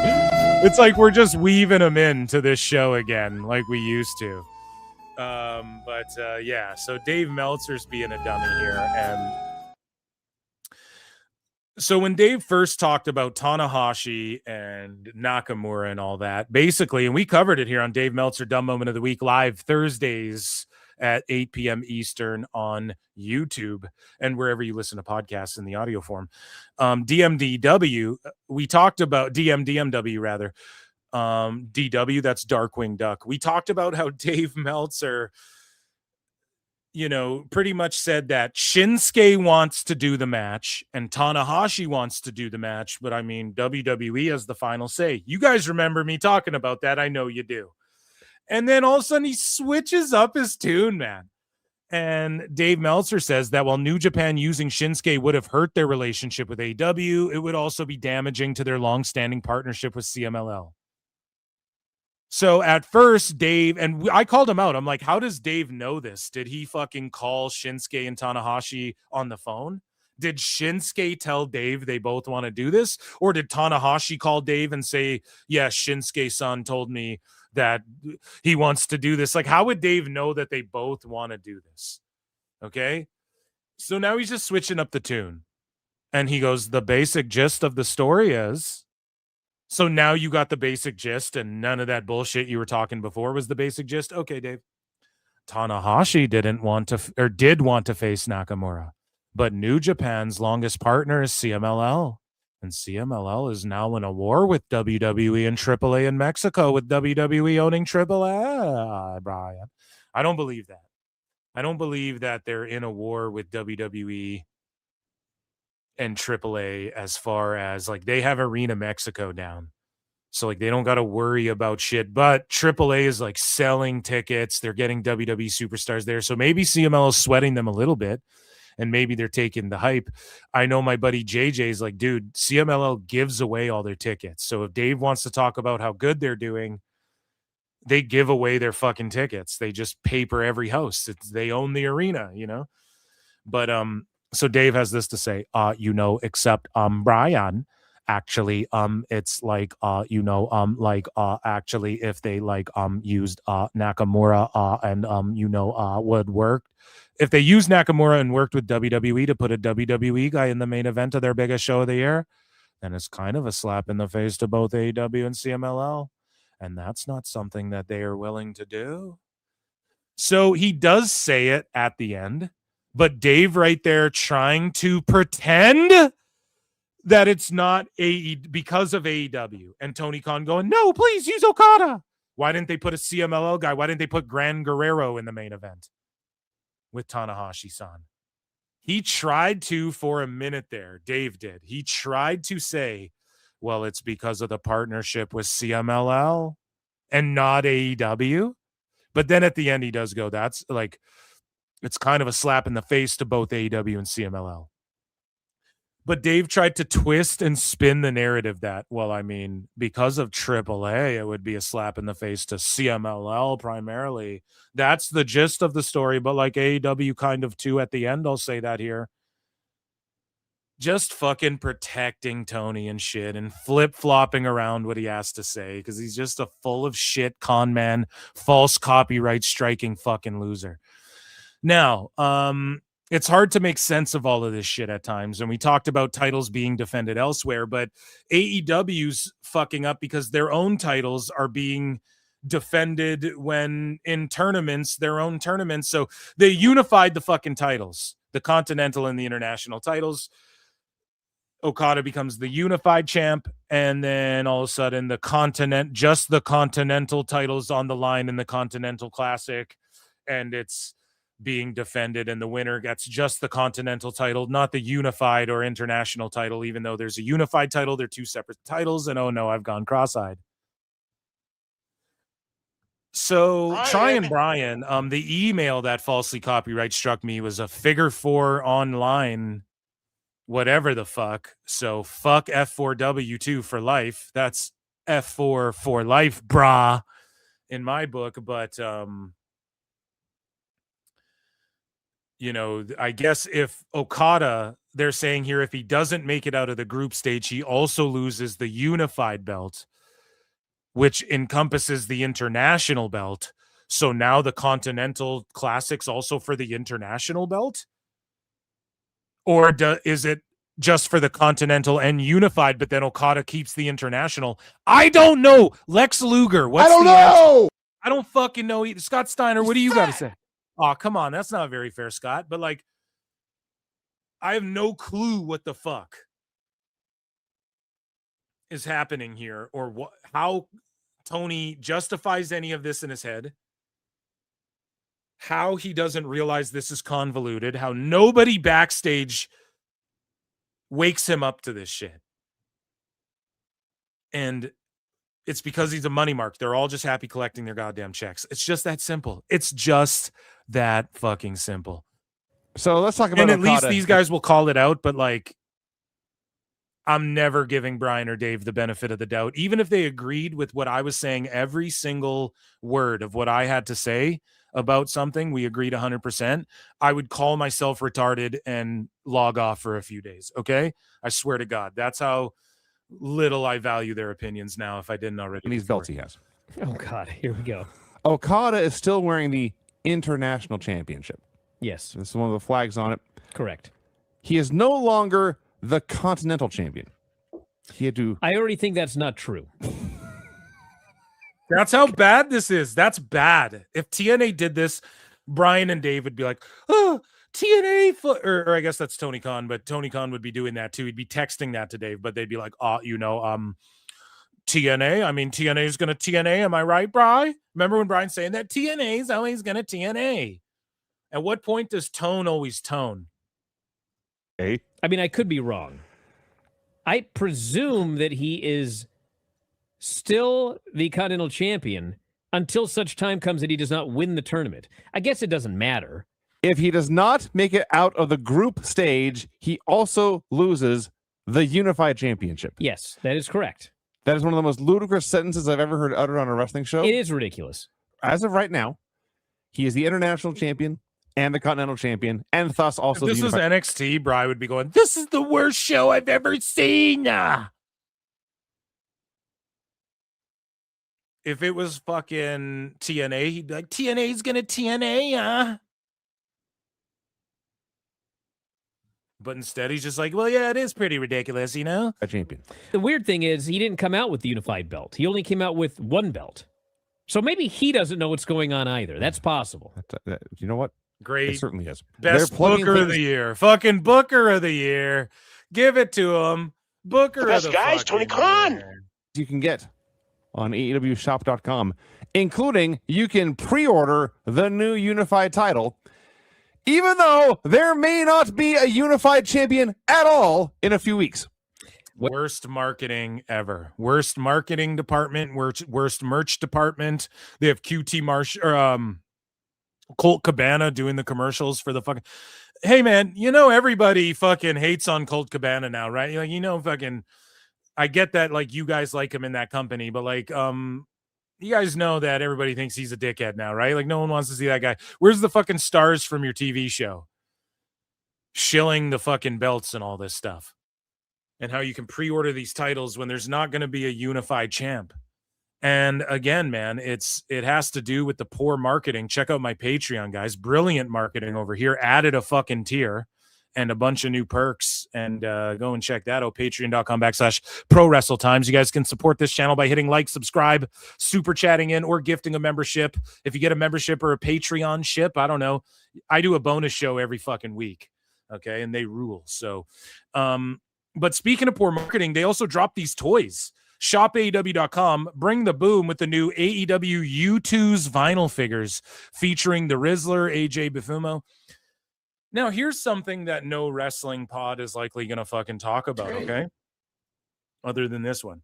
It's like we're just weaving them into this show again like we used to. Yeah, so Dave Meltzer's being a dummy here. And so when Dave first talked about Tanahashi and Nakamura and all that, basically, and we covered it here on Dave Meltzer Dumb Moment of the Week live Thursdays at 8 p.m. Eastern on YouTube and wherever you listen to podcasts in the audio form. DMDW, we talked about DMW rather. DW, that's Darkwing Duck. We talked about how Dave Meltzer, pretty much said that Shinsuke wants to do the match and Tanahashi wants to do the match. But I mean, WWE has the final say. You guys remember me talking about that. I know you do. And then all of a sudden he switches up his tune, man. And Dave Meltzer says that while New Japan using Shinsuke would have hurt their relationship with AEW, it would also be damaging to their long-standing partnership with CMLL. So at first, Dave, and I called him out. I'm like, how does Dave know this? Did he fucking call Shinsuke and Tanahashi on the phone? Did Shinsuke tell Dave they both want to do this? Or did Tanahashi call Dave and say, yeah, Shinsuke-san told me that he wants to do this? Like, how would Dave know that they both want to do this? Okay. So now he's just switching up the tune. And he goes, the basic gist of the story is, so now you got the basic gist and none of that bullshit you were talking before was the basic gist. Okay, Dave. Tanahashi did want to face Nakamura, but New Japan's longest partner is CMLL. And CMLL is now in a war with WWE and AAA in Mexico, with WWE owning AAA, Brian. I don't believe that. I don't believe that they're in a war with WWE and AAA as far as, like, they have Arena Mexico down. So, like, they don't got to worry about shit. But AAA is, like, selling tickets. They're getting WWE superstars there. So maybe CMLL is sweating them a little bit. And maybe they're taking the hype. I know my buddy JJ is like, dude, CMLL gives away all their tickets. So if Dave wants to talk about how good they're doing, they give away their fucking tickets. They just paper every house. They own the arena, But so Dave has this to say, except Brian, actually, it's like actually if they used Nakamura and would work. If they used Nakamura and worked with WWE to put a WWE guy in the main event of their biggest show of the year, then it's kind of a slap in the face to both AEW and CMLL. And that's not something that they are willing to do. So he does say it at the end, but Dave right there trying to pretend that it's not because of AEW. And Tony Khan going, no, please use Okada. Why didn't they put a CMLL guy? Why didn't they put Gran Guerrero in the main event with Tanahashi-san? He tried to, for a minute there, Dave did. He tried to say, well, it's because of the partnership with CMLL and not AEW. But then at the end, he does go, that's like, it's kind of a slap in the face to both AEW and CMLL. But Dave tried to twist and spin the narrative that, well, I mean, because of AAA, it would be a slap in the face to CMLL primarily. That's the gist of the story, but like AEW kind of too at the end, I'll say that here. Just fucking protecting Tony and shit and flip-flopping around what he has to say because he's just a full of shit con man, false copyright striking fucking loser. Now, it's hard to make sense of all of this shit at times. And we talked about titles being defended elsewhere, but AEW's fucking up because their own titles are being defended when in tournaments, their own tournaments. So they unified the fucking titles, the Continental and the International titles. Okada becomes the unified champ, and then all of a sudden the Continental titles on the line in the Continental Classic, and it's being defended, and the winner gets just the Continental title, not the unified or international title, even though there's a unified title. They're two separate titles, and oh no, I've gone cross-eyed. So Trying Brian, the email that falsely copyright struck me was a figure 4 online, whatever the fuck. So fuck F4W2 for life. That's F4 for life, brah, in my book. But you know, I guess if Okada, they're saying here, if he doesn't make it out of the group stage, he also loses the unified belt, which encompasses the international belt. So now the Continental Classic's also for the international belt? Or is it just for the Continental and unified, but then Okada keeps the international? I don't know. Lex Luger, what's the answer? I don't fucking know. Scott Steiner, what do you got to say? Oh, come on. That's not very fair, Scott. But, like, I have no clue what the fuck is happening here or how Tony justifies any of this in his head, how he doesn't realize this is convoluted, how nobody backstage wakes him up to this shit. And it's because he's a money mark. They're all just happy collecting their goddamn checks. It's just that simple. It's just that fucking simple. So let's talk about And at Okada. least these guys will call it out, but like, I'm never giving Brian or Dave the benefit of the doubt. Even if they agreed with what I was saying, every single word of what I had to say about something, we agreed 100%. I would call myself retarded and log off for a few days. Okay. I swear to God, that's how little I value their opinions now. If I didn't already. And these belts he has. Oh God, here we go. Okada is still wearing the International Championship. Yes. This is one of the flags on it. Correct. He is no longer the Continental Champion. He had to. I already think that's not true. That's how bad this is. That's bad. If TNA did this, Brian and Dave would be like, oh, TNA, or I guess that's Tony Khan, but Tony Khan would be doing that too. He'd be texting that to Dave, but they'd be like, oh, you know, TNA. I mean, TNA is going to TNA. Am I right, Bri? Remember when Brian's saying that? TNA is always going to TNA. At what point does tone always tone? Hey. I mean, I could be wrong. I presume that he is still the Continental Champion until such time comes that he does not win the tournament. I guess it doesn't matter. If he does not make it out of the group stage, he also loses the Unified Championship. Yes, that is correct. That is one of the most ludicrous sentences I've ever heard uttered on a wrestling show. It is ridiculous. As of right now, he is the International Champion and the Continental Champion, and thus also if this the is NXT, Bri would be going, this is the worst show I've ever seen. If it was fucking TNA, he'd be like, TNA's gonna TNA, But instead, he's just like, well, yeah, it is pretty ridiculous, you know? A champion. The weird thing is he didn't come out with the unified belt. He only came out with one belt. So maybe he doesn't know what's going on either. That's possible. You know what? Great. It certainly is. Best Booker of the year. Fucking Booker of the year. Give it to him. Booker Best of the guys, Tony Khan. You can get on AEWshop.com, including you can pre-order the new unified title, even though there may not be a unified champion at all in a few weeks. Worst marketing ever. Worst marketing department. Worst merch department. They have QT Colt Cabana doing the commercials for the fucking. Hey man, you know everybody fucking hates on Colt Cabana now, right? Like, you know, fucking. I get that, like, you guys like him in that company, but like, you guys know that everybody thinks he's a dickhead now, right? Like, no one wants to see that guy. Where's the fucking stars from your TV show? Shilling the fucking belts and all this stuff. And how you can pre-order these titles when there's not going to be a unified champ. And again, man, it has to do with the poor marketing. Check out my Patreon, guys. Brilliant marketing over here. Added a fucking tier and a bunch of new perks. And go and check that out. Patreon.com/Pro Wrestle Times. You guys can support this channel by hitting like, subscribe, super chatting in, or gifting a membership. If you get a membership or a Patreon ship, I don't know. I do a bonus show every fucking week. Okay. And they rule. So, but speaking of poor marketing, they also dropped these toys. ShopAEW.com, bring the boom with the new AEW U2's vinyl figures featuring the Rizzler, AJ Bufumo. Now, here's something that no wrestling pod is likely going to fucking talk about, okay? Other than this one.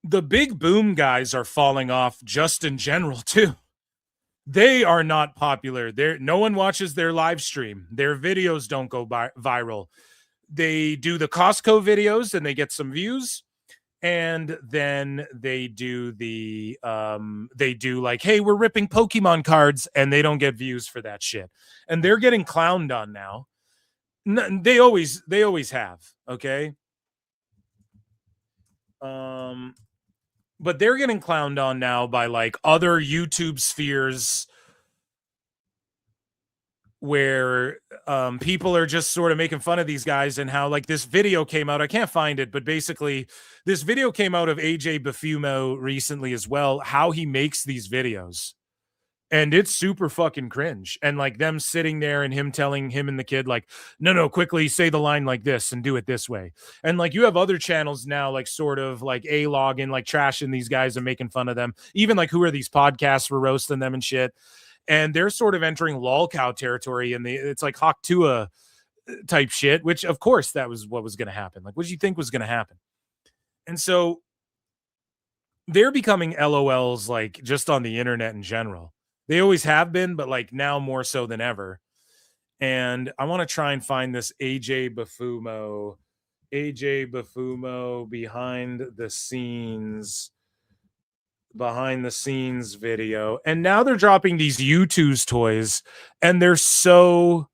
The big boom guys are falling off just in general, too. They are not popular. No one watches their live stream. Their videos don't go viral. They do the Costco videos and they get some views. And then they do like, hey, we're ripping Pokemon cards, and they don't get views for that shit. And they're getting clowned on now. They always have, okay? But they're getting clowned on now by like other YouTube spheres where people are just sort of making fun of these guys, and how like this video came out. I can't find it, but basically this video came out of AJ Bufumo recently as well, how he makes these videos. And it's super fucking cringe. And like them sitting there and him telling him and the kid, like, no, quickly say the line like this and do it this way. And like you have other channels now, like sort of like A-log and like trashing these guys and making fun of them. Even like, who are these podcasts? We're roasting them and shit. And they're sort of entering lolcow territory, and it's like Hawk Tua type shit, which of course that was what was going to happen. Like, what did you think was going to happen? And so they're becoming LOLs, like just on the internet in general. They always have been, but like now more so than ever. And I want to try and find this AJ Bufumo behind the scenes video. And now they're dropping these U2's toys, and they're so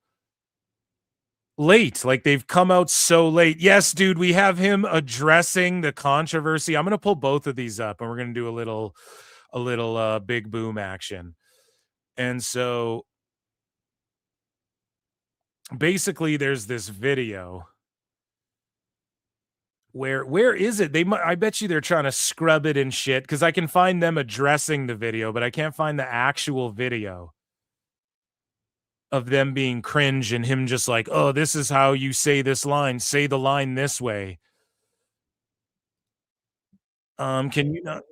late. Like, they've come out so late. Yes, dude, we have him addressing the controversy. I'm going to pull both of these up, and we're going to do a little big boom action. And so basically there's this video where is it? I bet you they're trying to scrub it and shit, because I can find them addressing the video, but I can't find the actual video of them being cringe and him just like, oh, this is how you say this line. Say the line this way. Can you not?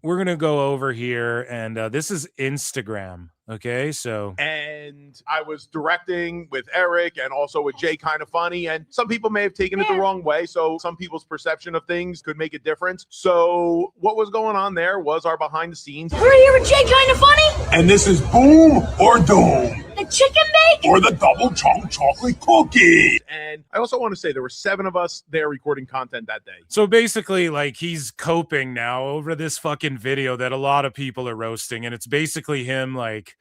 We're going to go over here, and this is Instagram. Okay, so. And I was directing with Eric and also with Jay Kinda Funny, and some people may have taken it the wrong way, so some people's perception of things could make a difference. So what was going on there was our behind the scenes. We're here with Jay Kinda Funny. And this is Boom or Doom. The chicken bake? Or the double chunk chocolate cookie. And I also want to say there were 7 of us there recording content that day. So basically, like, he's coping now over this fucking video that a lot of people are roasting, and it's basically him like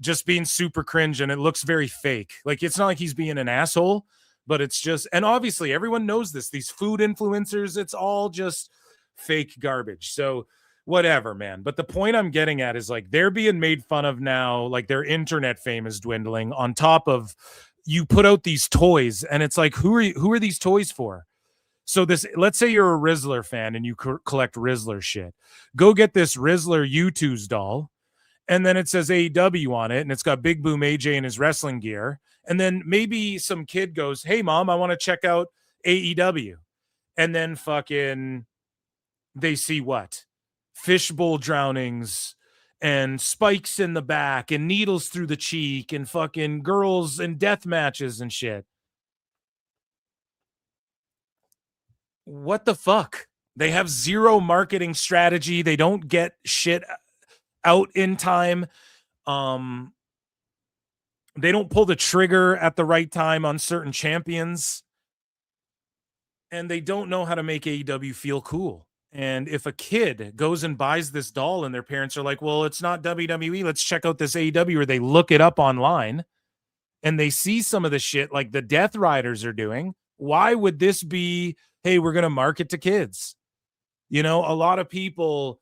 just being super cringe, and it looks very fake. Like, it's not like he's being an asshole, but it's just, and obviously everyone knows this, these food influencers, it's all just fake garbage. So whatever, man. But the point I'm getting at is, like, they're being made fun of now, like their internet fame is dwindling, on top of you put out these toys, and it's like, who are these toys for? So this, let's say you're a Rizzler fan and you collect Rizzler shit. Go get this Rizzler U2's doll, and then it says AEW on it, and it's got Big Boom AJ in his wrestling gear. And then maybe some kid goes, hey, Mom, I want to check out AEW. And then fucking they see what? Fishbowl drownings and spikes in the back and needles through the cheek and fucking girls and death matches and shit. What the fuck? They have zero marketing strategy. They don't get shit out in time. They don't pull the trigger at the right time on certain champions. And they don't know how to make AEW feel cool. And if a kid goes and buys this doll and their parents are like, well, it's not WWE, let's check out this AEW, or they look it up online and they see some of the shit like the Death Riders are doing, why would this be, hey, we're going to market to kids? You know, a lot of people,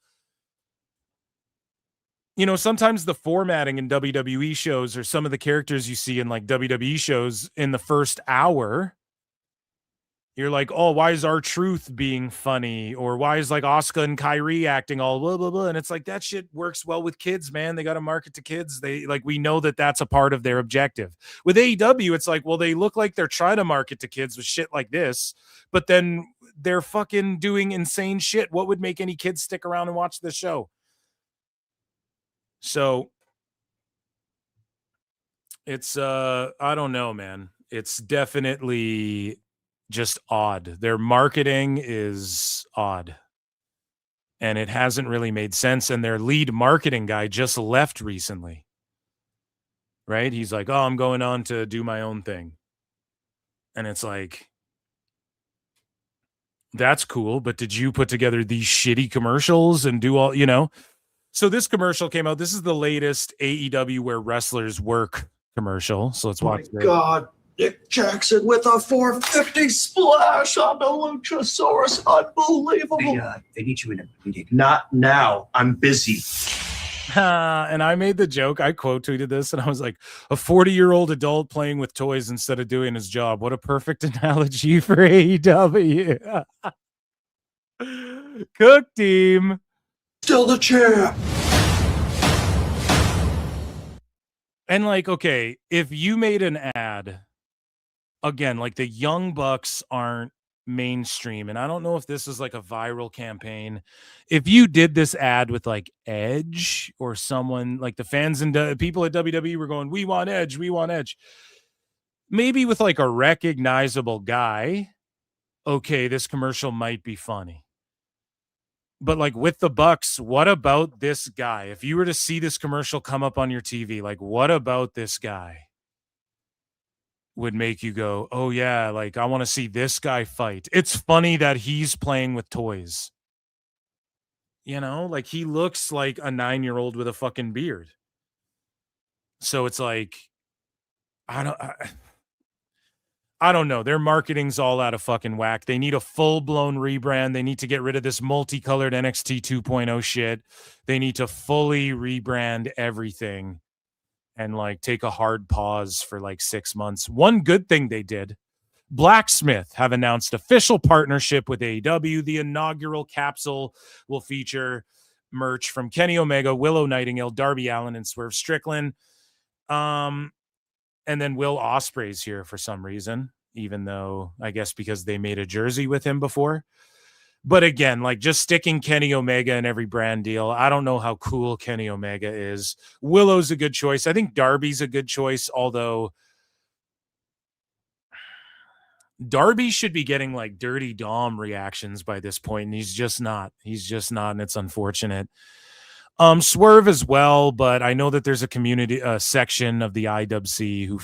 you know, sometimes the formatting in WWE shows or some of the characters you see in like WWE shows in the first hour, you're like, oh, why is R-Truth being funny? Or why is like Asuka and Kyrie acting all blah, blah, blah. And it's like, that shit works well with kids, man. They got to market to kids. They like, we know that that's a part of their objective. With AEW, it's like, well, they look like they're trying to market to kids with shit like this, but then they're fucking doing insane shit. What would make any kids stick around and watch this show? So it's, I don't know, man. It's definitely just odd. Their marketing is odd. And it hasn't really made sense. And their lead marketing guy just left recently. Right? He's like, oh, I'm going on to do my own thing. And it's like, that's cool. But did you put together these shitty commercials and do all, you know? So this commercial came out. This is the latest AEW Where Wrestlers Work commercial. So let's watch this. God. Nick Jackson with a 450 splash on the Luchasaurus. Unbelievable. They need you in a meeting. Not now. I'm busy. And I made the joke. I quote tweeted this and I was like, a 40-year-old adult playing with toys instead of doing his job. What a perfect analogy for AEW. Cook team. Still the champ. And like, okay, if you made an ad, again, like the Young Bucks aren't mainstream, and I don't know if this is like a viral campaign. If you did this ad with like Edge or someone like the fans and people at WWE were going, we want Edge, we want Edge. Maybe with like a recognizable guy, okay, this commercial might be funny. But like with the Bucks, what about this guy? If you were to see this commercial come up on your TV, like what about this guy would make you go, oh yeah, like I want to see this guy fight? It's funny that he's playing with toys. You know, like he looks like a 9-year-old with a fucking beard. So it's like, I don't know. Their marketing's all out of fucking whack. They need a full-blown rebrand. They need to get rid of this multicolored NXT 2.0 shit. They need to fully rebrand everything and like take a hard pause for like 6 months. One good thing they did, Blacksmith have announced official partnership with AEW. The inaugural capsule will feature merch from Kenny Omega, Willow Nightingale, Darby Allin, and Swerve Strickland. And then Will Ospreay's here for some reason, even though I guess because they made a jersey with him before. But again, like just sticking Kenny Omega in every brand deal. I don't know how cool Kenny Omega is. Willow's a good choice. I think Darby's a good choice, although Darby should be getting like Dirty Dom reactions by this point, and he's just not. He's just not, and it's unfortunate. Swerve as well, but I know that there's a community section of the IWC who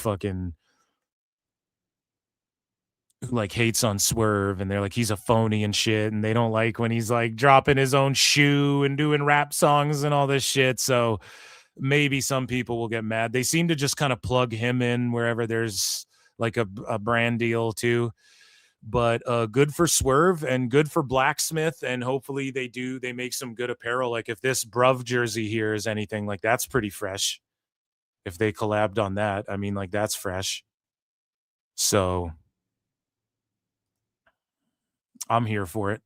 like hates on Swerve, and they're like he's a phony and shit, and they don't like when he's like dropping his own shoe and doing rap songs and all this shit. So maybe some people will get mad. They seem to just kind of plug him in wherever there's like a brand deal too. But good for Swerve and good for Blacksmith, and hopefully they make some good apparel. Like if this Bruv jersey here is anything, like that's pretty fresh. If they collabed on that, I mean, like that's fresh. So I'm here for it.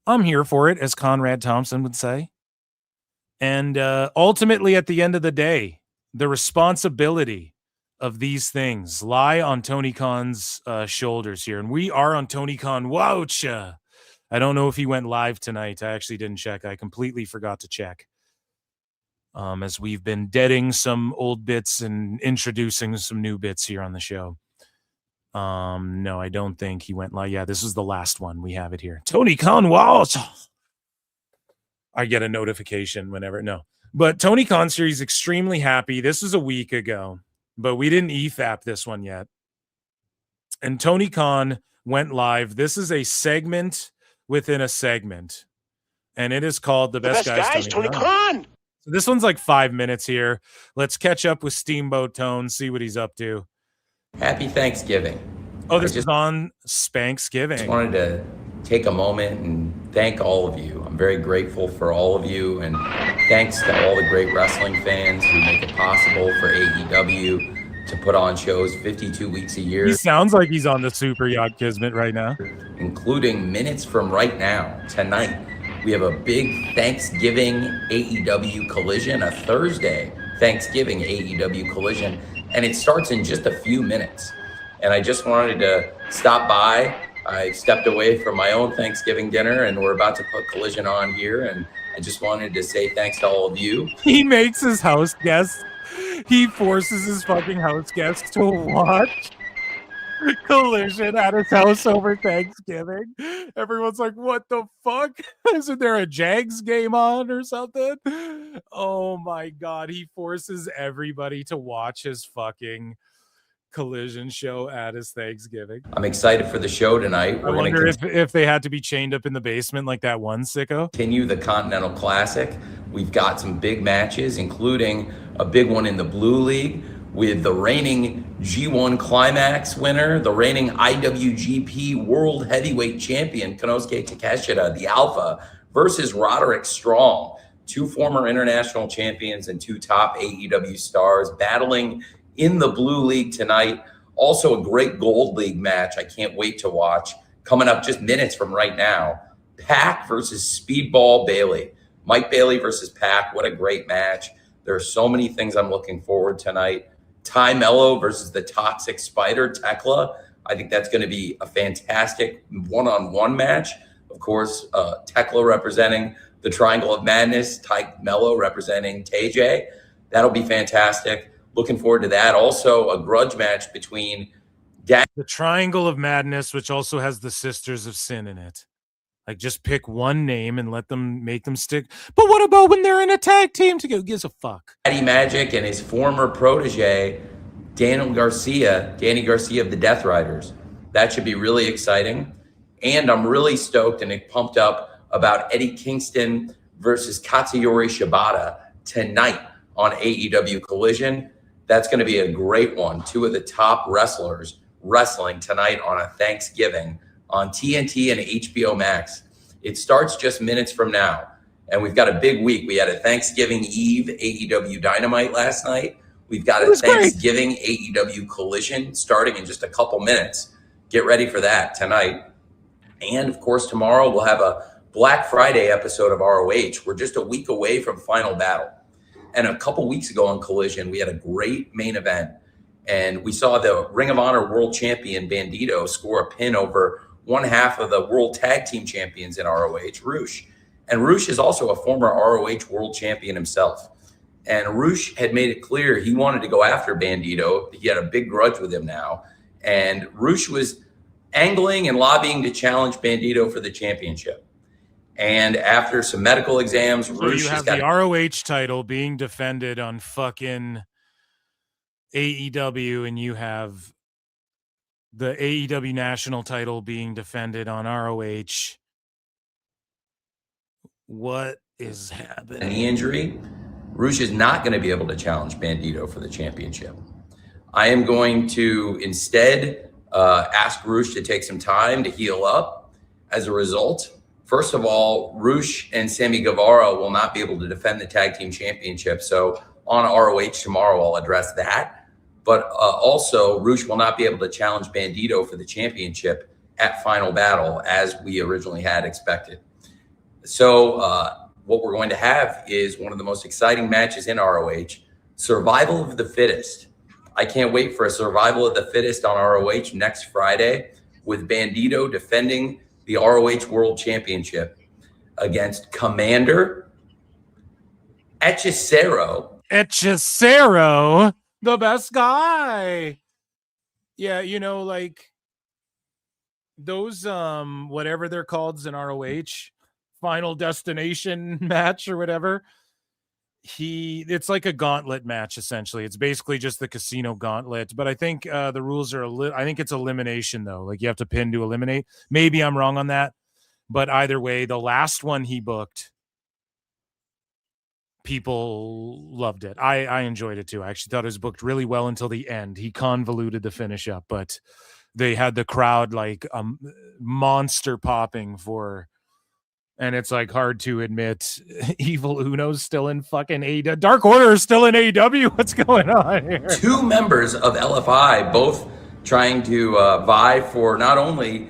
I'm here for it, as Conrad Thompson would say. And ultimately, at the end of the day, the responsibility of these things lie on Tony Khan's shoulders here. And we are on Tony Khan. Woucha. I don't know if he went live tonight. I actually didn't check. I completely forgot to check. As we've been deading some old bits and introducing some new bits here on the show. No, I don't think he went live. Yeah, this is the last one. We have it here. Tony Khan. Wow. I get a notification whenever. No. But Tony Khan's here. He's extremely happy. This was a week ago, but we didn't EFAP this one yet. And Tony Khan went live. This is a segment within a segment, and it is called The Best Guys, Tony Khan. So this one's like 5 minutes here. Let's catch up with Steamboat Tone, see what he's up to. Happy Thanksgiving. Oh, this is on Spanksgiving. I just wanted to take a moment and thank all of you. I'm very grateful for all of you, and thanks to all the great wrestling fans who make it possible for AEW to put on shows 52 weeks a year. He sounds like he's on the Super Yacht Kismet right now. Including minutes from right now, tonight. We have a big Thanksgiving AEW collision, a Thursday Thanksgiving AEW collision, and it starts in just a few minutes. And I just wanted to stop by. I stepped away from my own Thanksgiving dinner, and we're about to put Collision on here, and I just wanted to say thanks to all of you. He makes his house guests. He forces his fucking house guests to watch Collision at his house over Thanksgiving. Everyone's like, what the fuck? Isn't there a Jags game on or something? Oh my God. He forces everybody to watch his fucking Collision show at his Thanksgiving. I'm excited for the show tonight. I wonder if they had to be chained up in the basement like that one sicko. Continue the Continental Classic. We've got some big matches, including a big one in the Blue League with the reigning G1 Climax winner, the reigning IWGP World Heavyweight Champion, Konosuke Takeshita, the Alpha, versus Roderick Strong, two former international champions and two top AEW stars battling in the Blue League tonight. Also a great Gold League match I can't wait to watch. Coming up just minutes from right now, Pac versus Speedball Bailey. Mike Bailey versus Pac, what a great match. There are so many things I'm looking forward tonight. Ty Mello versus the Toxic Spider, Tekla. I think that's going to be a fantastic one-on-one match. Of course, Tekla representing the Triangle of Madness, Ty Mello representing TJ. That'll be fantastic. Looking forward to that. Also, a grudge match between the Triangle of Madness, which also has the Sisters of Sin in it. Like, just pick one name and make them stick. But what about when they're in a tag team together? Who gives a fuck? Daddy Magic and his former protege, Danny Garcia of the Death Riders. That should be really exciting. And I'm really stoked and pumped up about Eddie Kingston versus Katsuyori Shibata tonight on AEW Collision. That's going to be a great one. Two of the top wrestlers wrestling tonight on a Thanksgiving on TNT and HBO Max. It starts just minutes from now, and we've got a big week. We had a Thanksgiving Eve AEW Dynamite last night. We've got a Thanksgiving AEW Collision starting in just a couple minutes. Get ready for that tonight. And, of course, tomorrow we'll have a Black Friday episode of ROH. We're just a week away from Final Battle. And a couple weeks ago on Collision, we had a great main event. And we saw the Ring of Honor World Champion Bandito score a pin over one half of the World Tag Team Champions in ROH, Roosh. And Roosh is also a former ROH World Champion himself. And Roosh had made it clear he wanted to go after Bandito. He had a big grudge with him now. And Roosh was angling and lobbying to challenge Bandito for the championship. And after some medical exams, so Roosh you have the ROH title being defended on fucking AEW, and you have the AEW national title being defended on ROH. What is happening? Knee injury. Roosh is not going to be able to challenge Bandito for the championship. I am going to instead ask Roosh to take some time to heal up. As a result, first of all, Roosh and Sammy Guevara will not be able to defend the tag team championship. So on ROH tomorrow, I'll address that. But also, Roosh will not be able to challenge Bandito for the championship at Final Battle, as we originally had expected. So what we're going to have is one of the most exciting matches in ROH, Survival of the Fittest. I can't wait for a Survival of the Fittest on ROH next Friday, with Bandito defending the ROH World Championship against Commander Hechicero. Hechicero, the best guy. Yeah, you know, like those whatever they're called in ROH, Final Destination match or whatever. it's like a gauntlet match essentially. It's basically just the casino gauntlet, but I think the rules are I think it's elimination though. Like you have to pin to eliminate. Maybe I'm wrong on that, but either way, the last one he booked, people loved it. I enjoyed it too. I actually thought it was booked really well until the end. He convoluted the finish up, but they had the crowd like monster popping for. And it's like hard to admit Evil Uno's still in fucking AEW. Dark Order is still in AEW. What's going on here? 2 members of LFI both trying to vie for not only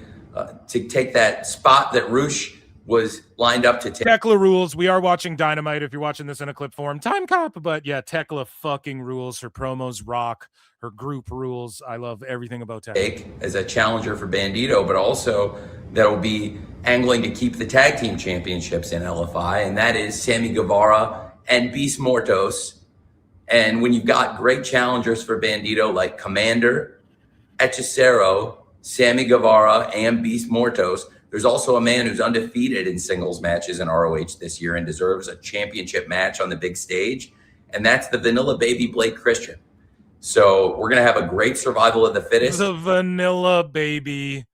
to take that spot that Roosh was lined up to take. Tekla rules. We are watching Dynamite if you're watching this in a clip form. Time cop, but yeah, Tekla fucking rules. Her promos rock. Her group rules. I love everything about Tekla. As a challenger for Bandito, but also that'll be angling to keep the tag team championships in LFI, and that is Sammy Guevara and Beast Mortos. And when you've got great challengers for Bandito like Commander, Hechicero, Sammy Guevara, and Beast Mortos, there's also a man who's undefeated in singles matches in ROH this year and deserves a championship match on the big stage, and that's the Vanilla Baby Blake Christian. So we're going to have a great survival of the fittest. The Vanilla Baby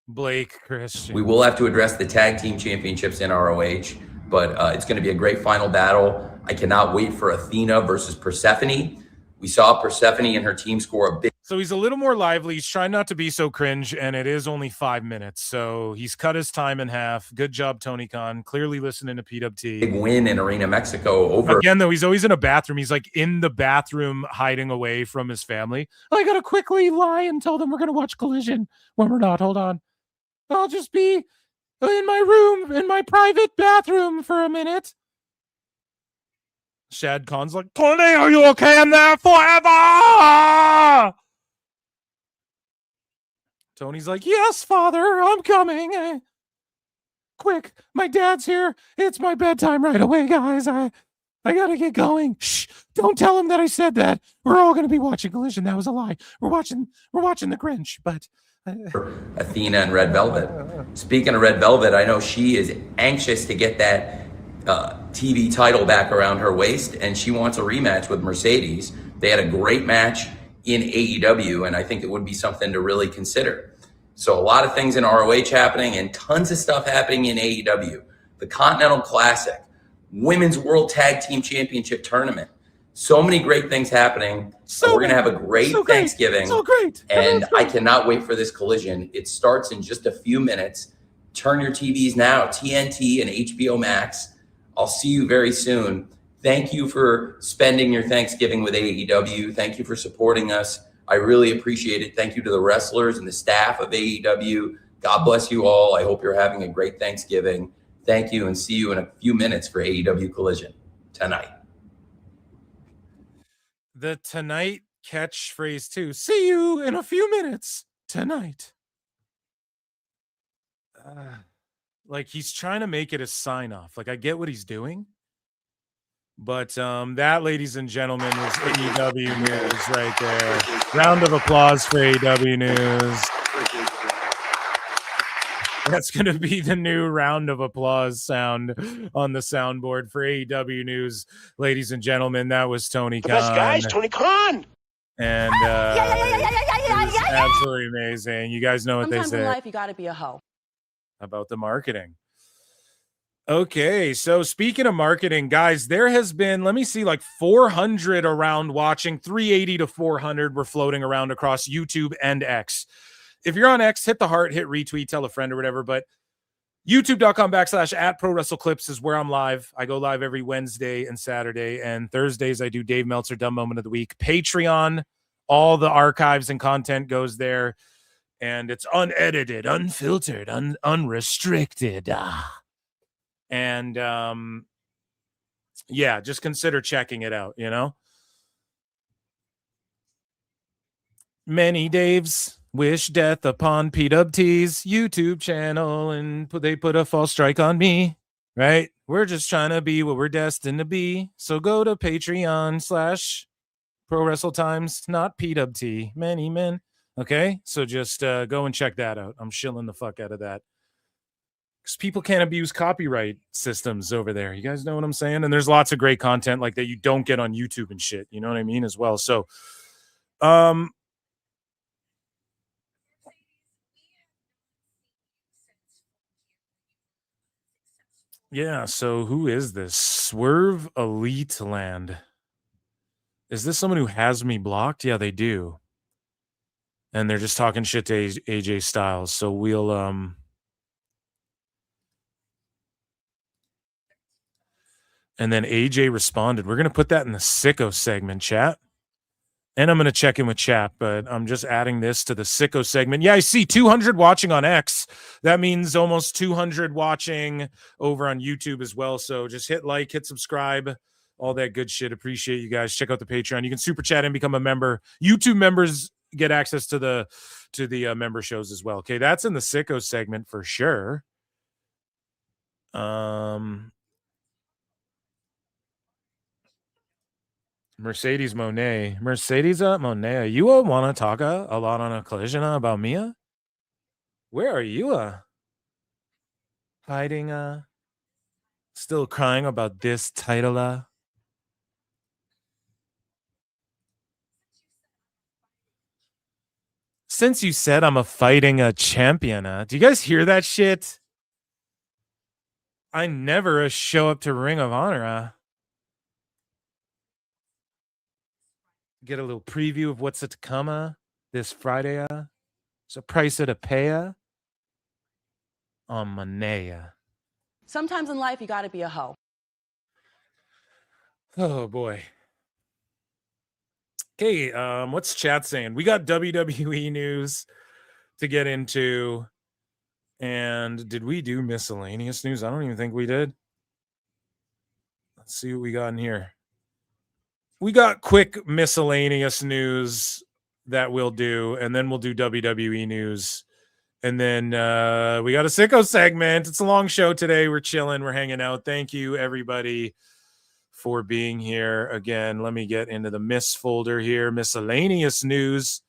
Blake Christian. We will have to address the tag team championships in ROH, but it's going to be a great final battle. I cannot wait for Athena versus Persephone. We saw Persephone and her team score a big. So he's a little more lively. He's trying not to be so cringe, and it is only 5 minutes. So he's cut his time in half. Good job, Tony Khan. Clearly listening to PWT. Big win in Arena Mexico over. Again, though, he's always in a bathroom. He's like in the bathroom hiding away from his family. I got to quickly lie and tell them we're going to watch Collision when we're not. Hold on. I'll just be in my room, in my private bathroom for a minute. Shad Khan's like, Tony, are you okay? I'm there forever. Tony's like, yes, father, I'm coming. Quick, my dad's here. It's my bedtime right away, guys. I gotta get going. Shh, don't tell him that I said that. We're all gonna be watching Collision. That was a lie. We're watching the Cringe, but Athena and Red Velvet. Speaking of Red Velvet, I know she is anxious to get that TV title back around her waist, and she wants a rematch with Mercedes. They had a great match in AEW, and I think it would be something to really consider. So a lot of things in ROH happening and tons of stuff happening in AEW. The Continental Classic, Women's World Tag Team Championship Tournament. So many great things happening. So we're going to have a great Thanksgiving. So great. And I cannot wait for this Collision. It starts in just a few minutes. Turn your TVs now, TNT and HBO Max. I'll see you very soon. Thank you for spending your Thanksgiving with AEW. Thank you for supporting us. I really appreciate it. Thank you to the wrestlers and the staff of AEW. God bless you all. I hope you're having a great Thanksgiving. Thank you, and see you in a few minutes for AEW Collision tonight. The tonight catchphrase too. See you in a few minutes tonight. Like he's trying to make it a sign off. Like I get what he's doing. But that, ladies and gentlemen, was AEW news right there. Round of applause for AEW news. That's going to be the new round of applause sound on the soundboard for AEW news. Ladies and gentlemen, that was Tony Khan. The best guys, Tony Khan. And it was absolutely amazing. You guys know what Sometimes they say in life, you got to be a hoe. about the marketing. Okay, so speaking of marketing, guys, there has been, let me see, like 400 around watching, 380 to 400 were floating around across YouTube and X. If you're on X, hit the heart, hit retweet, tell a friend or whatever, but youtube.com/@ProWrestleClips is where I'm live. I go live every Wednesday and Saturday, and Thursdays I do Dave Meltzer Dumb Moment of the Week. Patreon, all the archives and content goes there, and it's unedited, unfiltered, unrestricted. And yeah, just consider checking it out, you know? Many Daves wish death upon PWT's YouTube channel, and they put a false strike on me, right? We're just trying to be what we're destined to be. So go to Patreon/Pro Wrestle Times, not PWT. Many men. Okay, so just go and check that out. I'm shilling the fuck out of that. because people can't abuse copyright systems over there. You guys know what I'm saying? And there's lots of great content like that you don't get on YouTube and shit. You know what I mean? As well. So, yeah. So who is this? Swerve Elite Land. Is this someone who has me blocked? Yeah, they do. And they're just talking shit to AJ Styles. So we'll and then AJ responded. We're going to put that in the sicko segment, chat. And I'm going to check in with chat, but I'm just adding this to the sicko segment. Yeah, I see 200 watching on X. That means almost 200 watching over on YouTube as well. So just hit like, hit subscribe, all that good shit. Appreciate you guys. Check out the Patreon. You can super chat and become a member. YouTube members get access to the member shows as well. Okay, that's in the sicko segment for sure. Mercedes Monet. You want to talk a lot on a collision about Mia? Where are you hiding still crying about this title Since you said I'm a fighting a champion, do you guys hear that shit? I never show up to Ring of Honor. Get a little preview of what's to come this Friday. It's a price to pay on Manea. Sometimes in life, you got to be a hoe. Oh, boy. Okay, what's chat saying? We got WWE news to get into. And did we do miscellaneous news? I don't even think we did. Let's see what we got in here. We got quick miscellaneous news that we'll do, and then we'll do WWE news. And then we got a sicko segment. It's a long show today. We're chilling. We're hanging out. Thank you, everybody, for being here. Again, let me get into the miss folder here. Miscellaneous news.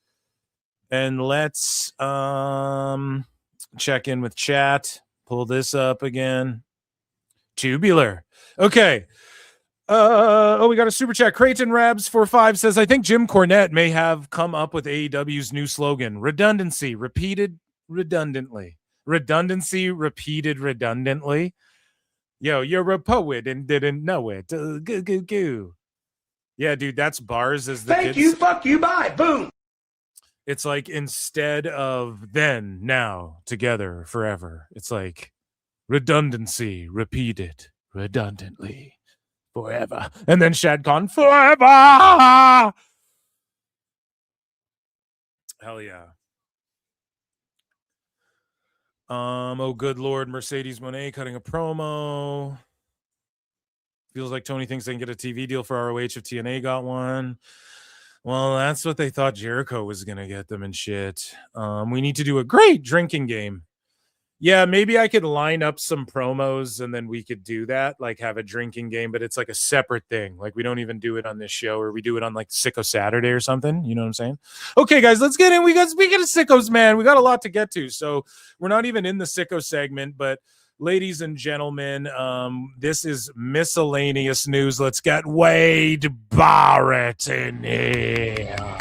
And let's check in with chat. Pull this up again. Tubular. Okay. We got a super chat. Creighton Rabs 45 says, I think Jim Cornette may have come up with AEW's new slogan. Redundancy, repeated redundantly. Redundancy, repeated redundantly. Yo, you're a poet and didn't know it. Goo. Yeah, dude, that's bars as the Thank you, fuck you, bye, boom. It's like instead of then, now, together, forever. It's like redundancy, repeated redundantly. Forever. And then Shad Khan, forever. Hell yeah. Oh, good Lord. Mercedes Monet cutting a promo. Feels like Tony thinks they can get a TV deal for ROH if TNA got one. Well, that's what they thought Jericho was going to get them and shit. We need to do a great drinking game. Yeah, maybe I could line up some promos and then we could do that, like have a drinking game, but it's like a separate thing. Like we don't even do it on this show, or we do it on like Sicko Saturday or something. You know what I'm saying? Okay, guys, let's get in. We got a Sickos, man. We got a lot to get to. So we're not even in the Sicko segment, but ladies and gentlemen, this is miscellaneous news. Let's get Wade Barrett in here.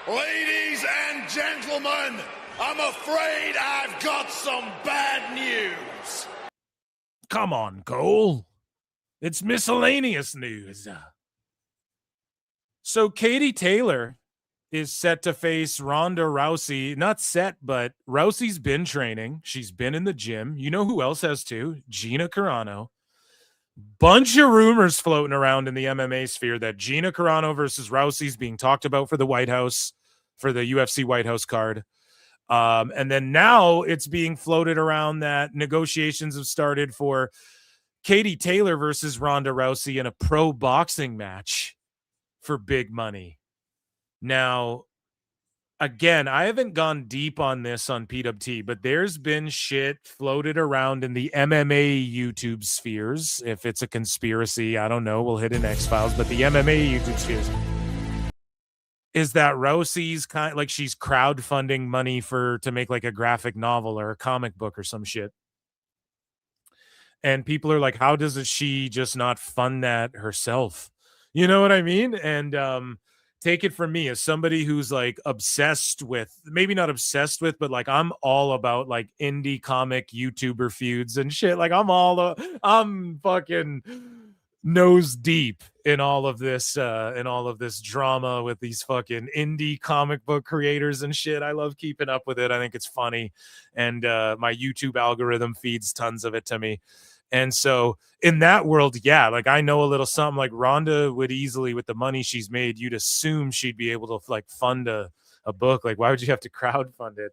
Ladies and gentlemen, I'm afraid I've got some bad news. Come on, Cole. It's miscellaneous news. So Katie Taylor is set to face Ronda Rousey. Not set, but Rousey's been training. She's been in the gym. You know who else has too? Gina Carano. Bunch of rumors floating around in the MMA sphere that Gina Carano versus Rousey's being talked about for the White House, for the UFC White House card. And then now it's being floated around that negotiations have started for Katie Taylor versus Ronda Rousey in a pro boxing match for big money. Now, again, I haven't gone deep on this on PWT, but there's been shit floated around in the MMA YouTube spheres. If it's a conspiracy, I don't know. We'll hit in X-Files, but the MMA YouTube spheres. is that Rousey's kind like she's crowdfunding money to make like a graphic novel or a comic book or some shit. And people are like, how does she just not fund that herself? You know what I mean? And take it from me as somebody who's like obsessed with, maybe not obsessed with, but like I'm all about like indie comic YouTuber feuds and shit. Like I'm fucking nose deep in all of this drama with these fucking indie comic book creators and shit. I love keeping up with it. I think it's funny, and my YouTube algorithm feeds tons of it to me. And so in that world, yeah, like I know a little something. Like Rhonda would easily, with the money she's made, you'd assume she'd be able to like fund a book. Like, why would you have to crowdfund it?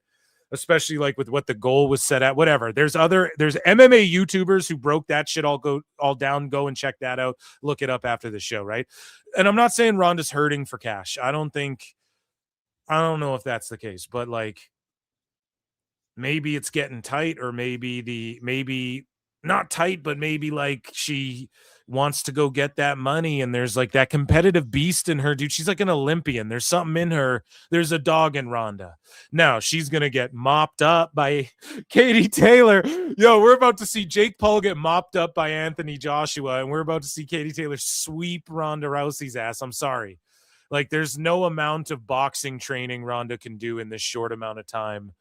Especially like with what the goal was set at, whatever. There's MMA YouTubers who broke that shit all down. Go and check that out. Look it up after the show, right? And I'm not saying Rhonda's hurting for cash. I don't know if that's the case, but like maybe it's getting tight, or maybe not tight, but maybe like she wants to go get that money, and there's like that competitive beast in her, dude. She's like an Olympian. There's something in her. There's a dog in Rhonda. Now she's gonna get mopped up by Katie Taylor. Yo, we're about to see Jake Paul get mopped up by Anthony Joshua, and we're about to see Katie Taylor sweep Ronda Rousey's ass. I'm sorry. Like, there's no amount of boxing training Ronda can do in this short amount of time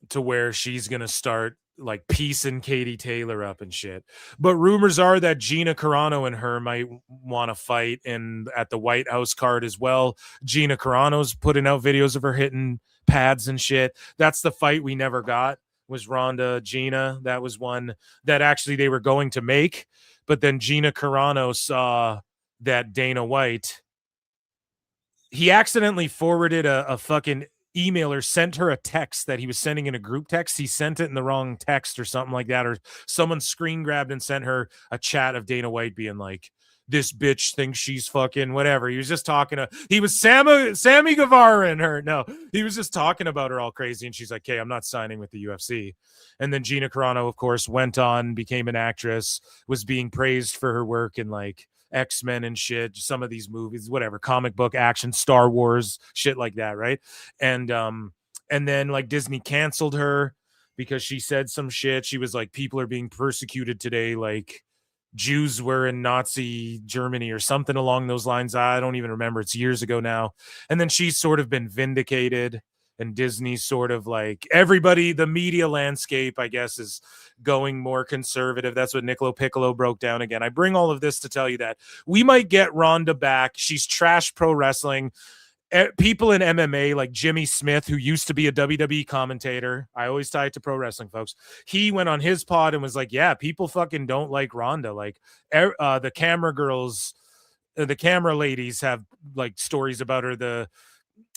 to where she's gonna start like piecing Katie Taylor up and shit. But rumors are that Gina Carano and her might want to fight at the White House card as well. Gina Carano's putting out videos of her hitting pads and shit. That's the fight we never got, was Ronda Gina. That was one that actually they were going to make, but then Gina Carano saw that Dana White, he accidentally forwarded a fucking emailer, sent her a text that he was sending in a group text. He sent it in the wrong text or something like that, or someone screen grabbed and sent her a chat of Dana White being like, this bitch thinks she's fucking whatever. He was just he was Sammy Guevara and her. No, he was just talking about her all crazy. And she's like, hey, I'm not signing with the UFC. And then Gina Carano, of course, went on, became an actress, was being praised for her work in like X-Men and shit, some of these movies, whatever, comic book, action, Star Wars, shit like that, right? And then like Disney canceled her because she said some shit. She was like, people are being persecuted today, like Jews were in Nazi Germany or something along those lines. I don't even remember. It's years ago now. And then she's sort of been vindicated, and Disney's sort of like, everybody, the media landscape, I guess, is going more conservative. That's what Niccolo Piccolo broke down again. I bring all of this to tell you that we might get Ronda back. She's trash pro wrestling. People in MMA like Jimmy Smith, who used to be a WWE commentator, I always tie it to pro wrestling, folks. He went on his pod and was like, yeah, people fucking don't like Ronda. Like the camera girls, the camera ladies have like stories about her.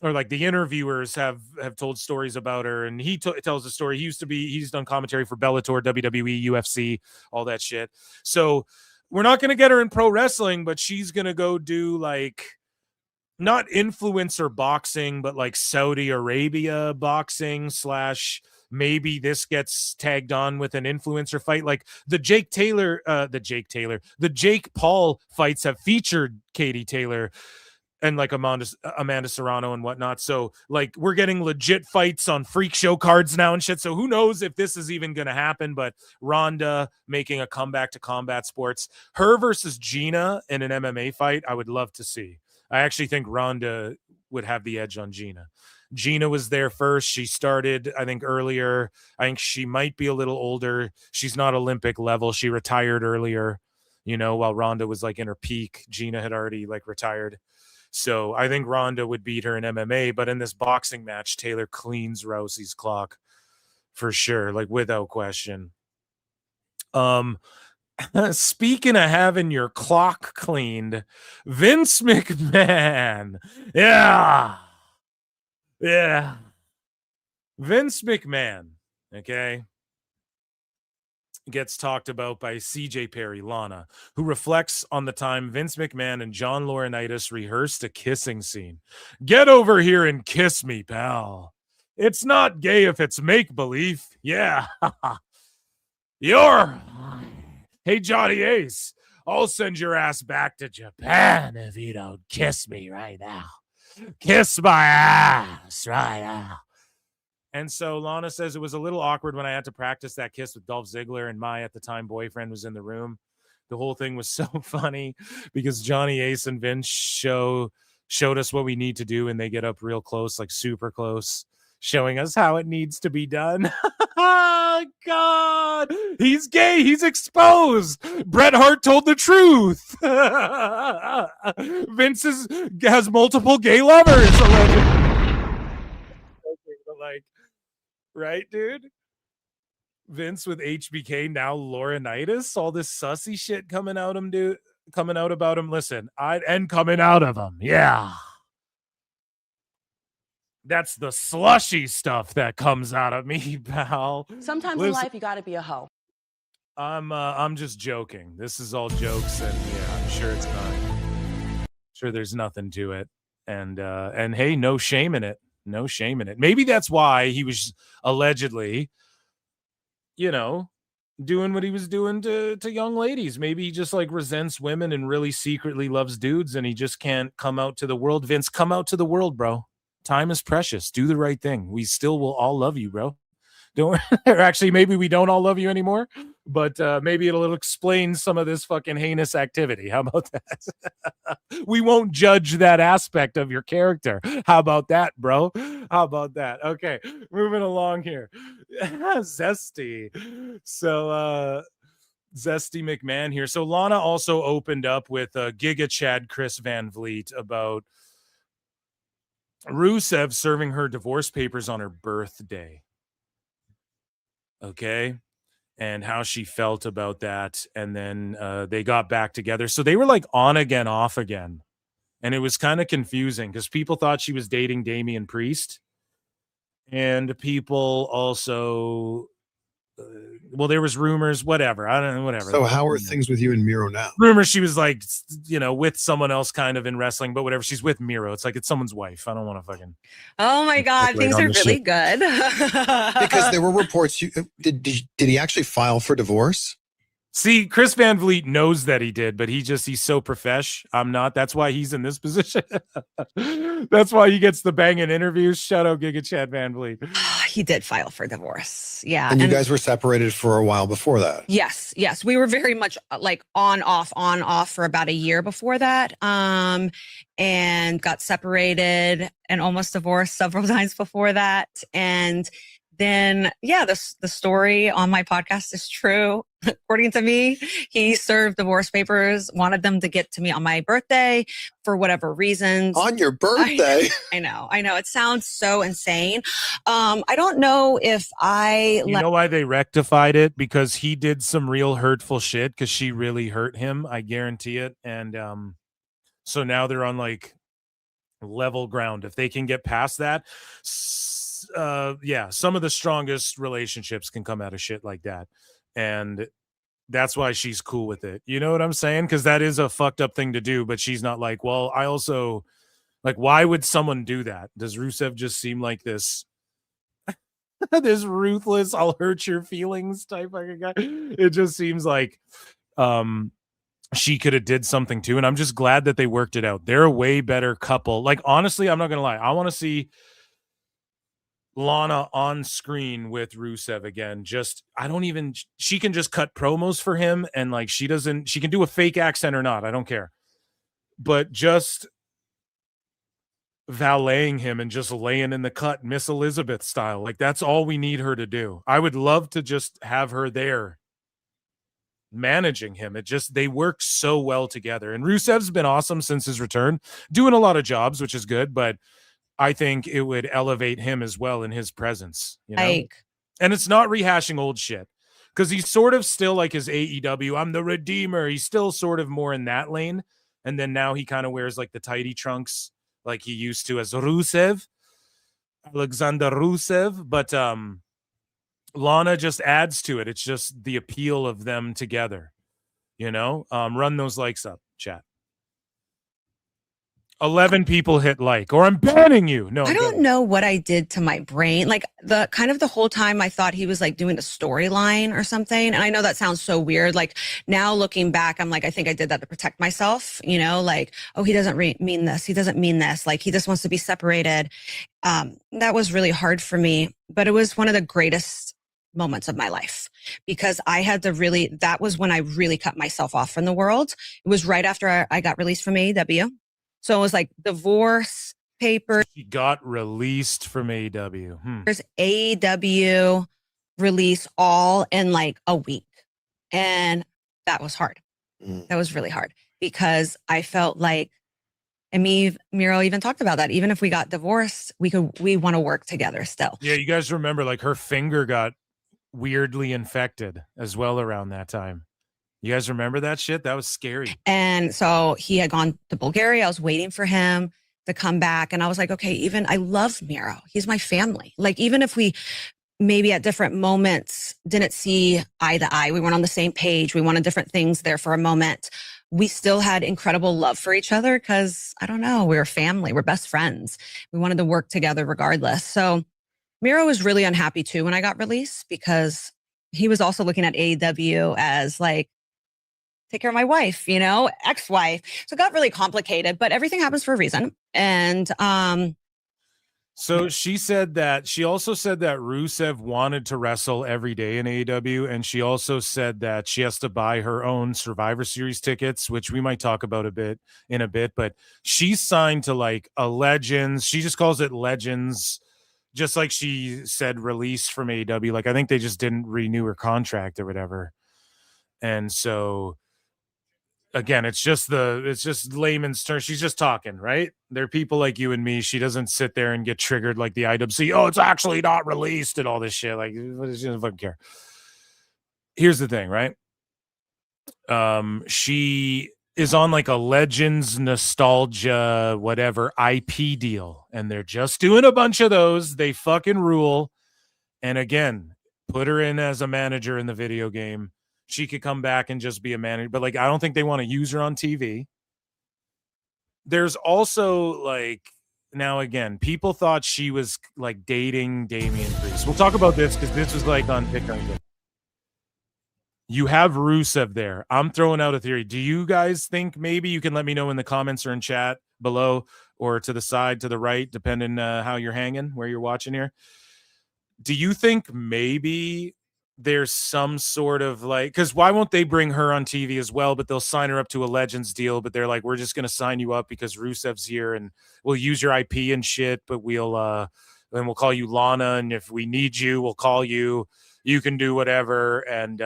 Or like the interviewers have told stories about her, and he tells a story. He's done commentary for Bellator, WWE, UFC, all that shit. So we're not going to get her in pro wrestling, but she's going to go do like, not influencer boxing, but like Saudi Arabia boxing / maybe this gets tagged on with an influencer fight. Like the Jake Paul fights have featured Katie Taylor and like Amanda Serrano and whatnot. So like we're getting legit fights on freak show cards now and shit. So who knows if this is even going to happen, but Ronda making a comeback to combat sports, her versus Gina in an MMA fight, I would love to see. I actually think Ronda would have the edge on Gina. Gina was there first. She started, I think, earlier. I think she might be a little older. She's not Olympic level. She retired earlier, while Ronda was like in her peak. Gina had already like retired. So I think Ronda would beat her in MMA, but in this boxing match, Taylor cleans Rousey's clock for sure, like without question. Speaking of having your clock cleaned, Vince McMahon. Yeah. Vince McMahon, okay, gets talked about by CJ Perry, Lana, who reflects on the time Vince McMahon and John Laurinaitis rehearsed a kissing scene. Get over here and kiss me, pal. It's not gay if it's make-believe. Yeah. Hey, Johnny Ace. I'll send your ass back to Japan if you don't kiss me right now. Kiss my ass right now. And so Lana says it was a little awkward when I had to practice that kiss with Dolph Ziggler, and my, at the time, boyfriend was in the room. The whole thing was so funny because Johnny Ace and Vince showed us what we need to do, and they get up real close, like super close, showing us how it needs to be done. Oh, God, he's gay. He's exposed. Bret Hart told the truth. Vince has multiple gay lovers, allegedly. Like, right, dude? Vince with HBK, now Laurinaitis, all this sussy shit coming out about him. Listen, coming out of him. Yeah. That's the slushy stuff that comes out of me, pal. Sometimes in life, you got to be a hoe. I'm just joking. This is all jokes, and yeah, I'm sure it's not. Sure, there's nothing to it, and hey, no shame in it. No shame in it. Maybe that's why he was allegedly, doing what he was doing to young ladies. Maybe he just like resents women and really secretly loves dudes, and he just can't come out to the world. Vince, come out to the world, bro. Time is precious. Do the right thing. We still will all love you, bro. Don't actually, maybe we don't all love you anymore, but maybe it'll explain some of this fucking heinous activity. How about that? We won't judge that aspect of your character. How about that, bro? How about that? Okay, moving along here. Zesty. So Zesty McMahon here. So Lana also opened up with Giga Chad Chris Van Vliet about Rusev serving her divorce papers on her birthday. Okay. And how she felt about that. And then they got back together. So they were like on again, off again. And it was kind of confusing because people thought she was dating Damian Priest. And people also, there was rumors, whatever. I don't know, whatever. So how are things with you and Miro now? Rumors she was like, with someone else kind of in wrestling, but whatever. She's with Miro. It's like it's someone's wife. I don't want to fucking. Oh my God, things are really good. Because there were reports. Did he actually file for divorce? See, Chris Van Vliet knows that he did, but he's so profesh. I'm not. That's why he's in this position. That's why he gets the banging interviews. Shout out Giga Chad Van Vliet. He did file for divorce. Yeah. And you guys were separated for a while before that. Yes. We were very much like on, off for about a year before that. And got separated and almost divorced several times before that. And then, the story on my podcast is true. According to me, he served divorce papers, wanted them to get to me on my birthday for whatever reasons. On your birthday? I know. It sounds so insane. I don't know if You know why they rectified it? Because he did some real hurtful shit because she really hurt him. I guarantee it. And so now they're on like level ground. If they can get past that, some of the strongest relationships can come out of shit like that. And that's why she's cool with it. You know what I'm saying? Because that is a fucked up thing to do, but she's not like, well, I also like, why would someone do that? Does Rusev just seem like this this ruthless, I'll hurt your feelings type of guy? It just seems like she could have did something too. And I'm just glad that they worked it out. They're a way better couple. Like, honestly, I'm not gonna lie. I want to see Lana on screen with Rusev again. She can just cut promos for him, and like she can do a fake accent or not, I don't care, but just valeting him and just laying in the cut Miss Elizabeth style. Like, that's all we need her to do. I would love to just have her there managing him. They work so well together, and Rusev's been awesome since his return, doing a lot of jobs, which is good, but I think it would elevate him as well in his presence, and it's not rehashing old shit, because he's sort of still like his AEW, I'm the Redeemer. He's still sort of more in that lane. And then now he kind of wears like the tidy trunks like he used to as Rusev, Alexander Rusev. But Lana just adds to it. It's just the appeal of them together, run those likes up, chat. 11 people hit like, or I'm banning you. No, I don't know what I did to my brain. Like the whole time I thought he was like doing a storyline or something. And I know that sounds so weird. Like now looking back, I'm like, I think I did that to protect myself, like, oh, he doesn't mean this. He doesn't mean this. Like he just wants to be separated. That was really hard for me, but it was one of the greatest moments of my life because that was when I really cut myself off from the world. It was right after I got released from AEW. So it was like divorce papers. She got released from AEW. There's AEW release all in like a week. And that was hard. That was really hard because I felt like, and Miro even talked about that. Even if we got divorced, we want to work together still. Yeah, you guys remember like her finger got weirdly infected as well around that time. You guys remember that shit? That was scary. And so he had gone to Bulgaria. I was waiting for him to come back. And I was like, okay, I love Miro. He's my family. Like, even if we maybe at different moments didn't see eye to eye, we weren't on the same page. We wanted different things there for a moment. We still had incredible love for each other because, I don't know, we were family. We're best friends. We wanted to work together regardless. So Miro was really unhappy too when I got released because he was also looking at AEW as like, take care of my wife, ex-wife. So it got really complicated, but everything happens for a reason. And so she also said that Rusev wanted to wrestle every day in AEW. And she also said that she has to buy her own Survivor Series tickets, which we might talk about in a bit, but she's signed to like a Legends. She just calls it Legends, just like she said, released from AEW. Like, I think they just didn't renew her contract or whatever. And so again, it's just layman's terms. She's just talking, right? There are people like you and me. She doesn't sit there and get triggered like the IWC. Oh, it's actually not released and all this shit. Like, she doesn't fucking care. Here's the thing, right? She is on like a Legends nostalgia, whatever IP deal, and they're just doing a bunch of those. They fucking rule. And again, put her in as a manager in the video game. She could come back and just be a manager, but like, I don't think they want to use her on TV. There's also like, now again, people thought she was like dating Damian Priest. We'll talk about this because this was like on Pickering. You have Rusev there. I'm throwing out a theory. Do you guys think maybe you can let me know in the comments or in chat below or to the side, to the right, depending how you're hanging, where you're watching here. Do you think maybe there's some sort of like, because why won't they bring her on TV as well, but they'll sign her up to a Legends deal, but they're like, we're just going to sign you up because Rusev's here and we'll use your IP and shit, but we'll call you Lana, and if we need you, we'll call you. You can do whatever, and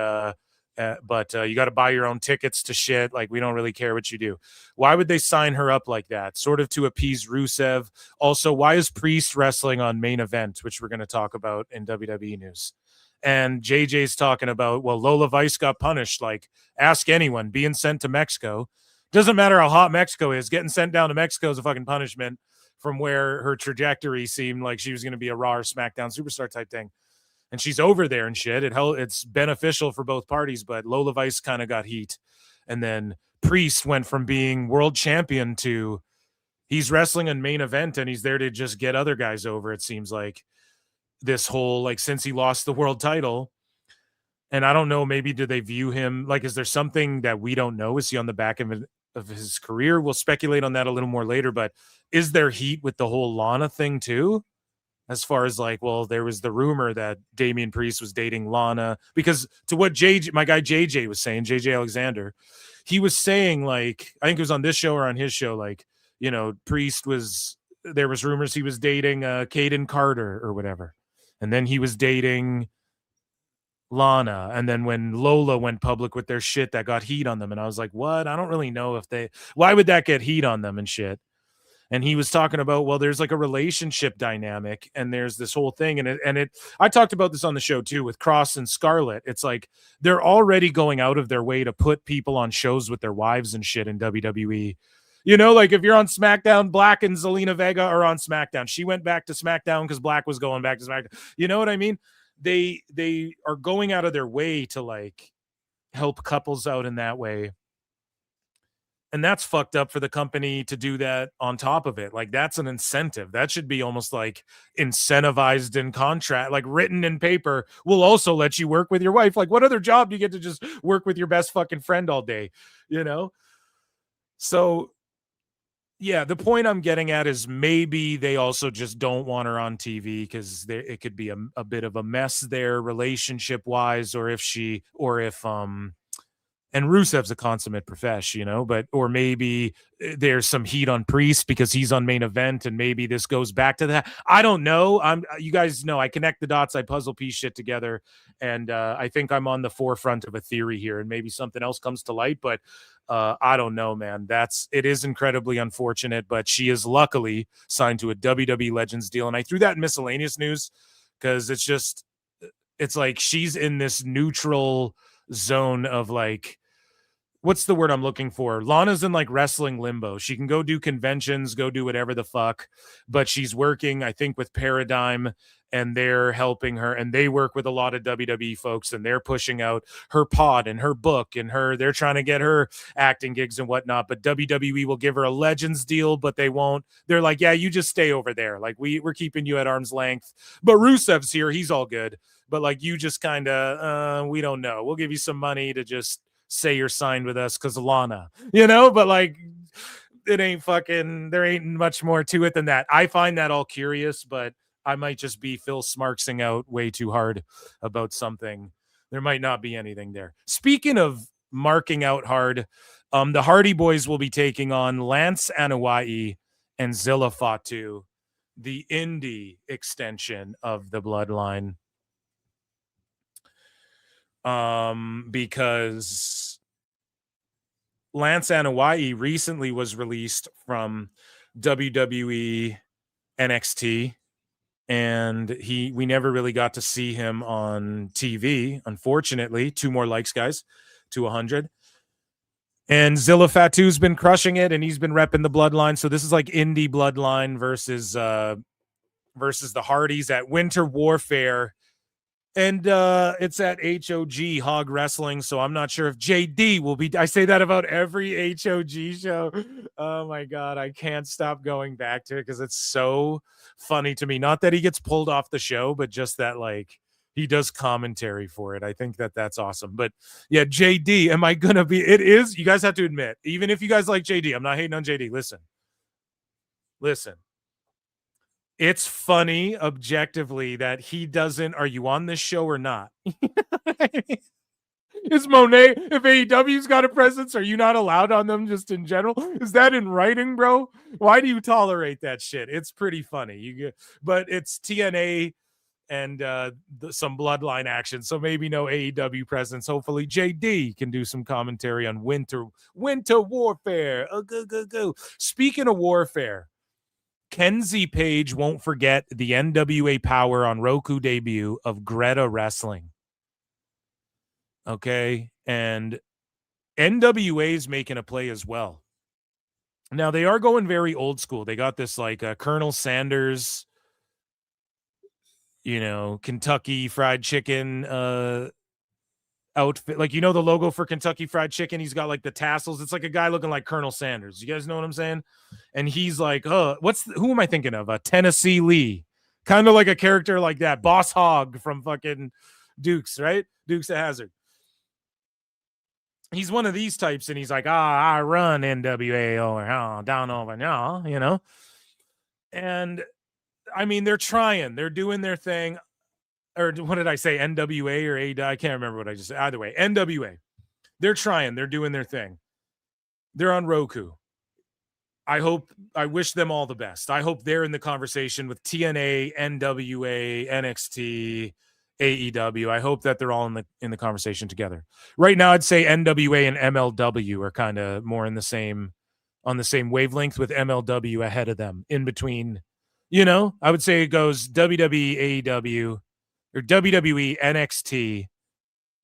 but you got to buy your own tickets to shit. Like, we don't really care what you do. Why would they sign her up like that? Sort of to appease Rusev. Also, why is Priest wrestling on Main Event, which we're going to talk about in WWE news? And JJ's talking about, well, Lola Vice got punished. Like, ask anyone. Being sent to Mexico. Doesn't matter how hot Mexico is. Getting sent down to Mexico is a fucking punishment from where her trajectory seemed like she was going to be a Raw or SmackDown superstar type thing. And she's over there and shit. It's beneficial for both parties, but Lola Vice kind of got heat. And then Priest went from being world champion to he's wrestling in Main Event and he's there to just get other guys over, it seems like. This whole, like, since he lost the world title. And I don't know, maybe do they view him like, is there something that we don't know? Is he on the back of his career? We'll speculate on that a little more later, but is there heat with the whole Lana thing too? As far as like, well, there was the rumor that Damian Priest was dating Lana, because to what my guy JJ was saying, JJ Alexander, he was saying, like, I think it was on this show or on his show, like, Priest there was rumors he was dating Caden Carter or whatever. And then he was dating Lana. And then when Lola went public with their shit, that got heat on them. And I was like, what? I don't really know why would that get heat on them and shit? And he was talking about, well, there's like a relationship dynamic and there's this whole thing. And I talked about this on the show too, with Cross and Scarlett. It's like, they're already going out of their way to put people on shows with their wives and shit in WWE. Like if you're on SmackDown, Black and Zelina Vega are on SmackDown. She went back to SmackDown because Black was going back to SmackDown. You know what I mean? They are going out of their way to like help couples out in that way. And that's fucked up for the company to do that on top of it. Like, that's an incentive. That should be almost like incentivized in contract, like written in paper. We'll also let you work with your wife. Like, what other job do you get to just work with your best fucking friend all day? You know? So, yeah, the point I'm getting at is maybe they also just don't want her on TV because it could be a bit of a mess there relationship wise, or if and Rusev's a consummate profesh, you know, or maybe there's some heat on Priest because he's on main event, and maybe this goes back to that. I don't know. You guys know I connect the dots, I puzzle piece shit together, and I think I'm on the forefront of a theory here, and maybe something else comes to light, but I don't know, man. It is incredibly unfortunate, but she is luckily signed to a WWE Legends deal, and I threw that in miscellaneous news because it's like she's in this neutral zone of like, what's the word I'm looking for? Lana's in like wrestling limbo. She can go do conventions, go do whatever the fuck, but she's working, I think, with Paradigm, and they're helping her, and they work with a lot of WWE folks, and they're pushing out her pod and her book, and they're trying to get her acting gigs and whatnot, but WWE will give her a Legends deal, but they won't. They're like, yeah, you just stay over there. Like, we're keeping you at arm's length, but Rusev's here. He's all good. But like, you just kind of, we don't know. We'll give you some money to just say you're signed with us because Lana, you know, but like, it ain't fucking, there ain't much more to it than that. I find that all curious, but I might just be Phil Smarksing out way too hard about something. There might not be anything there. Speaking of marking out hard, the Hardy Boys will be taking on Lance Anoa'i and Zilla Fatu, the indie extension of the Bloodline. Because Lance Anoa'i recently was released from WWE NXT, and we never really got to see him on TV, unfortunately. 2 more likes, guys, to 100. And Zilla Fatu's been crushing it, and he's been repping the Bloodline. So this is like indie Bloodline versus the Hardys at Winter Warfare. And it's at HOG Hog Wrestling, so I'm not sure if JD will be. I say that about every HOG show. Oh my God, I can't stop going back to it because it's so funny to me. Not that he gets pulled off the show, but just that like he does commentary for it. I think that's awesome. But yeah, JD, am I gonna be? It is. You guys have to admit, even if you guys like JD, I'm not hating on JD. Listen. It's funny objectively that he doesn't. Are you on this show or not? Is Monet, if AEW's got a presence, are you not allowed on them just in general? Is that in writing, bro? Why do you tolerate that shit? It's pretty funny. But it's TNA and some Bloodline action, so maybe no AEW presence. Hopefully JD can do some commentary on Winter Warfare. Go. Speaking of warfare, Kenzie Page won't forget the NWA Power on Roku debut of Greta Wrestling. Okay, and NWA is making a play as well. Now, they are going very old school. They got this like Colonel Sanders, Kentucky Fried Chicken outfit. Like, the logo for Kentucky Fried Chicken? He's got like the tassels. It's like a guy looking like Colonel Sanders. You guys know what I'm saying? And he's like, who am I thinking of? Tennessee Lee. Kind of like a character like that. Boss Hogg from fucking Dukes, right? Dukes of Hazzard. He's one of these types, and he's like, I run NWA over down over now, And I mean, they're trying. They're doing their thing. Or what did I say? NWA or AEW? I can't remember what I just said. Either way, NWA. They're trying. They're doing their thing. They're on Roku. I wish them all the best. I hope they're in the conversation with TNA, NWA, NXT, AEW. I hope that they're all in the conversation together. Right now, I'd say NWA and MLW are kind of more on the same wavelength, with MLW ahead of them. In between, I would say it goes WWE, AEW, or WWE, NXT.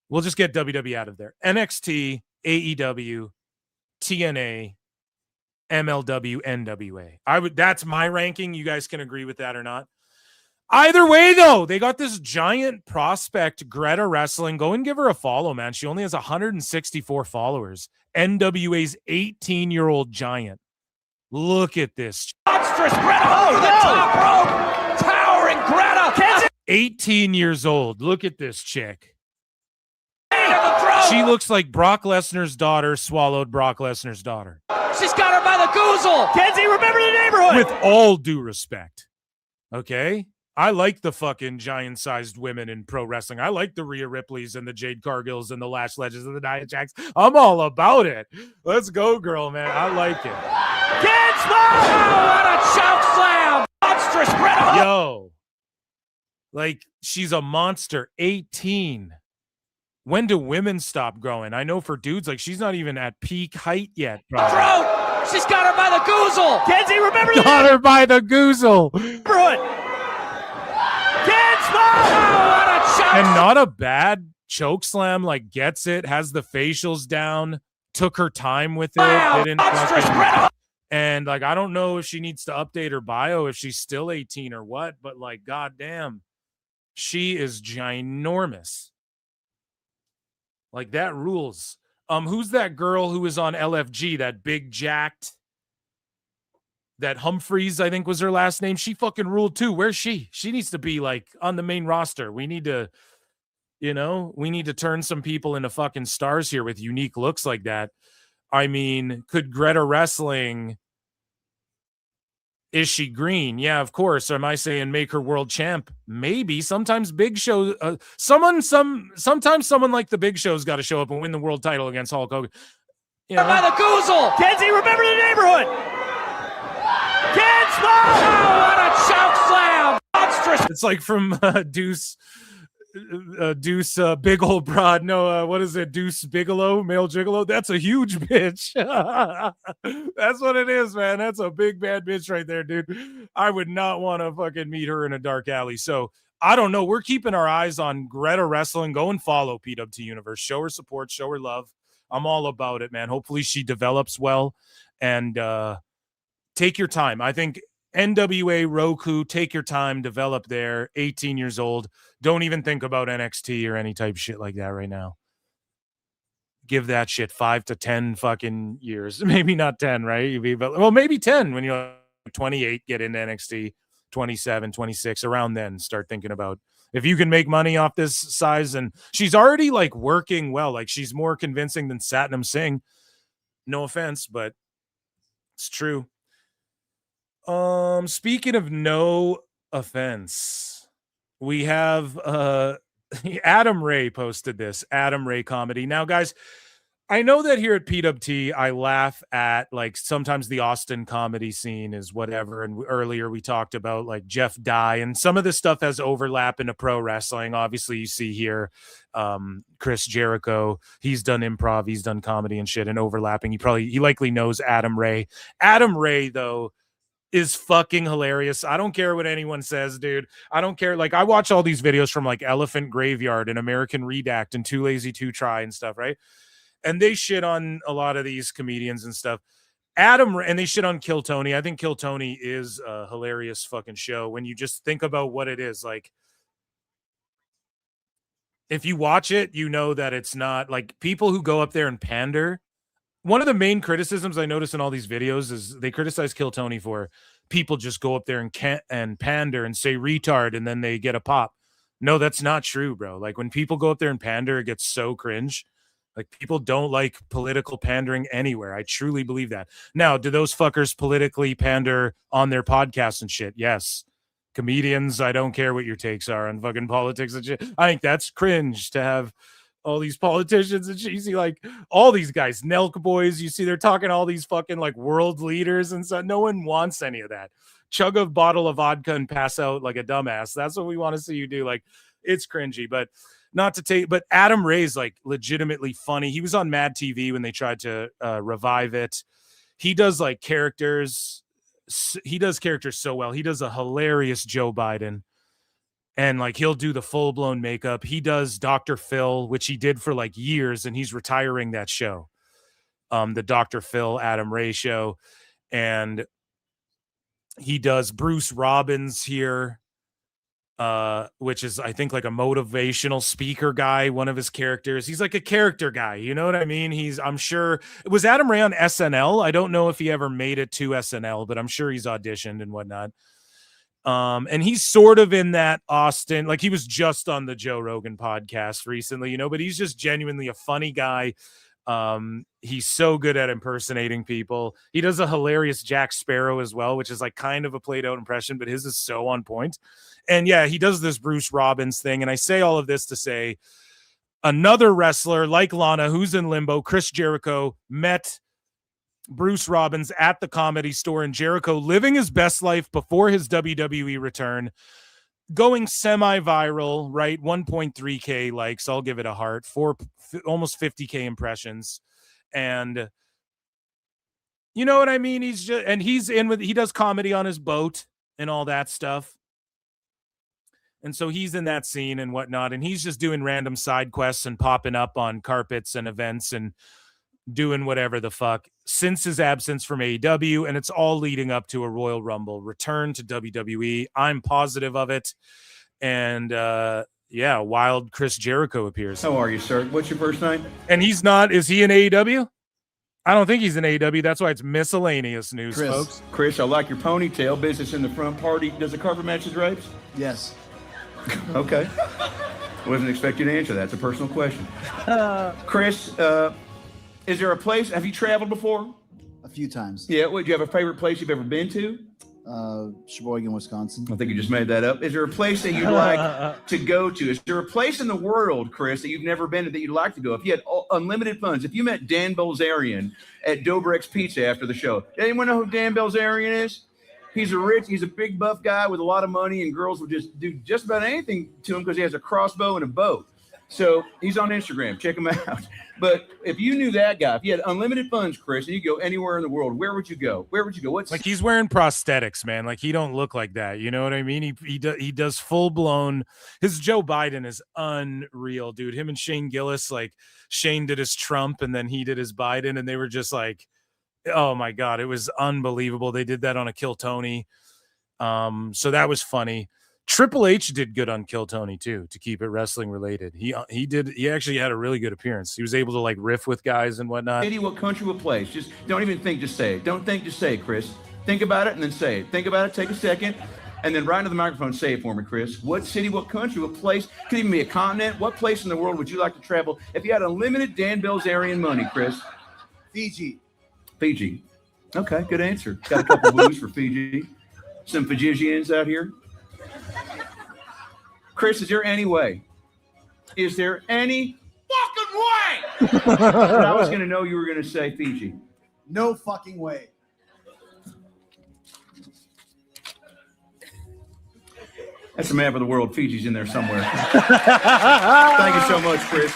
We'll just get WWE out of there. NXT, AEW, TNA, MLW, NWA. That's my ranking. You guys can agree with that or not. Either way, though, they got this giant prospect, Greta Wrestling. Go and give her a follow, man. She only has 164 followers. NWA's 18-year-old giant. Look at this. Monstrous Greta over the top rope. Towering Greta. 18 years old. Look at this chick. She looks like Brock Lesnar's daughter swallowed Brock Lesnar's daughter. She's got her by the goozle. Kenzie, remember the neighborhood. With all due respect. Okay? I like the fucking giant-sized women in pro wrestling. I like the Rhea Ripleys and the Jade Cargills and the Lash Legends and the Nia Jax. I'm all about it. Let's go, girl, man. I like it. Ken Small! What a choke slam! Monstrous Greta. Yo. Like, she's a monster. 18. When do women stop growing? I know for dudes, like, she's not even at peak height yet. Throat! She's got her by the goozle. Kenzie, remember the Got her by the goozle. neighborhood. Ken Small! What a choke! And not a bad choke slam, like gets it, has the facials down, took her time with it, Wow, didn't monstrous fucking, Greta. and like I don't know if she needs to update her bio if she's still 18 or what, but like goddamn, she is ginormous. Like that rules. Who's that girl who was on LFG, that big jacked? That Humphreys, I think was her last name. She fucking ruled too. Where's she? She needs to be like on the main roster. We need to, we need to turn some people into fucking stars here with unique looks like that. I mean, could Greta Wrestling, is she green? Yeah, of course. Am I saying make her world champ? Maybe. Sometimes Big Show, sometimes someone like the Big Show's got to show up and win the world title against Hulk Hogan. By the goozle. Kenzie, remember the neighborhood. Ken Small! What a choke slam! Monstrous. It's like from Deuce, Big Old Broad. No, what is it? Deuce Bigelow, male gigolo. That's a huge bitch. That's what it is, man. That's a big bad bitch right there, dude. I would not want to fucking meet her in a dark alley. So I don't know. We're keeping our eyes on Greta Wrestling. Go and follow PWT Universe. Show her support. Show her love. I'm all about it, man. Hopefully she develops well and take your time. I think NWA, Roku, take your time, develop there. 18 years old. Don't even think about NXT or any type of shit like that right now. Give that shit 5 to 10 fucking years. Maybe not 10, right? Well, maybe 10 when you're 28, get into NXT, 27, 26, around then start thinking about if you can make money off this size. And she's already like working well. Like she's more convincing than Satnam Singh. No offense, but it's true. Speaking of no offense, we have Adam Ray posted this. Adam Ray comedy. Now, guys, I know that here at PWT, I laugh at like sometimes the Austin comedy scene is whatever. And earlier we talked about like Jeff Dye, and some of this stuff has overlap into pro wrestling. Obviously, you see here Chris Jericho. He's done improv, he's done comedy and shit, and overlapping. He likely knows Adam Ray. Adam Ray, though, is fucking hilarious. I don't care what anyone says, dude. I don't care. Like I watch all these videos from like Elephant Graveyard and American Redact and Too Lazy to Try and stuff, right? And they shit on a lot of these comedians and stuff. And they shit on Kill Tony. I think Kill Tony is a hilarious fucking show when you just think about what it is. Like, if you watch it, you know that it's not like people who go up there and pander. One of the main criticisms I notice in all these videos is they criticize Kill Tony for people just go up there and pander and say retard and then they get a pop. No, that's not true, bro. Like when people go up there and pander, it gets so cringe. Like people don't like political pandering anywhere. I truly believe that. Now, do those fuckers politically pander on their podcasts and shit? Yes. Comedians, I don't care what your takes are on fucking politics and shit. I think that's cringe to have all these politicians and shit. You see like all these guys, Nelk boys, you see they're talking all these fucking like world leaders and stuff. No one wants any of that. Chug a bottle of vodka and pass out like a dumbass. That's what we want to see you do. Like it's cringy, but Adam Ray's like legitimately funny. He was on Mad TV when they tried to revive it. He does like characters. He does characters so well. He does a hilarious Joe Biden. And like he'll do the full-blown makeup. He does Dr. Phil, which he did for like years, and he's retiring that show. The Dr. Phil Adam Ray show. And he does Bruce Robbins here. which is, I think, like a motivational speaker guy, one of his characters. He's like a character guy. You know what I mean? I'm sure it was Adam Ray on SNL. I don't know if he ever made it to SNL, but I'm sure he's auditioned and whatnot. And he's sort of in that Austin, like he was just on the Joe Rogan podcast recently, but he's just genuinely a funny guy. He's so good at impersonating people. He does a hilarious Jack Sparrow as well, which is like kind of a played out impression, but his is so on point. And yeah, he does this Bruce Robbins thing. And I say all of this to say another wrestler like Lana, who's in Limbo, Chris Jericho, met Bruce Robbins at the Comedy Store in Jericho, living his best life before his WWE return, going semi-viral, right? 1.3K likes. I'll give it a heart. Almost 50K impressions. And you know what I mean? He does comedy on his boat and all that stuff. And so he's in that scene and whatnot. And he's just doing random side quests and popping up on carpets and events and doing whatever the fuck since his absence from AEW, and it's all leading up to a Royal Rumble return to WWE. I'm positive of it. And wild Chris Jericho appears. How are you, sir? What's your first name? And he's not, is he in AEW? I don't think he's in AEW. That's why it's miscellaneous news, folks. Chris, I like your ponytail. Business in the front party. Does the carpet match his drapes? Yes. Okay. Wasn't expect you to answer that. It's a personal question. Chris, is there a place? Have you traveled before? A few times. Yeah. Do you have a favorite place you've ever been to? Sheboygan, Wisconsin. I think you just made that up. Is there a place that you'd like to go to? Is there a place in the world, Chris, that you've never been to that you'd like to go? If you had unlimited funds, if you met Dan Bilzerian at Dobrek's Pizza after the show, anyone know who Dan Bilzerian is? He's a big buff guy with a lot of money, and girls will just do just about anything to him because he has a crossbow and a bow. So he's on Instagram. Check him out. But if you knew that guy, if you had unlimited funds, Chris, and you go anywhere in the world, where would you go? Where would you go? What's like he's wearing prosthetics, man. Like he don't look like that. You know what I mean? He does full blown. His Joe Biden is unreal, dude. Him and Shane Gillis, like Shane did his Trump and then he did his Biden, and they were just like, oh my God, it was unbelievable. They did that on a Kill Tony. So that was funny. Triple H did good on Kill Tony too, to keep it wrestling related. He actually had a really good appearance. He was able to like riff with guys and whatnot. City, what country, what place? Just don't even think, just say it. Don't think, just say it, Chris. Think about it and then say it. Think about it, take a second, and then right into the microphone, say it for me, Chris. What city, what country, what place? Could even be a continent. What place in the world would you like to travel if you had unlimited Dan Bilzerian money, Chris? Fiji. Fiji. Okay, good answer. Got a couple woos for Fiji. Some Fijians out here. Chris, is there any way? Is there any fucking way that I was going to know you were going to say Fiji? No fucking way. That's a map of the world. Fiji's in there somewhere. Thank you so much, Chris.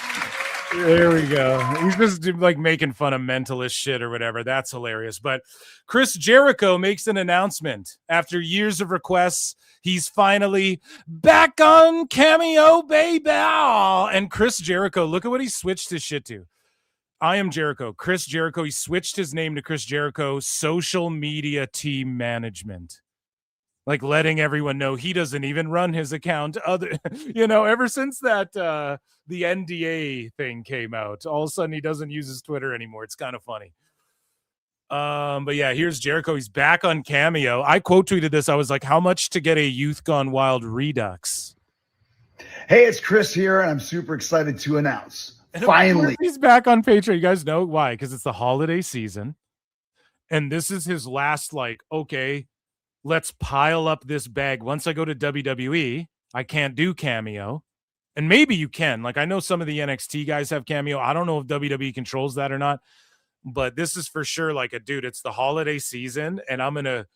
There we go. He's just like making fun of mentalist shit or whatever. That's hilarious. But Chris Jericho makes an announcement after years of requests. He's finally back on Cameo, baby. And Chris Jericho, look at what he switched his shit to. I am Jericho. Chris Jericho. He switched his name to Chris Jericho Social Media Team Management. Like letting everyone know he doesn't even run his account. Ever since that the NDA thing came out, all of a sudden he doesn't use his Twitter anymore. It's kind of funny. But yeah, here's Jericho. He's back on Cameo. I quote tweeted this. I was like, how much to get a Youth Gone Wild Redux? Hey, it's Chris here, and I'm super excited to announce. Finally, he's back on Patreon. You guys know why? Because it's the holiday season. And this is his last, okay, let's pile up this bag. Once I go to WWE, I can't do Cameo. And maybe you can. I know some of the NXT guys have Cameo. I don't know if WWE controls that or not. But this is for sure dude, it's the holiday season, and I'm going to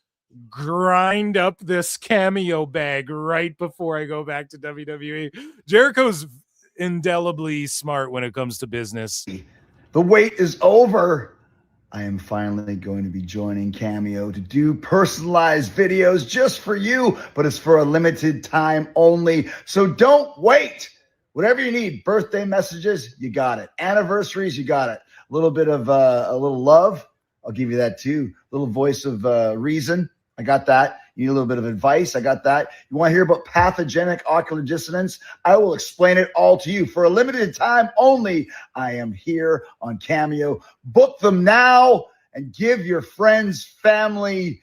grind up this Cameo bag right before I go back to WWE. Jericho's indelibly smart when it comes to business. The wait is over. I am finally going to be joining Cameo to do personalized videos just for you, but it's for a limited time only. So don't wait. Whatever you need, birthday messages, you got it. Anniversaries, you got it. A little bit of a little love, I'll give you that too. Little voice of reason, I got that. You need a little bit of advice? I got that. You want to hear about pathogenic ocular dissonance? I will explain it all to you. For a limited time only, I am here on Cameo. Book them now and give your friends, family,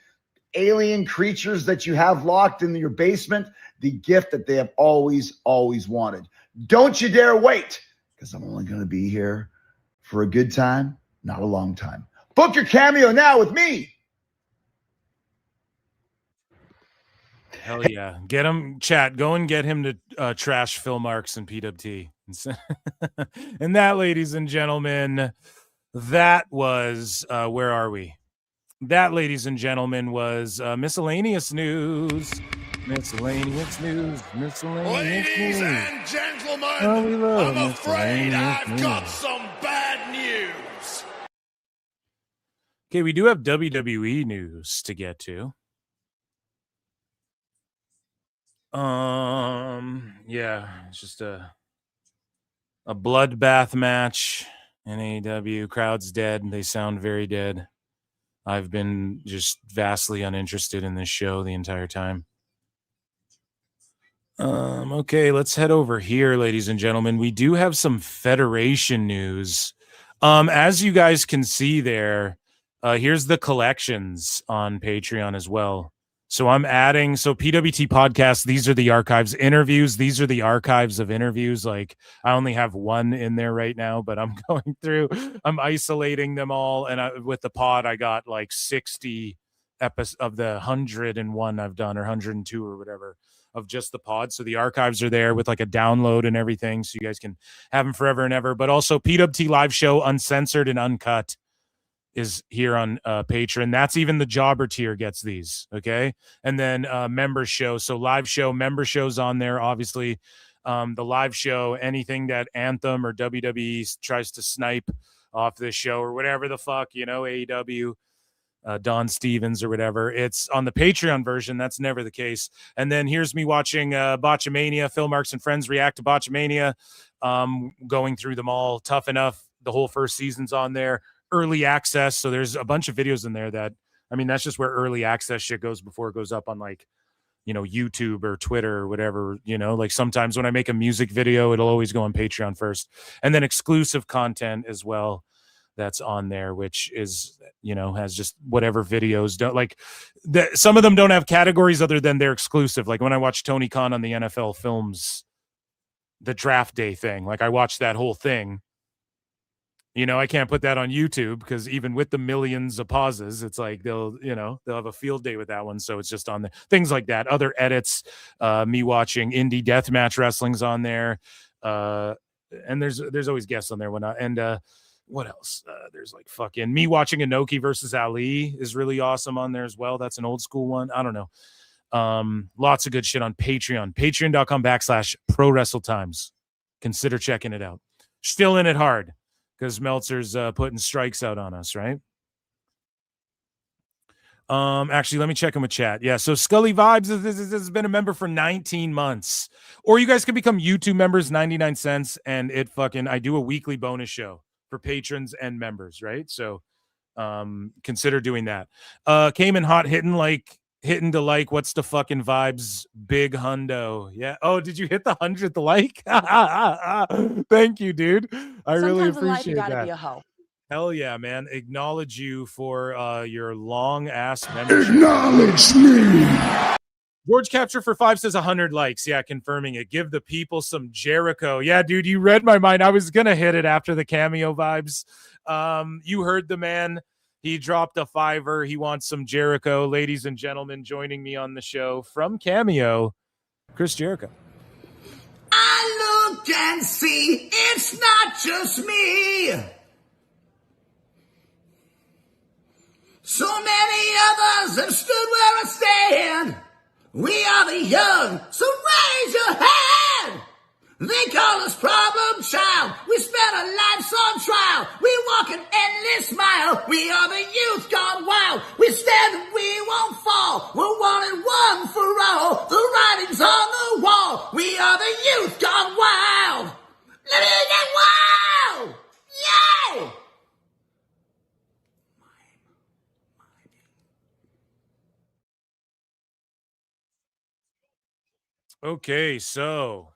alien creatures that you have locked in your basement the gift that they have always, always wanted. Don't you dare wait, because I'm only going to be here for a good time, not a long time. Book your Cameo now with me. Hell yeah. Get him, chat. Go and get him to trash Phil Marks and PWT. And that, ladies and gentlemen, that was, where are we? That, ladies and gentlemen, was miscellaneous news. Miscellaneous news. Miscellaneous Ladies news. and gentlemen, Oh, we love I'm afraid miscellaneous I've got news. some bad news. Okay, we do have WWE news to get to. Yeah, it's just a bloodbath match in AEW. Crowd's dead. They sound very dead. I've been just vastly uninterested in this show the entire time. Okay, let's head over here, ladies and gentlemen. We do have some Federation news. As you guys can see there, here's the collections on Patreon as well. So I'm adding, PWT podcast, these are the archives. Interviews, these are the archives of interviews. Like, I only have one in there right now, but I'm going through, I'm isolating them all. And with the pod, I got like 60 episodes of the 101 I've done, or 102 or whatever, of just the pod. So the archives are there with like a download and everything, so you guys can have them forever and ever. But also PWT live show, uncensored and uncut, is here on Patreon. That's even the jobber tier gets these. Okay. And then member show. So live show, member shows on there. Obviously the live show, anything that Anthem or WWE tries to snipe off this show or whatever the fuck, AEW, Don Stevens or whatever, it's on the Patreon version. That's never the case. And then here's me watching Botchamania. Phil Marks and friends react to Botchamania, going through them all. Tough Enough, the whole first season's on there. Early access, so there's a bunch of videos in there that, I mean, that's just where early access shit goes before it goes up on like, YouTube or Twitter or whatever. Like sometimes when I make a music video, it'll always go on Patreon first, and then exclusive content as well that's on there, which is, has just whatever videos don't like. Some of them don't have categories other than they're exclusive. Like when I watch Tony Khan on the NFL Films, the draft day thing, like I watched that whole thing. I can't put that on YouTube because even with the millions of pauses, it's like they'll have a field day with that one. So it's just on there. Things like that. Other edits, me watching indie deathmatch wrestling's on there. And there's always guests on there. And what else? There's like fucking me watching Inoki versus Ali is really awesome on there as well. That's an old school one. I don't know. Lots of good shit on Patreon. Patreon.com/Pro Wrestle Times. Consider checking it out. Still in it hard, because Meltzer's putting strikes out on us, right? Actually, let me check in with chat. Yeah, so Scully Vibes has been a member for 19 months. Or you guys can become YouTube members, 99 cents, and I do a weekly bonus show for patrons and members, right? So consider doing that. Came in hot, hitting to like, what's the fucking vibes? Big hundo. Yeah. Oh, did you hit the 100th like? Thank you, dude. I really Sometimes in life, appreciate you gotta that. be a hoe. Hell yeah, man. Acknowledge you for your long ass membership. Acknowledge me. George Capture for 5 says 100 likes. Yeah, confirming it. Give the people some Jericho. Yeah, dude, you read my mind. I was gonna hit it after the cameo vibes. You heard the man. He dropped a $5. He wants some Jericho. Ladies and gentlemen, joining me on the show from Cameo, Chris Jericho. I look and see it's not just me. So many others have stood where I stand. We are the young, so raise your hand. They call us problem child. We spent our lives on trial. We walk an endless mile. We are the youth gone wild. We stand and we won't fall. We're one and one for all. The writing's on the wall. We are the youth gone wild. Let me get wild. Yeah. Okay, so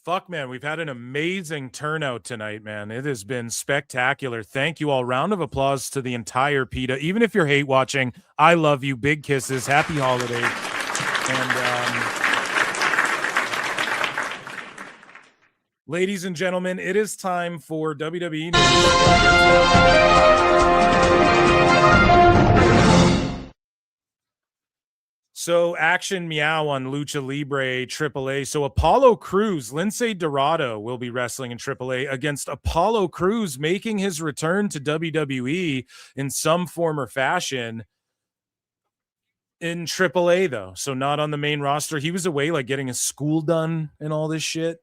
fuck, man, we've had an amazing turnout tonight, man. It has been spectacular. Thank you all. Round of applause to the entire PETA. Even if you're hate watching, I love you. Big kisses. Happy holidays. And ladies and gentlemen, it is time for WWE news. So Action Meow on Lucha Libre AAA. So Apollo Crews, Lince Dorado will be wrestling in AAA against Apollo Crews, making his return to WWE in some form or fashion in AAA though. So not on the main roster. He was away like getting his school done and all this shit.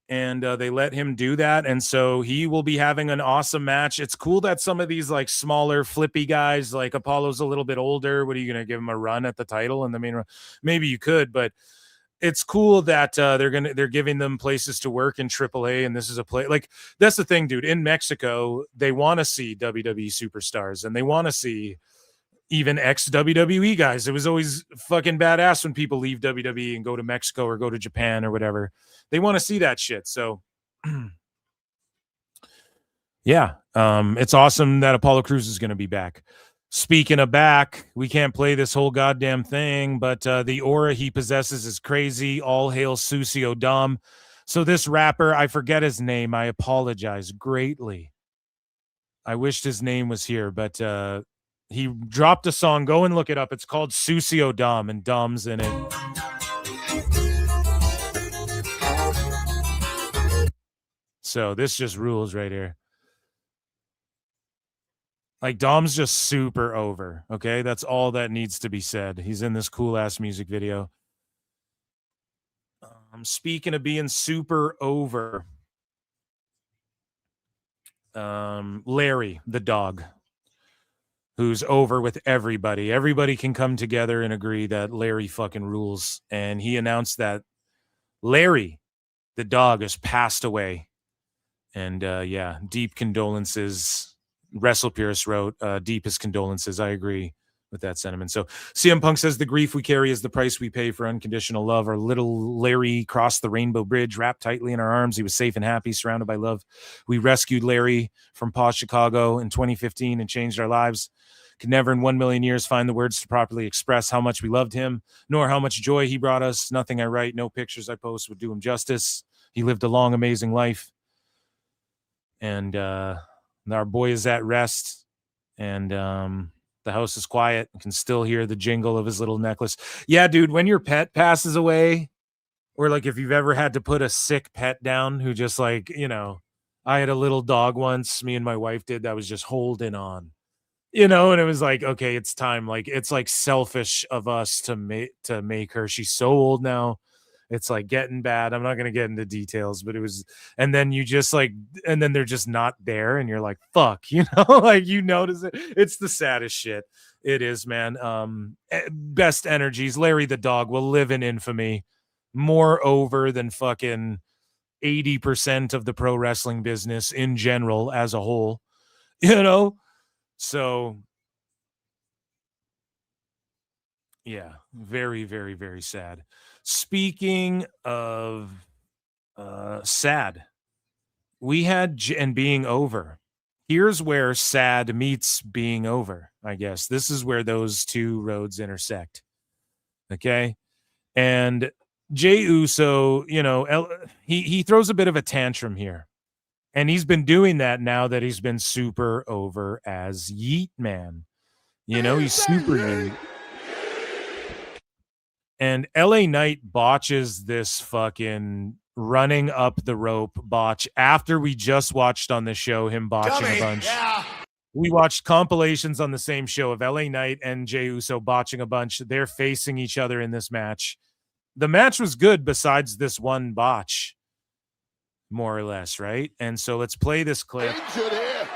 And they let him do that. And so he will be having an awesome match. It's cool that some of these like smaller flippy guys, like Apollo's a little bit older. What are you going to give him a run at the title in the main run? Maybe you could, but it's cool that they're giving them places to work in AAA. And this is a play. Like, that's the thing, dude. In Mexico, they want to see WWE superstars and they want to see even ex-WWE guys. It was always fucking badass when people leave WWE and go to Mexico or go to Japan or whatever. They want to see that shit. So yeah, it's awesome that Apollo Crews is going to be back. Speaking of back, we can't play this whole goddamn thing, but the aura he possesses is crazy. All hail Sucio Dom. So this rapper, I forget his name. I apologize greatly. I wished his name was here, but he dropped a song. Go and look it up. It's called Sucio Dom, and Dom's in it. So this just rules right here. Like, Dom's just super over. Okay, that's all that needs to be said. He's in this cool ass music video. Speaking of being super over, Larry the dog, who's over with everybody. Everybody can come together and agree that Larry fucking rules. And he announced that Larry the dog has passed away. And yeah, deep condolences. Wrestle Pierce wrote, deepest condolences. I agree with that sentiment. So CM Punk says the grief we carry is the price we pay for unconditional love. Our little Larry crossed the rainbow bridge, wrapped tightly in our arms. He was safe and happy, surrounded by love. We rescued Larry from posh Chicago in 2015 and changed our lives. Could never in 1 million years find the words to properly express how much we loved him, nor how much joy he brought us. Nothing I write, no pictures I post would do him justice. He lived a long, amazing life. And our boy is at rest, and the house is quiet. You can still hear the jingle of his little necklace. Yeah, dude, when your pet passes away, or like if you've ever had to put a sick pet down who just like, you know, I had a little dog once, me and my wife did, that was just holding on, you know, and it was like, okay, it's time. Like, it's like selfish of us to make her. She's so old now. It's like getting bad. I'm not going to get into details, but it was, and then you just like, and then they're just not there. And you're like, fuck, you know, like you notice it. It's the saddest shit. It is, man. Best energies. Larry the dog will live in infamy, more over than fucking 80% of the pro wrestling business in general as a whole, you know? So yeah, very, very, very sad. Speaking of sad, we had and being over. Here's where sad meets being over, I guess. This is where those two roads intersect. Okay? And Jey Uso, you know, he throws a bit of a tantrum here. And he's been doing that now that he's been super over as Yeet Man. You know, he's super Yeet. And LA Knight botches this fucking running up the rope botch after we just watched on the show him botching a bunch. Yeah. We watched compilations on the same show of LA Knight and Jey Uso botching a bunch. They're facing each other in this match. The match was good besides this one botch, more or less, right? And so let's play this clip. Injured here.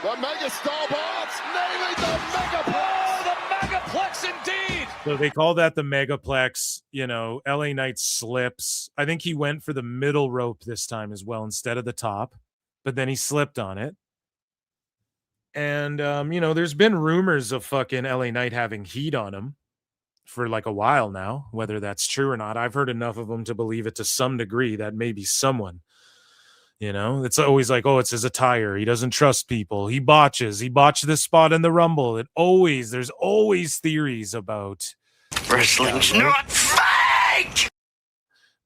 The Mega Star Bots nailing the Megaplex. The Megaplex indeed. So they call that the Megaplex. You know, LA Knight slips. I think he went for the middle rope this time as well instead of the top, but then he slipped on it. And, you know, there's been rumors of fucking LA Knight having heat on him. for like a while now. Whether that's true or not, I've heard enough of them to believe it to some degree that maybe someone, you know, it's always like, oh, it's his attire. He doesn't trust people. He botches. He botched this spot in the Rumble. There's always theories about Wrestling's not fake!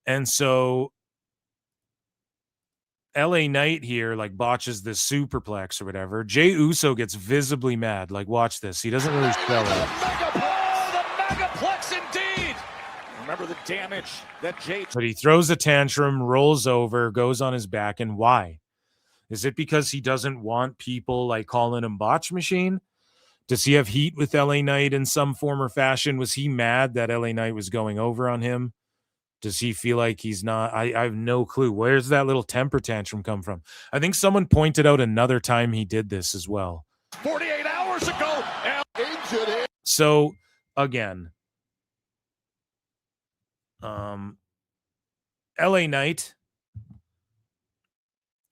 And so LA Knight here like botches this superplex or whatever. Jey Uso gets visibly mad. Like, watch this. He doesn't really sell it. Megaplex indeed! Remember the damage that Jey... But he throws a tantrum, rolls over, goes on his back. And why? Is it because he doesn't want people like calling him Botch Machine? Does he have heat with LA Knight in some form or fashion? Was he mad that LA Knight was going over on him? Does he feel like he's not? I have no clue. Where's that little temper tantrum come from? I think someone pointed out another time he did this as well. 48 hours ago, injured. So again, LA Knight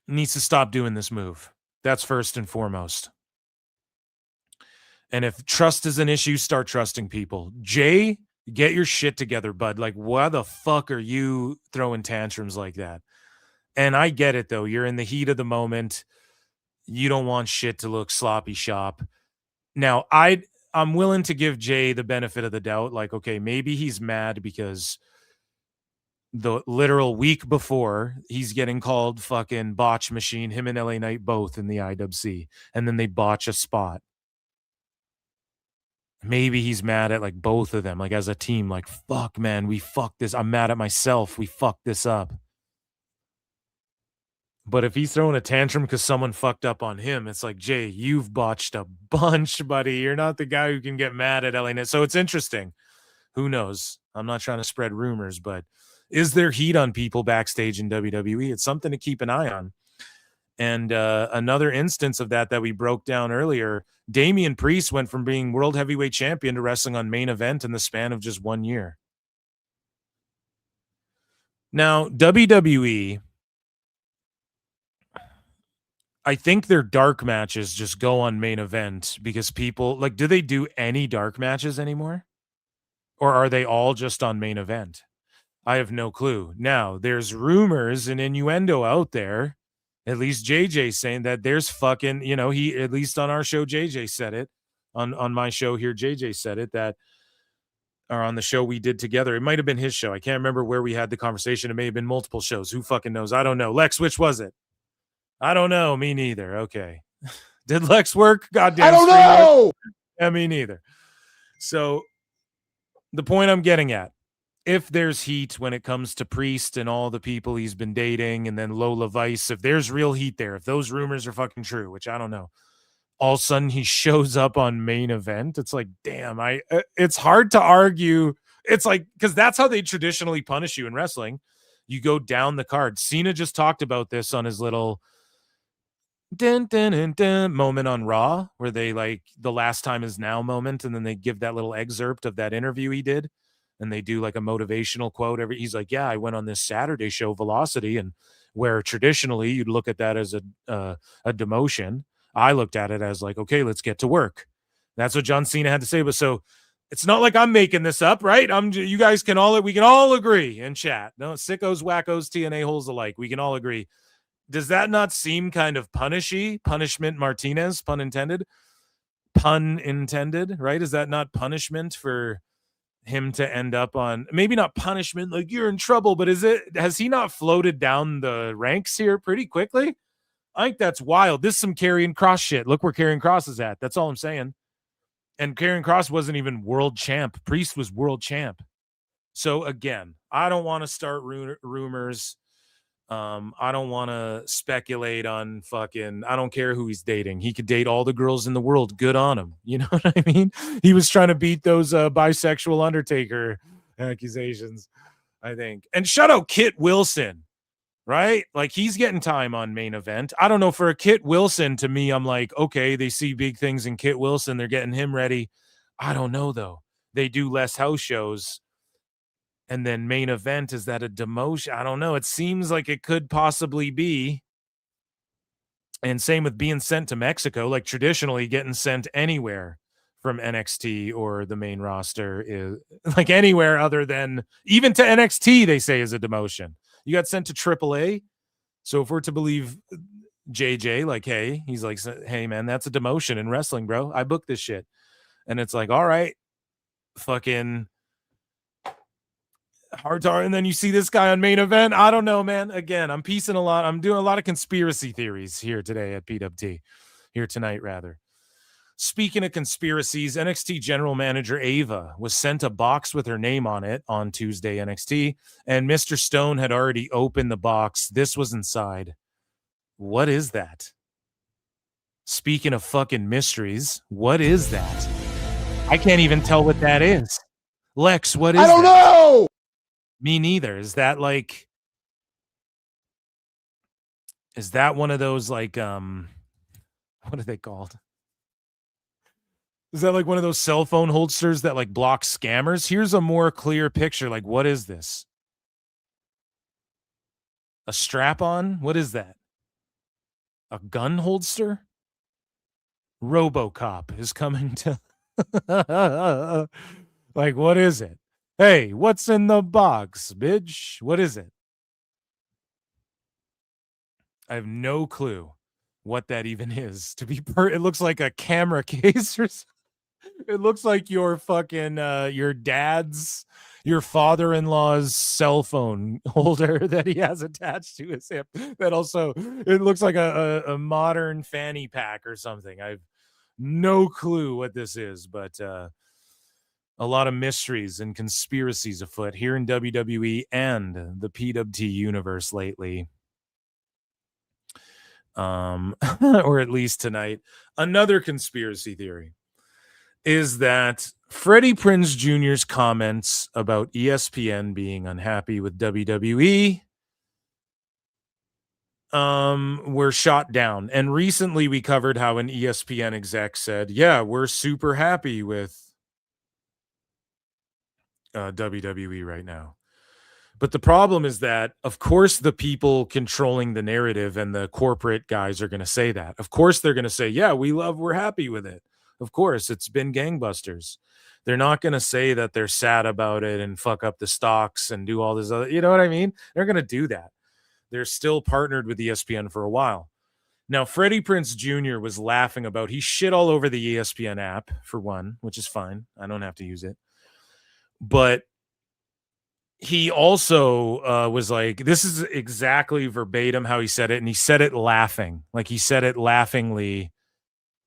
needs to stop doing this move. That's first and foremost. And if trust is an issue, start trusting people. Jay, get your shit together, bud. Like, why the fuck are you throwing tantrums like that? And I get it, though. You're in the heat of the moment. You don't want shit to look sloppy shop. Now, I'm willing to give Jay the benefit of the doubt. Like, okay, maybe he's mad because the literal week before he's getting called fucking Botch Machine, him and LA Knight both in the IWC, and then they botch a spot. Maybe he's mad at like both of them, like as a team, like, fuck, man, we fucked this. I'm mad at myself. We fucked this up. But if he's throwing a tantrum because someone fucked up on him, it's like, Jay, you've botched a bunch, buddy. You're not the guy who can get mad at LA Knight. So it's interesting. Who knows? I'm not trying to spread rumors, but is there heat on people backstage in WWE? It's something to keep an eye on. And another instance of that we broke down earlier, Damian Priest went from being world heavyweight champion to wrestling on Main Event in the span of just 1 year. Now, WWE, I think their dark matches just go on Main Event because people, like, do they do any dark matches anymore? Or are they all just on Main Event? I have no clue. Now, there's rumors and innuendo out there. At least JJ saying that there's fucking, you know, he, at least on our show, JJ said it. On my show here, JJ said it, that, or on the show we did together. It might have been his show. I can't remember where we had the conversation. It may have been multiple shows. Who fucking knows? I don't know. Lex, which was it? I don't know. Me neither. Okay. Did Lex work? Goddamn. I don't know. Yeah, me neither. So the point I'm getting at, if there's heat when it comes to Priest and all the people he's been dating, and then Lola Vice, if there's real heat there, if those rumors are fucking true, which I don't know, all of a sudden he shows up on Main Event. It's like, damn, it's hard to argue. It's like, because that's how they traditionally punish you in wrestling. You go down the card. Cena just talked about this on his little dun, dun, dun, dun moment on Raw, where they like the last time is now moment, and then they give that little excerpt of that interview he did. And they do like a motivational quote. He's like, yeah, I went on this Saturday show, Velocity, and where traditionally you'd look at that as a demotion, I looked at it as like, okay, let's get to work. That's what John Cena had to say. But so it's not like I'm making this up, right? You guys we can all agree in chat. No, sickos, wackos, TNA holes alike. We can all agree. Does that not seem kind of punishment Martinez, pun intended, right? Is that not punishment for him to end up on, maybe not punishment, like you're in trouble, but has he not floated down the ranks here pretty quickly? I think that's wild. This is some Karrion Kross shit. Look where Karrion Kross is at. That's all I'm saying. And Karrion Kross wasn't even world champ. Priest was world champ. So again, I don't want to start rumors. I don't want to speculate on I don't care who he's dating. He could date all the girls in the world. Good on him. You know what I mean? He was trying to beat those bisexual Undertaker accusations, I think. And shout out Kit Wilson, right? Like, he's getting time on Main Event. I don't know, for a Kit Wilson, to me, I'm like, okay, they see big things in Kit Wilson. They're getting him ready. I don't know, though. They do less house shows. And then Main Event, is that a demotion? I don't know. It seems like it could possibly be. And same with being sent to Mexico, like traditionally getting sent anywhere from NXT or the main roster is like anywhere other than even to NXT, they say is a demotion. You got sent to AAA. So if we're to believe JJ, like, hey, he's like, hey man, that's a demotion in wrestling, bro. I booked this shit. And it's like, all right, fucking hard. And then you see this guy on main event. I don't know, man. Again, I'm piecing a lot. I'm doing a lot of conspiracy theories here today at PWT. Here tonight, rather. Speaking of conspiracies, NXT general manager Ava was sent a box with her name on it on Tuesday NXT, and Mr. Stone had already opened the box. This was inside. What is that? Speaking of fucking mysteries, what is that? I can't even tell what that is. Lex, what is that? I don't know! Me neither. Is that like... Is that one of those like... What are they called? Is that like one of those cell phone holsters that like block scammers? Here's a more clear picture. Like, what is this? A strap-on? What is that? A gun holster? RoboCop is coming to... Like, what is it? Hey, what's in the box, bitch? What is it? I have no clue what that even is. To be it looks like a camera case or something. It looks like your fucking your father-in-law's cell phone holder that he has attached to his hip. That also, it looks like a modern fanny pack or something. I've no clue what this is, but a lot of mysteries and conspiracies afoot here in WWE and the PWT universe lately. Or at least tonight. Another conspiracy theory is that Freddie Prinze Jr.'s comments about ESPN being unhappy with WWE were shot down. And recently we covered how an ESPN exec said, yeah, we're super happy with WWE right now. But the problem is that, of course, the people controlling the narrative and the corporate guys are going to say that. Of course, they're going to say, yeah, we're happy with it. Of course, it's been gangbusters. They're not going to say that they're sad about it and fuck up the stocks and do all this other, you know what I mean? They're going to do that. They're still partnered with ESPN for a while. Now, Freddie Prinze Jr. was laughing about, he shit all over the ESPN app, for one, which is fine. I don't have to use it. But he also was like, this is exactly verbatim how he said it. And he said it laughing. Like he said it laughingly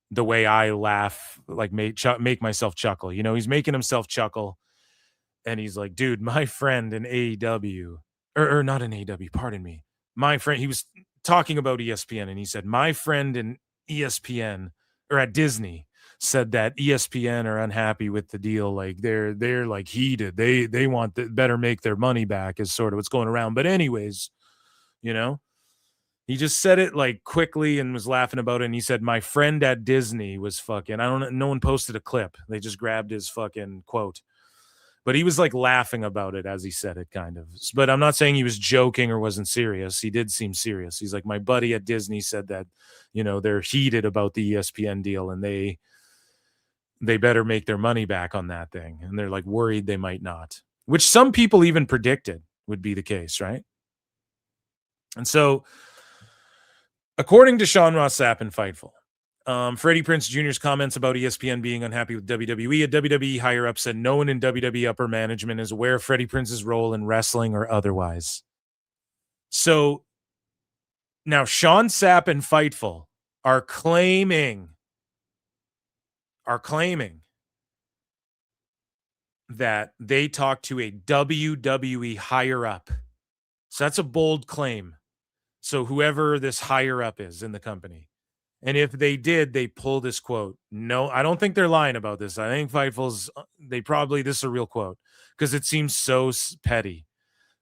the way I laugh, like make myself chuckle. You know, he's making himself chuckle. And he's like, dude, my friend in AEW, or not in AEW, pardon me. My friend, he was talking about ESPN and he said, my friend in ESPN or at Disney said that ESPN are unhappy with the deal. Like they're like heated. They want better make their money back is sort of what's going around. But anyways, you know, he just said it like quickly and was laughing about it. And he said, my friend at Disney was fucking, no one posted a clip. They just grabbed his fucking quote. But he was like laughing about it as he said it, kind of. But I'm not saying he was joking or wasn't serious. He did seem serious. He's like, my buddy at Disney said that, you know, they're heated about the ESPN deal and they better make their money back on that thing. And they're like worried they might not, which some people even predicted would be the case, right? And so, according to Sean Ross Sapp in Fightful, Freddie Prinze Jr.'s comments about ESPN being unhappy with WWE, a WWE higher-up said no one in WWE upper management is aware of Freddie Prinze's role in wrestling or otherwise. So now Sean Sapp and Fightful are claiming that they talked to a WWE higher-up. So that's a bold claim. So whoever this higher-up is in the company. And if they did, they pull this quote. No, I don't think they're lying about this. I think Fightful's, this is a real quote because it seems so petty.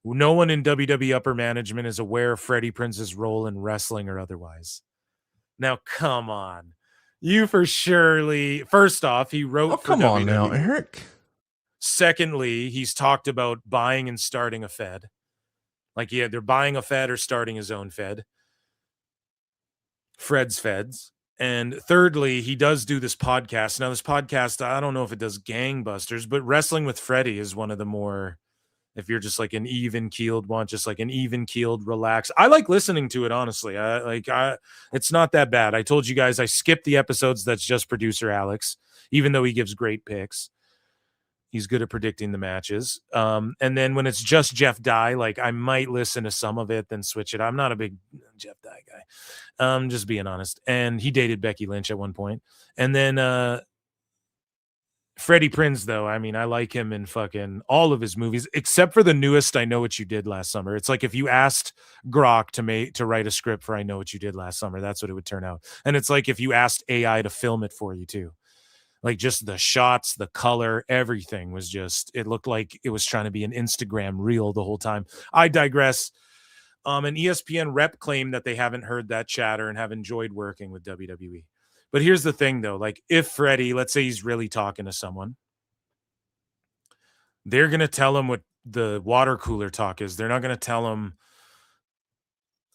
No one in WWE upper management is aware of Freddie Prinze's role in wrestling or otherwise. Now, come on. You for surely, first off, he wrote for come WWE. on now, Eric. Secondly, he's talked about buying and starting a Fed. Like, yeah, they're buying a Fed or starting his own Fed. Fred's Feds. And thirdly, he does do this podcast. Now, this podcast, I don't know if it does gangbusters, but Wrestling with Freddie is one of the more, if you're just like an even-keeled one, just like an even-keeled, relaxed. I like listening to it, honestly. It's not that bad. I told you guys I skipped the episodes that's just producer Alex, even though he gives great picks. He's good at predicting the matches. And then when it's just Jeff Dye, like I might listen to some of it, then switch it. I'm not a big Jeff Dye guy. Just being honest. And he dated Becky Lynch at one point. And then Freddie Prinze, though, I mean, I like him in fucking all of his movies, except for the newest I Know What You Did Last Summer. It's like if you asked Grok to write a script for I Know What You Did Last Summer, that's what it would turn out. And it's like if you asked AI to film it for you, too. Like just the shots, the color, everything was just, it looked like it was trying to be an Instagram reel the whole time. I digress. An ESPN rep claimed that they haven't heard that chatter and have enjoyed working with WWE. But here's the thing, though. Like if Freddie, let's say he's really talking to someone, they're going to tell him what the water cooler talk is. They're not going to tell him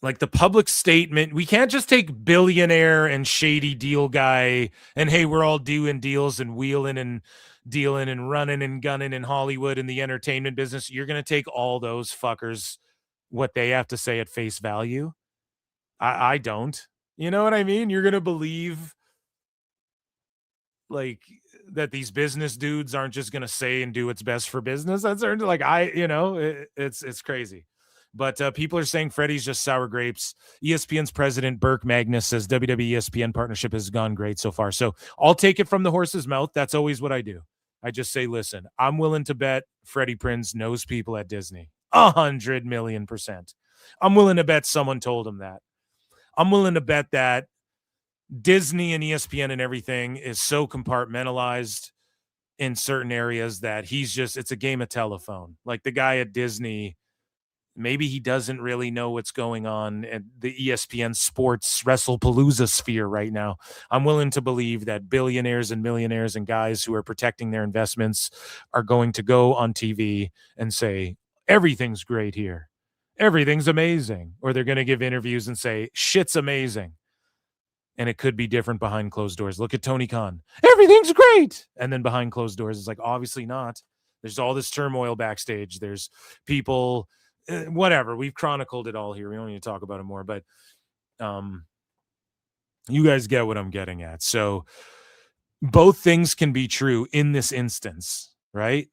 like the public statement. We can't just take billionaire and shady deal guy and, hey, we're all doing deals and wheeling and dealing and running and gunning in Hollywood and the entertainment business. You're going to take all those fuckers, what they have to say at face value. I don't. You know what I mean? You're going to believe like that these business dudes aren't just going to say and do what's best for business. That's like, it's crazy. But people are saying Freddie's just sour grapes. ESPN's president, Burke Magnus, says WWE ESPN partnership has gone great so far. So I'll take it from the horse's mouth. That's always what I do. I just say, listen, I'm willing to bet Freddie Prinze knows people at Disney. 100,000,000%. I'm willing to bet someone told him that. I'm willing to bet that Disney and ESPN and everything is so compartmentalized in certain areas that it's a game of telephone. Like the guy at Disney, maybe he doesn't really know what's going on at the ESPN sports WrestlePalooza sphere right now. I'm willing to believe that billionaires and millionaires and guys who are protecting their investments are going to go on TV and say, everything's great here. Everything's amazing. Or they're going to give interviews and say, shit's amazing. And it could be different behind closed doors. Look at Tony Khan. Everything's great. And then behind closed doors, it's like, obviously not. There's all this turmoil backstage. There's people... whatever, we've chronicled it all here. We don't need to talk about it more, but you guys get what I'm getting at. So both things can be true in this instance, right?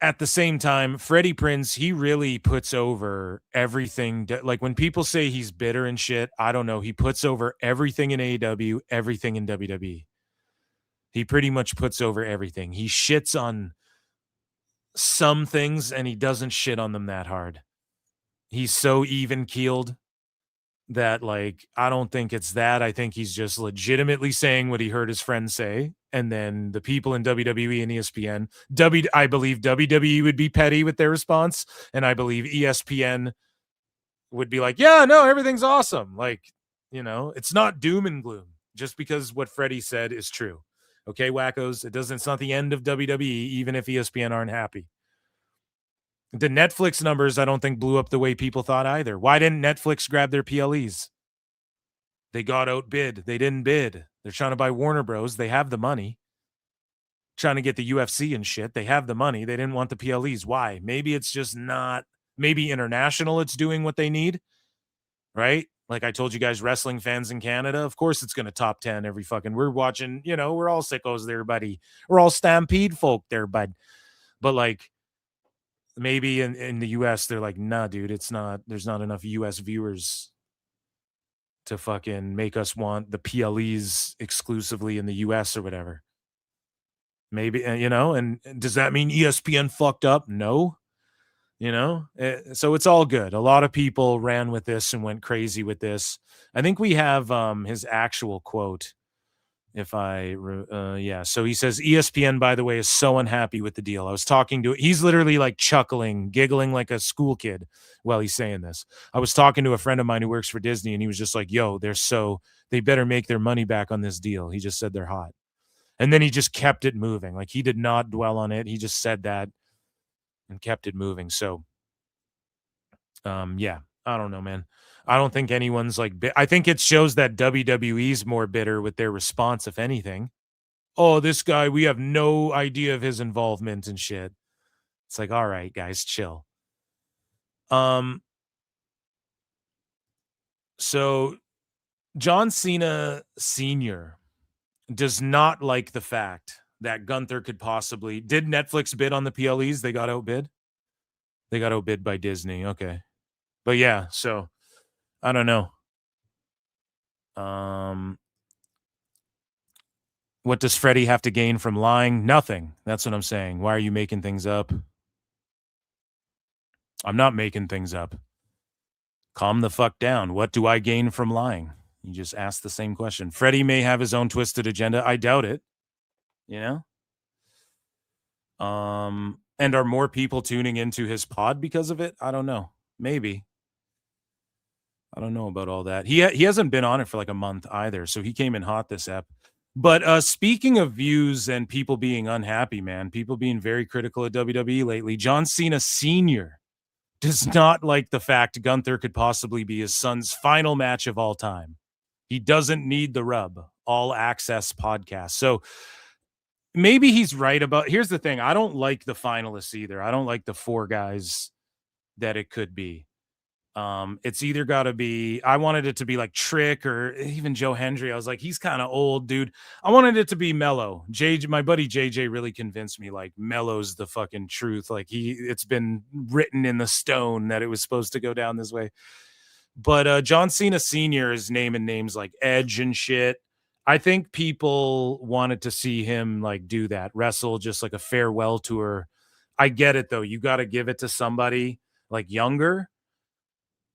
At the same time, Freddie Prinze, he really puts over everything. Like when people say he's bitter and shit, I don't know. He puts over everything in AEW, everything in WWE. He pretty much puts over everything. He shits on some things and he doesn't shit on them that hard. He's so even-keeled that, like, I don't think it's that. I think he's just legitimately saying what he heard his friends say. And then the people in WWE and ESPN, I believe WWE would be petty with their response. And I believe ESPN would be like, yeah, no, everything's awesome. Like, you know, it's not doom and gloom just because what Freddie said is true. Okay, wackos, it's not the end of WWE, even if ESPN aren't happy. The Netflix numbers, I don't think blew up the way people thought either. Why didn't Netflix grab their PLEs? They got outbid. They didn't bid. They're trying to buy Warner Bros. They have the money. Trying to get the UFC and shit. They have the money. They didn't want the PLEs. Why? Maybe it's just not, maybe international it's doing what they need, right? Like I told you guys, wrestling fans in Canada, of course it's going to top 10 every fucking, we're watching, you know, we're all sickos there, buddy. We're all Stampede folk there, bud. But like, maybe in the US, they're like, nah, dude, it's not, there's not enough US viewers to fucking make us want the PLEs exclusively in the US or whatever. Maybe, you know, and does that mean ESPN fucked up? No. You know, so it's all good. A lot of people ran with this and went crazy with this. I think we have his actual quote. So he says, ESPN, by the way, is so unhappy with the deal. I was talking to, he's literally like chuckling, giggling like a school kid while he's saying this. I was talking to a friend of mine who works for Disney and he was just like, yo, they better make their money back on this deal. He just said they're hot. And then he just kept it moving. Like he did not dwell on it. He just said that and kept it moving. So, I don't know, man. I don't think anyone's like, I think it shows that WWE's more bitter with their response, if anything. Oh, this guy, we have no idea of his involvement and shit. It's like, all right, guys, chill. So John Cena Sr. does not like the fact that Gunther could possibly. Did Netflix bid on the PLEs? They got outbid? They got outbid by Disney. Okay. But yeah, so I don't know. What does Freddie have to gain from lying? Nothing. That's what I'm saying. Why are you making things up? I'm not making things up. Calm the fuck down. What do I gain from lying? You just asked the same question. Freddie may have his own twisted agenda. I doubt it. You know? And are more people tuning into his pod because of it? I don't know. Maybe. I don't know about all that. He hasn't been on it for like a month either, so he came in hot this ep. But speaking of views and people being unhappy, man, people being very critical of WWE lately, John Cena Sr. does not like the fact Gunther could possibly be his son's final match of all time. He doesn't need the rub. All Access podcast. So maybe he's right about. Here's the thing. I don't like the finalists either. I don't like the 4 guys that it could be. It's either got to be. I wanted it to be like Trick or even Joe Hendry. I was like, he's kind of old, dude. I wanted it to be Mello. My buddy JJ really convinced me like Mello's the fucking truth. Like it's been written in the stone that it was supposed to go down this way. But John Cena Sr. is naming names like Edge and shit. I think people wanted to see him like do that, wrestle just like a farewell tour. I get it though. You got to give it to somebody like younger.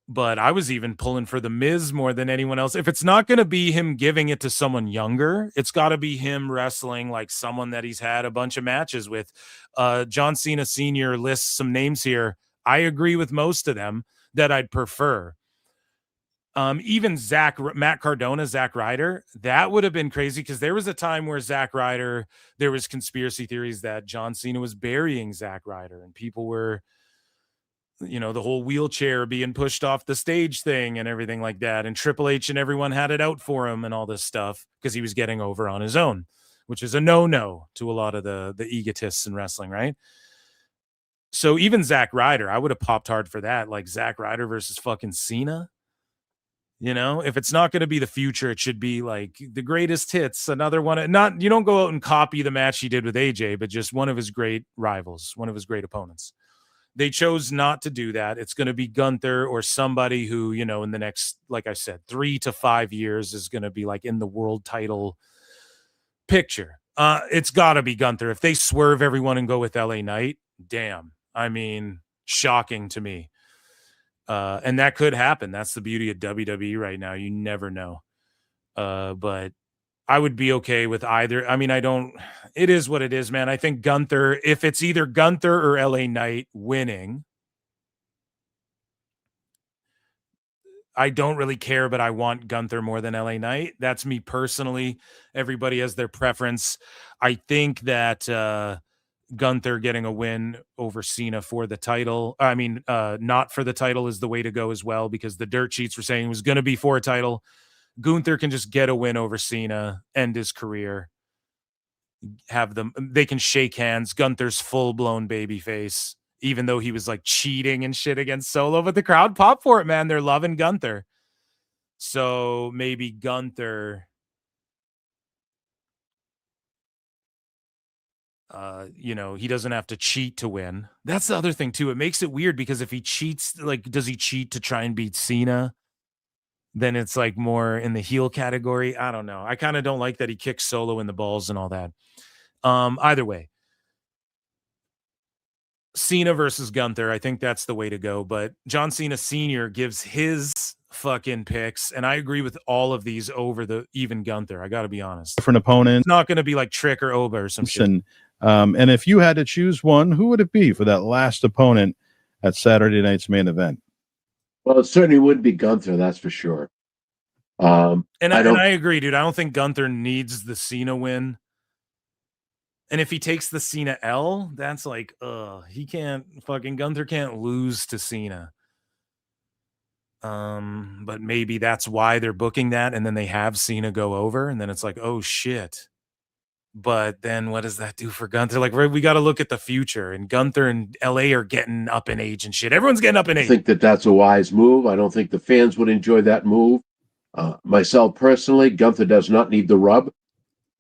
But I was even pulling for The Miz more than anyone else. If it's not going to be him giving it to someone younger, it's got to be him wrestling like someone that he's had a bunch of matches with. John Cena Sr. lists some names here. I agree with most of them that I'd prefer. Even Matt Cardona, Zack Ryder, that would have been crazy because there was a time where Zack Ryder, there was conspiracy theories that John Cena was burying Zack Ryder and people were, the whole wheelchair being pushed off the stage thing and everything like that. And Triple H and everyone had it out for him and all this stuff because he was getting over on his own, which is a no-no to a lot of the egotists in wrestling, right? So even Zack Ryder, I would have popped hard for that. Like Zack Ryder versus fucking Cena. If it's not going to be the future, it should be like the greatest hits. Another one, you don't go out and copy the match he did with AJ, but just one of his great rivals, one of his great opponents. They chose not to do that. It's going to be Gunther or somebody who, in the next, like I said, 3 to 5 years is going to be like in the world title picture. It's got to be Gunther. If they swerve everyone and go with LA Knight, damn. I mean, shocking to me. And that could happen. That's the beauty of WWE right now. You never know. But I would be okay with either. I mean, it is what it is, man. I think Gunther, if it's either Gunther or LA Knight winning, I don't really care, but I want Gunther more than LA Knight. That's me personally. Everybody has their preference. I think that Gunther getting a win over Cena for the title. I mean, not for the title is the way to go as well, because the dirt sheets were saying it was going to be for a title. Gunther can just get a win over Cena, end his career, they can shake hands. Gunther's full-blown babyface, even though he was like cheating and shit against Solo, but the crowd popped for it, man. They're loving Gunther. So maybe Gunther, he doesn't have to cheat to win. That's the other thing too. It makes it weird because if he cheats, like, does he cheat to try and beat Cena? Then it's like more in the heel category. I don't know. I kind of don't like that he kicks Solo in the balls and all that. Either way, Cena versus Gunther, I think that's the way to go. But John Cena Sr. gives his fucking picks, and I agree with all of these over even Gunther. I got to be honest. Different opponent. It's not going to be like Trick or Oba or some shit. And if you had to choose one, who would it be for that last opponent at Saturday night's main event? Well, it certainly would be Gunther, that's for sure. And I agree, dude. I don't think Gunther needs the Cena win. And if he takes the Cena L, that's like, Gunther can't lose to Cena. But maybe that's why they're booking that, and then they have Cena go over, and then it's like, oh shit. But then what does that do for Gunther? Like, we got to look at the future, and Gunther and LA are getting up in age and shit. Everyone's getting up in I age. think that that's a wise move. I don't think the fans would enjoy that move. Myself personally, Gunther does not need the rub.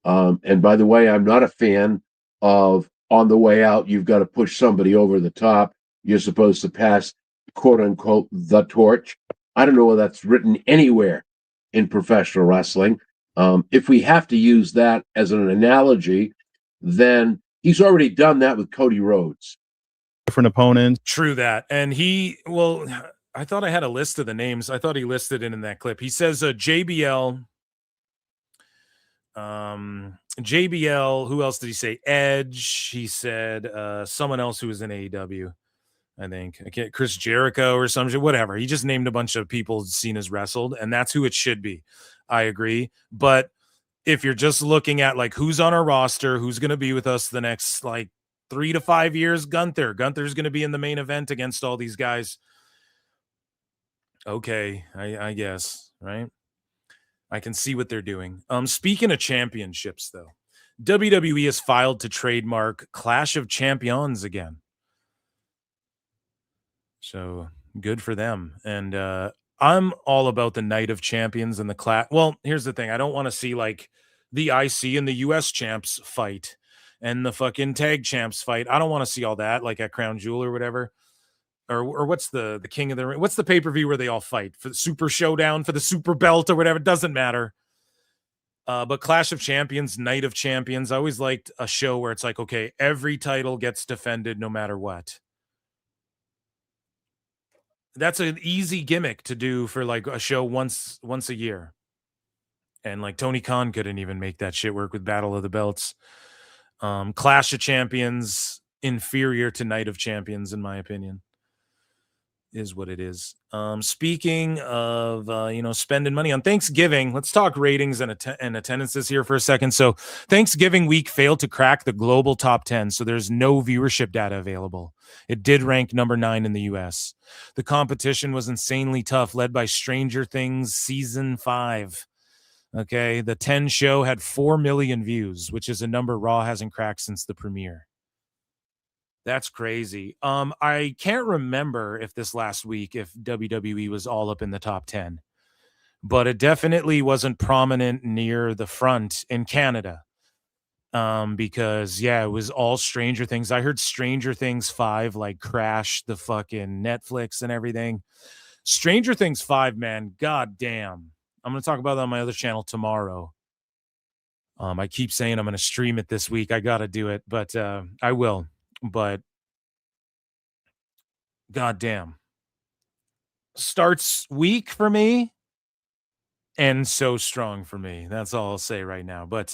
And by the way, I'm not a fan of on the way out, you've got to push somebody over the top. You're supposed to pass, quote unquote, the torch. I don't know whether that's written anywhere in professional wrestling. If we have to use that as an analogy, then he's already done that with Cody Rhodes. Different opponents. True that. And I thought I had a list of the names. I thought he listed it in that clip. He says JBL. JBL, who else did he say? Edge. He said someone else who was in AEW. I think Chris Jericho or something, whatever. He just named a bunch of people Cena's wrestled, and that's who it should be. I agree. But if you're just looking at like who's on our roster, who's going to be with us the next like 3 to 5 years, Gunther's going to be in the main event against all these guys. Okay, I guess, right? I can see what they're doing. Speaking of championships, though, WWE has filed to trademark Clash of Champions again. So good for them. And I'm all about the Night of Champions and the class. Well, here's the thing. I don't want to see like the IC and the US champs fight and the fucking tag champs fight. I don't want to see all that like at Crown Jewel or whatever. Or what's the King of the Ring? What's the pay-per-view where they all fight for the Super Showdown, for the Super Belt or whatever? It doesn't matter. But Clash of Champions, Night of Champions, I always liked a show where it's like, okay, every title gets defended no matter what. That's an easy gimmick to do for like a show once a year. And like Tony Khan couldn't even make that shit work with Battle of the Belts. Clash of Champions, inferior to Night of Champions, in my opinion. Is what it is. Speaking of, spending money on Thanksgiving, let's talk ratings and attendances here for a second. So Thanksgiving week failed to crack the global top 10, so there's no viewership data available. It did rank number 9 in the US. The competition was insanely tough, led by Stranger Things Season 5. Okay, the 10 show had 4 million views, which is a number Raw hasn't cracked since the premiere. That's crazy. I can't remember if this last week, if WWE was all up in the top 10, but it definitely wasn't prominent near the front in Canada. Because it was all Stranger Things. I heard Stranger Things 5 like crash the fucking Netflix and everything. Stranger Things 5, man, god damn. I'm going to talk about that on my other channel tomorrow. I keep saying I'm going to stream it this week. I got to do it, but I will. But goddamn, starts weak for me and so strong for me. That's all I'll say right now. But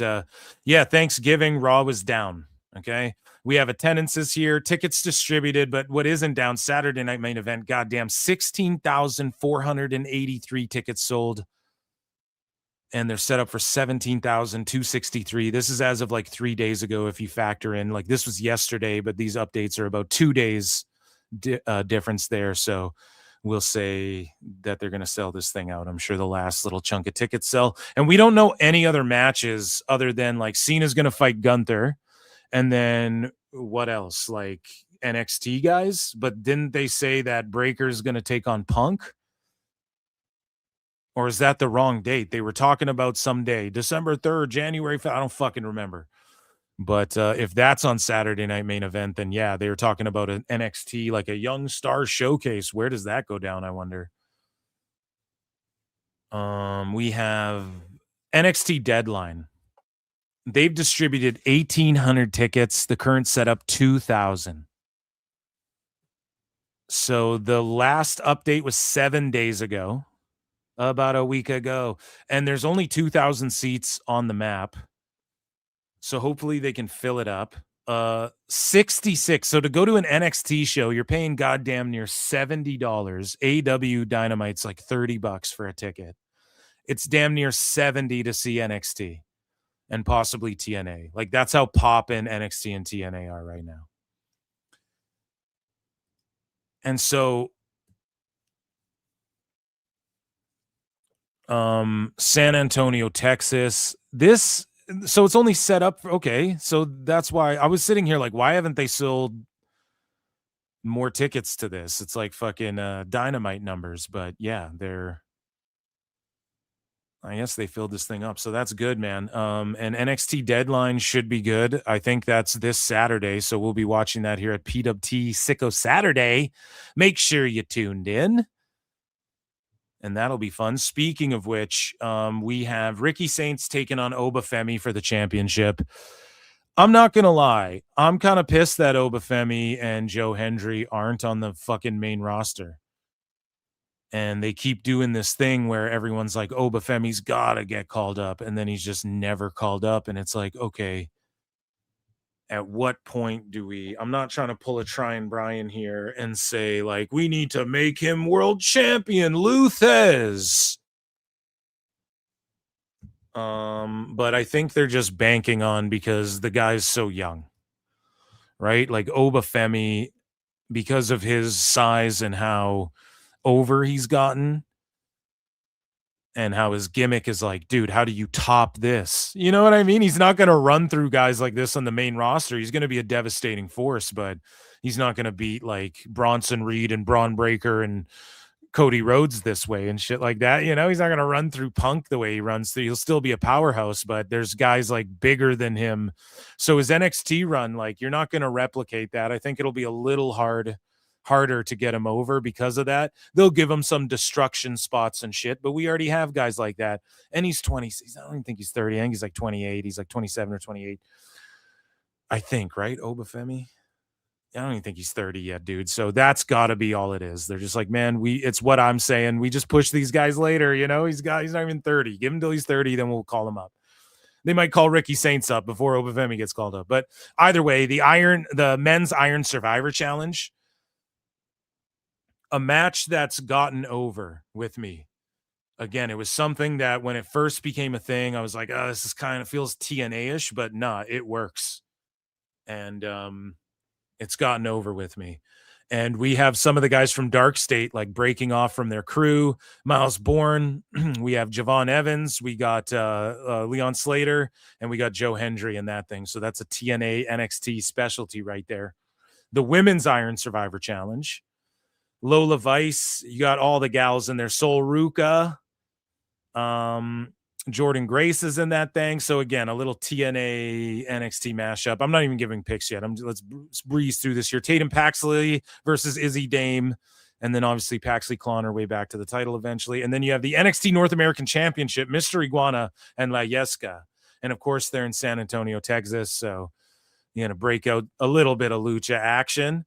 Thanksgiving Raw was down. Okay, we have attendances here, tickets distributed, but what isn't down? Saturday night main event. Goddamn, 16,483 tickets sold. And they're set up for 17,263. This is as of like 3 days ago. If you factor in, like this was yesterday, but these updates are about 2 days difference there. So we'll say that they're going to sell this thing out. I'm sure the last little chunk of tickets sell. And we don't know any other matches other than like Cena's going to fight Gunther. And then what else? Like NXT guys. But didn't they say that Breaker's going to take on Punk? Or is that the wrong date? They were talking about someday, December 3rd, January 5th. I don't fucking remember. But if that's on Saturday night main event, then yeah, they were talking about an NXT, like a young star showcase. Where does that go down, I wonder? We have NXT Deadline. They've distributed 1,800 tickets. The current setup, 2,000. So the last update was 7 days ago. About a week ago, and there's only 2,000 seats on the map, so hopefully they can fill it up. 66. So to go to an NXT show, you're paying goddamn near $70. AEW Dynamite's like $30 for a ticket. It's damn near 70 to see NXT and possibly TNA. Like that's how poppin' NXT and TNA are right now. And so San Antonio, Texas. So it's only set up for, okay. So that's why I was sitting here like, why haven't they sold more tickets to this? It's like fucking Dynamite numbers, but yeah, I guess they filled this thing up. So that's good, man. And NXT Deadline should be good. I think that's this Saturday. So we'll be watching that here at PWT Sicko Saturday. Make sure you tuned in. And that'll be fun. Speaking of which, we have Ricky Saints taking on Obafemi for the championship. I'm not going to lie. I'm kind of pissed that Obafemi and Joe Hendry aren't on the fucking main roster. And they keep doing this thing where everyone's like, Obafemi's got to get called up. And then he's just never called up. And it's like, okay, at what point do we, I'm not trying to pull a Tryon Bryan here and say like, we need to make him world champion, Luthez. But I think they're just banking on because the guy's so young, right? Like Obafemi, because of his size and how over he's gotten and how his gimmick is like, dude, how do you top this? You know what I mean? He's not going to run through guys like this on the main roster. He's going to be a devastating force, but he's not going to beat like Bronson Reed and Braun Breaker and Cody Rhodes this way and shit like that. You know, he's not going to run through Punk the way he runs through. He'll still be a powerhouse, but there's guys like bigger than him. So his NXT run, like you're not going to replicate that. I think it'll be a little harder to get him over because of that. They'll give him some destruction spots and shit, but we already have guys like that. And he's 20. I don't even think he's 30. I think he's like 28. He's like 27 or 28. I think, right? Obafemi? I don't even think he's 30 yet, dude. So that's got to be all it is. They're just like, man, it's what I'm saying. We just push these guys later. You know, he's not even 30. Give him till he's 30, then we'll call him up. They might call Ricky Saints up before Obafemi gets called up. But either way, the men's Iron Survivor Challenge, a match that's gotten over with me. Again, it was something that when it first became a thing, I was like, oh, this is kind of feels TNA-ish, but nah, it works. And it's gotten over with me. And we have some of the guys from Dark State like breaking off from their crew. Miles Bourne, we have Javon Evans, we got Leon Slater, and we got Joe Hendry in that thing. So that's a TNA NXT specialty right there. The Women's Iron Survivor Challenge, Lola Vice, you got all the gals in there. Sol Ruka, Jordan Grace is in that thing. So again, a little TNA NXT mashup. I'm not even giving picks yet. Let's breeze through this here. Tatum Paxley versus Izzy Dame. And then obviously Paxley clawing her way back to the title eventually. And then you have the NXT North American Championship, Mr. Iguana and La Yesca. And of course, they're in San Antonio, Texas. So you're going to break out a little bit of lucha action.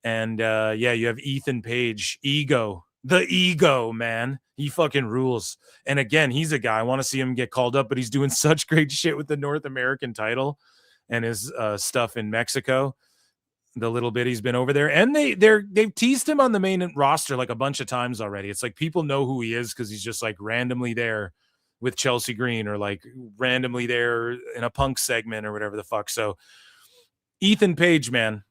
And yeah, you have Ethan Page, the ego, man. He fucking rules. And again, he's a guy. I want to see him get called up, but he's doing such great shit with the North American title and his stuff in Mexico. The little bit he's been over there. And they've teased him on the main roster like a bunch of times already. It's like people know who he is because he's just like randomly there with Chelsea Green or like randomly there in a Punk segment or whatever the fuck. So Ethan Page, man,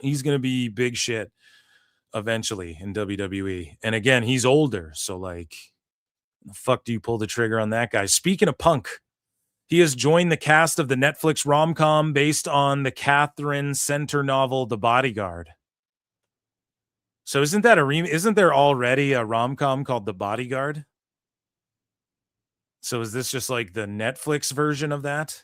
he's going to be big shit eventually in WWE. And again, he's older. So like, the fuck do you pull the trigger on that guy? Speaking of Punk, he has joined the cast of the Netflix rom-com based on the Catherine Center novel, The Bodyguard. So isn't there already a rom-com called The Bodyguard? So is this just like the Netflix version of that?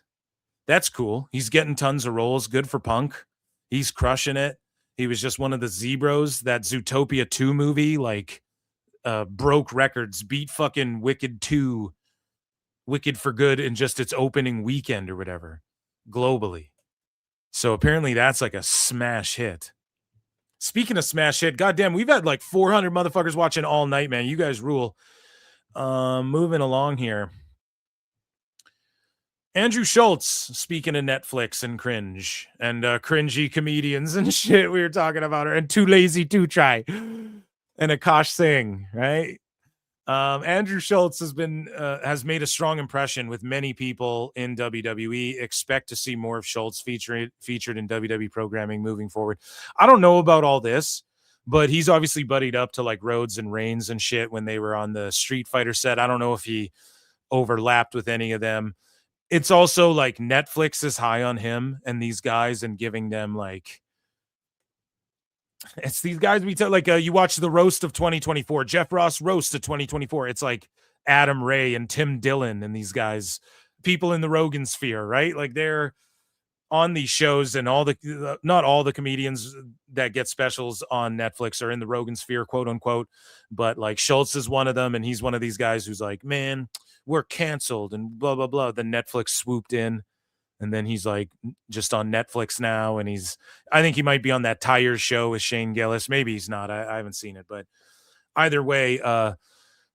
That's cool. He's getting tons of roles. Good for Punk. He's crushing it. He was just one of the Zebros. That Zootopia 2 movie, like, broke records, beat fucking Wicked 2, Wicked for Good in just its opening weekend or whatever, globally. So apparently that's like a smash hit. Speaking of smash hit, goddamn, we've had like 400 motherfuckers watching all night, man. You guys rule. Moving along here. Andrew Schultz, speaking of Netflix and Cringe and cringy comedians and shit we were talking about her, and Too Lazy to Try and Akash Singh, right? Andrew Schultz has made a strong impression with many people in WWE. Expect to see more of Schultz featured in WWE programming moving forward. I don't know about all this, but he's obviously buddied up to like Rhodes and Reigns and shit when they were on the Street Fighter set. I don't know if he overlapped with any of them. It's also like Netflix is high on him and these guys and giving them like, it's these guys we tell, like you watch the roast of 2024, Jeff Ross roast of 2024. It's like Adam Ray and Tim Dillon and these guys, people in the Rogan sphere, right? Like they're on these shows, and all the not all the comedians that get specials on Netflix are in the Rogan sphere, quote unquote. But like Schultz is one of them, and he's one of these guys who's like, man, we're canceled and blah blah blah. Then Netflix swooped in, and then he's like just on Netflix now, and I think he might be on that Tires show with Shane Gillis. Maybe he's not. I haven't seen it, but either way,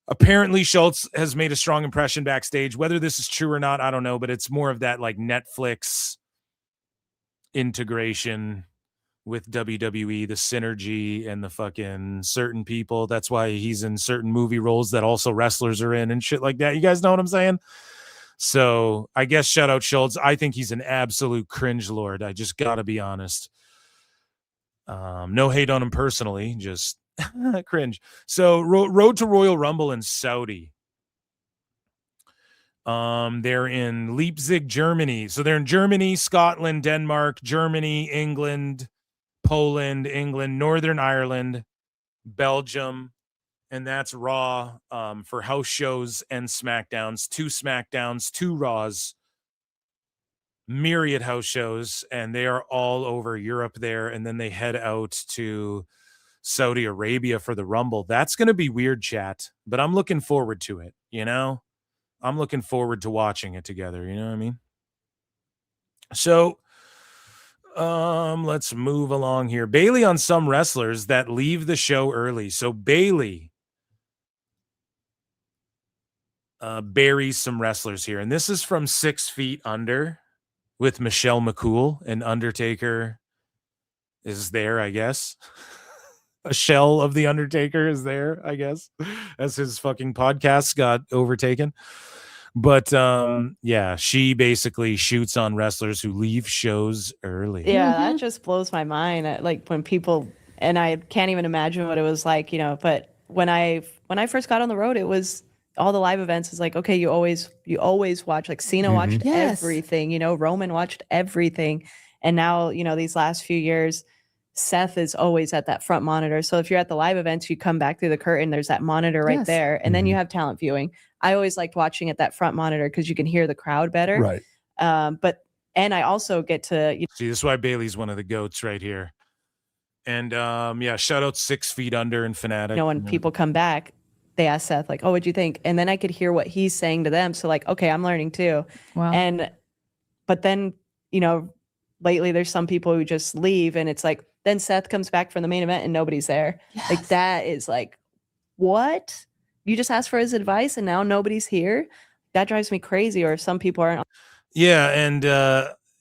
apparently Schultz has made a strong impression backstage. Whether this is true or not, I don't know, but it's more of that like Netflix integration with WWE, the synergy and the fucking certain people. That's why he's in certain movie roles that also wrestlers are in and shit like that. You guys know what I'm saying? So I guess shout out Schultz. I think he's an absolute cringe lord. I just gotta be honest. No hate on him personally, just cringe. So Road to Royal Rumble in Saudi. They're in Leipzig, Germany. So they're in Germany, Scotland, Denmark, Germany, England, Poland, England, Northern Ireland, Belgium, and that's Raw for house shows and SmackDowns. 2 SmackDowns, 2 Raws, myriad house shows, and they are all over Europe there. And then they head out to Saudi Arabia for the Rumble. That's going to be weird, chat, but I'm looking forward to it, you know? I'm looking forward to watching it together. You know what I mean? So, let's move along here. Bailey on some wrestlers that leave the show early. So Bailey buries some wrestlers here. And this is from 6 Feet Under with Michelle McCool, and Undertaker is there, I guess. A shell of the Undertaker is there, I guess, as his fucking podcast got overtaken. But yeah, she basically shoots on wrestlers who leave shows early. Yeah, that just blows my mind. Like when people, and I can't even imagine what it was like, you know, but when I first got on the road, it was all the live events is like, okay, you always watch, like Cena watched everything, you know, Roman watched everything. And now, you know, these last few years, Seth is always at that front monitor. So if you're at the live events, you come back through the curtain, there's that monitor right there. And then you have talent viewing. I always liked watching at that front monitor because you can hear the crowd better. Right. And I also get to see, this is why Bailey's one of the goats right here. And yeah, shout out 6 Feet Under and Fanatic. You know, when people come back, they ask Seth, like, oh, what'd you think? And then I could hear what he's saying to them. So like, okay, I'm learning too. Wow. But then, you know, lately there's some people who just leave and it's like, then Seth comes back from the main event and nobody's there. Yes. Like that is like, what? You just asked for his advice and now nobody's here? That drives me crazy. Or if some people aren't. Yeah, and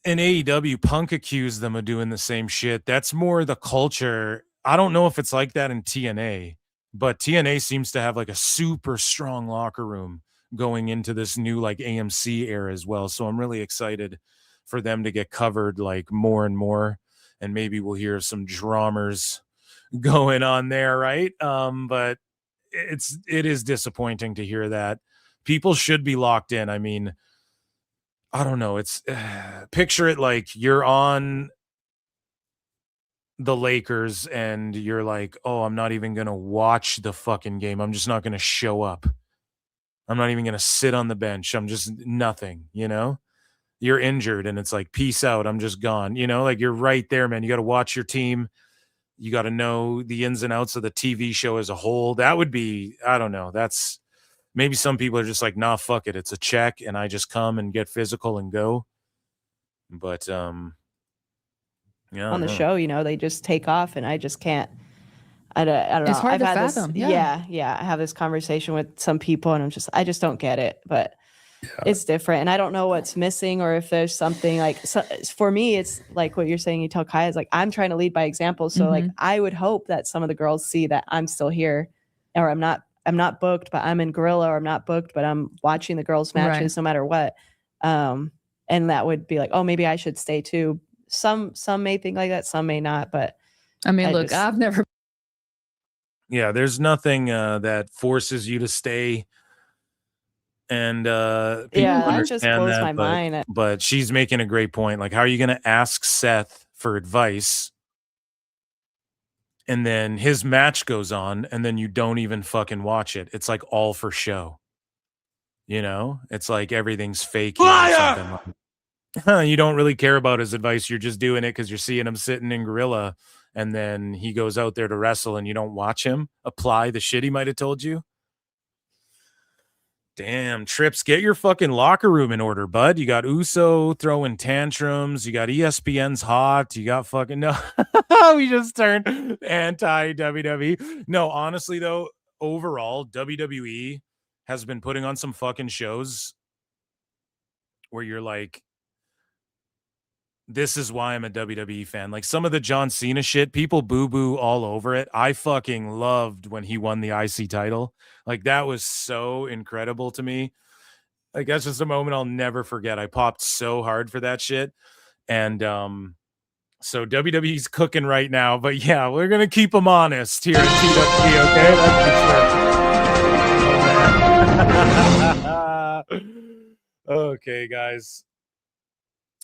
in AEW, Punk accused them of doing the same shit. That's more the culture. I don't know if it's like that in TNA, but TNA seems to have like a super strong locker room going into this new like AMC era as well. So I'm really excited for them to get covered like more and more. And maybe we'll hear some drummers going on there, right? But it is disappointing to hear that. People should be locked in. I mean, I don't know. It's picture it like you're on the Lakers and you're like, oh, I'm not even going to watch the fucking game. I'm just not going to show up. I'm not even going to sit on the bench. I'm just nothing, you know? You're injured and it's like, peace out. I'm just gone. You know, like you're right there, man. You got to watch your team. You got to know the ins and outs of the TV show as a whole. That would be, I don't know. That's maybe some people are just like, nah, fuck it. It's a check and I just come and get physical and go. But, yeah. On the show, you know, they just take off and I just can't. I don't know. It's hard to had fathom. This, yeah. I have this conversation with some people and I just don't get it. But it's different. And I don't know what's missing or if there's something like, for me, it's like what you're saying, you tell Kaya, is like, I'm trying to lead by example. So like, I would hope that some of the girls see that I'm still here or I'm not booked, but I'm in Gorilla, or I'm not booked, but I'm watching the girls matches no matter what. And that would be like, oh, maybe I should stay too. Some may think like that, some may not, but I mean, look, I've never Yeah, there's nothing that forces you to stay, and people Yeah, that just understand blows that. my mind. But she's making a great point. Like, how are you going to ask Seth for advice, and then his match goes on, and then you don't even fucking watch it? It's like all for show. You know, it's like everything's fake. Or something. You don't really care about his advice. You're just doing it because you're seeing him sitting in Gorilla, and then he goes out there to wrestle, and you don't watch him apply the shit he might have told you. Damn, Trips, get your fucking locker room in order, bud. You got Uso throwing tantrums. You got ESPN's hot. You got fucking no. We just turned anti WWE. No, honestly though, overall, WWE has been putting on some fucking shows where you're like, this is why I'm a WWE fan. Like some of the John Cena shit, people boo-boo all over it. I fucking loved when he won the IC title. Like that was so incredible to me. Like that's just a moment I'll never forget. I popped so hard for that shit. And so WWE's cooking right now. But yeah, we're going to keep them honest here at TWT, okay? That's for sure. Okay, guys.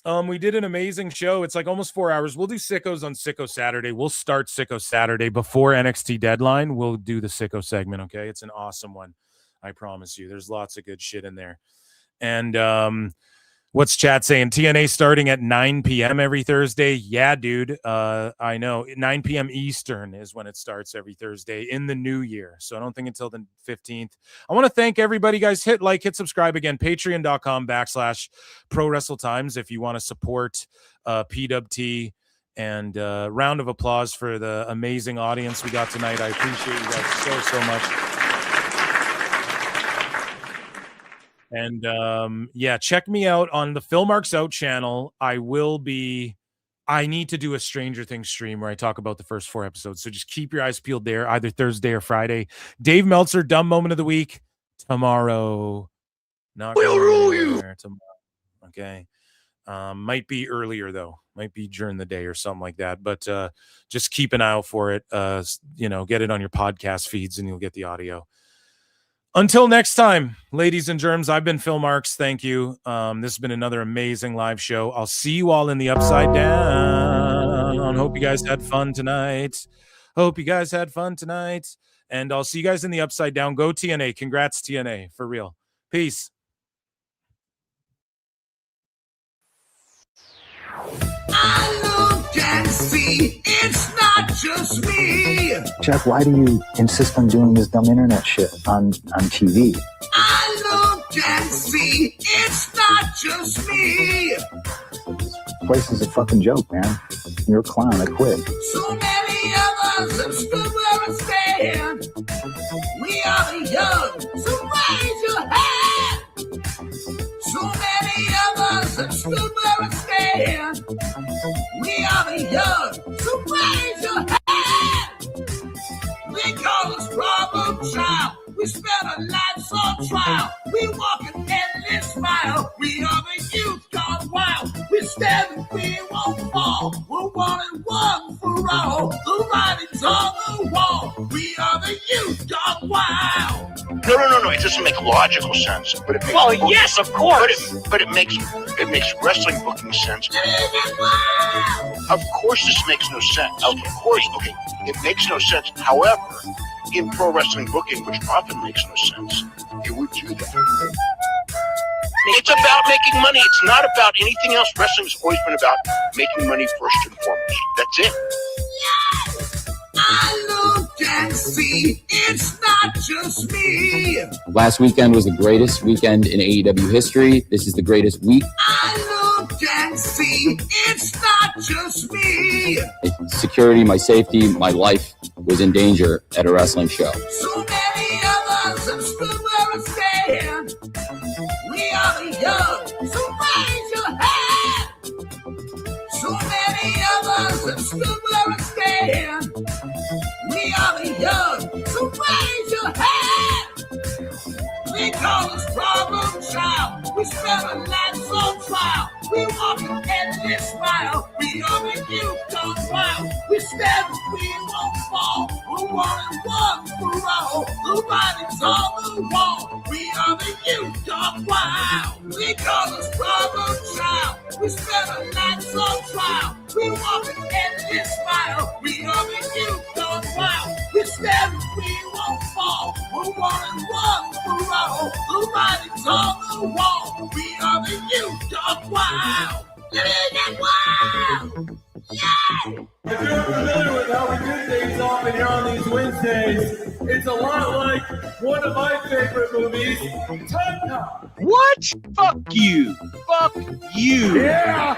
We did an amazing show. It's like almost 4 hours. We'll do Sickos on Sicko Saturday. We'll start Sicko Saturday before NXT Deadline. We'll do the Sicko segment, okay? It's an awesome one. I promise you. There's lots of good shit in there. And what's chat saying? TNA starting at 9 p.m. every Thursday. Yeah, dude. I know. 9 p.m. Eastern is when it starts every Thursday in the new year. So I don't think until the 15th. I want to thank everybody, guys. Hit like, hit subscribe again. Patreon.com/Pro Wrestle Times if you want to support PWT. And round of applause for the amazing audience we got tonight. I appreciate you guys so much. And yeah, check me out on the Phil Marks Out channel. I need to do a Stranger Things stream where I talk about the first 4 episodes. So just keep your eyes peeled there, either Thursday or Friday. Dave Meltzer, Dumb Moment of the Week tomorrow. We'll rule you tomorrow. Okay. Might be earlier though. Might be during the day or something like that. But just keep an eye out for it. Get it on your podcast feeds and you'll get the audio. Until next time, ladies and germs, I've been Phil Marks. Thank you. This has been another amazing live show. I'll see you all in the Upside Down. Hope you guys had fun tonight. And I'll see you guys in the Upside Down. Go TNA. Congrats, TNA. For real. Peace. I look and see it's not just me. Jeff, why do you insist on doing this dumb internet shit on TV? I look and see it's not just me. This place is a fucking joke, man. You're a clown. I quit. So many of us have stood where I stand. We are the young, so raise your hand. So many of us have stood where I stand. We are the young, so raise your hand. They call us problem child. We spend our lives on trial. We walk an endless mile. We are the youth gone wild. We stand and we won't fall. We're 1 and 1 for all. The writing's on the wall. We are the youth gone wild. No. It doesn't make logical sense. But it makes yes, of course. But it makes wrestling booking sense. Of course, this makes no sense. Of course, okay, it makes no sense. However, in pro wrestling booking, which often makes no sense, it would do that. It's about making money. It's not about anything else. Wrestling's always been about making money first and foremost. That's it. Yes, I look and see it's not just me. Last weekend was the greatest weekend in AEW history. This is the greatest week. I look and see it's not just me. Security, my safety, my life was in danger at a wrestling show. So many of us have stood where I stand. We are the young, so raise your hand. So many of us have stood where I stand. We are the young, so raise your hand. They call us problem child. We spend our lives on trial. We walk an endless smile. We are the youth gone wild. We stand, we won't fall. We're 1-1 for all. The writing's on the wall. We are the youth gone wild. We call us brother child. We spend our lives on trial. We walk an endless smile. We are the youth gone wild. We stand, we won't fall. We're 1-1 for all. The writing's on the wall. We are the youth gone wild. Get wild! Yeah! If you're familiar with how we do things often here on these Wednesdays, it's a lot like one of my favorite movies, Time Cop. What? Fuck you. Fuck you. Yeah!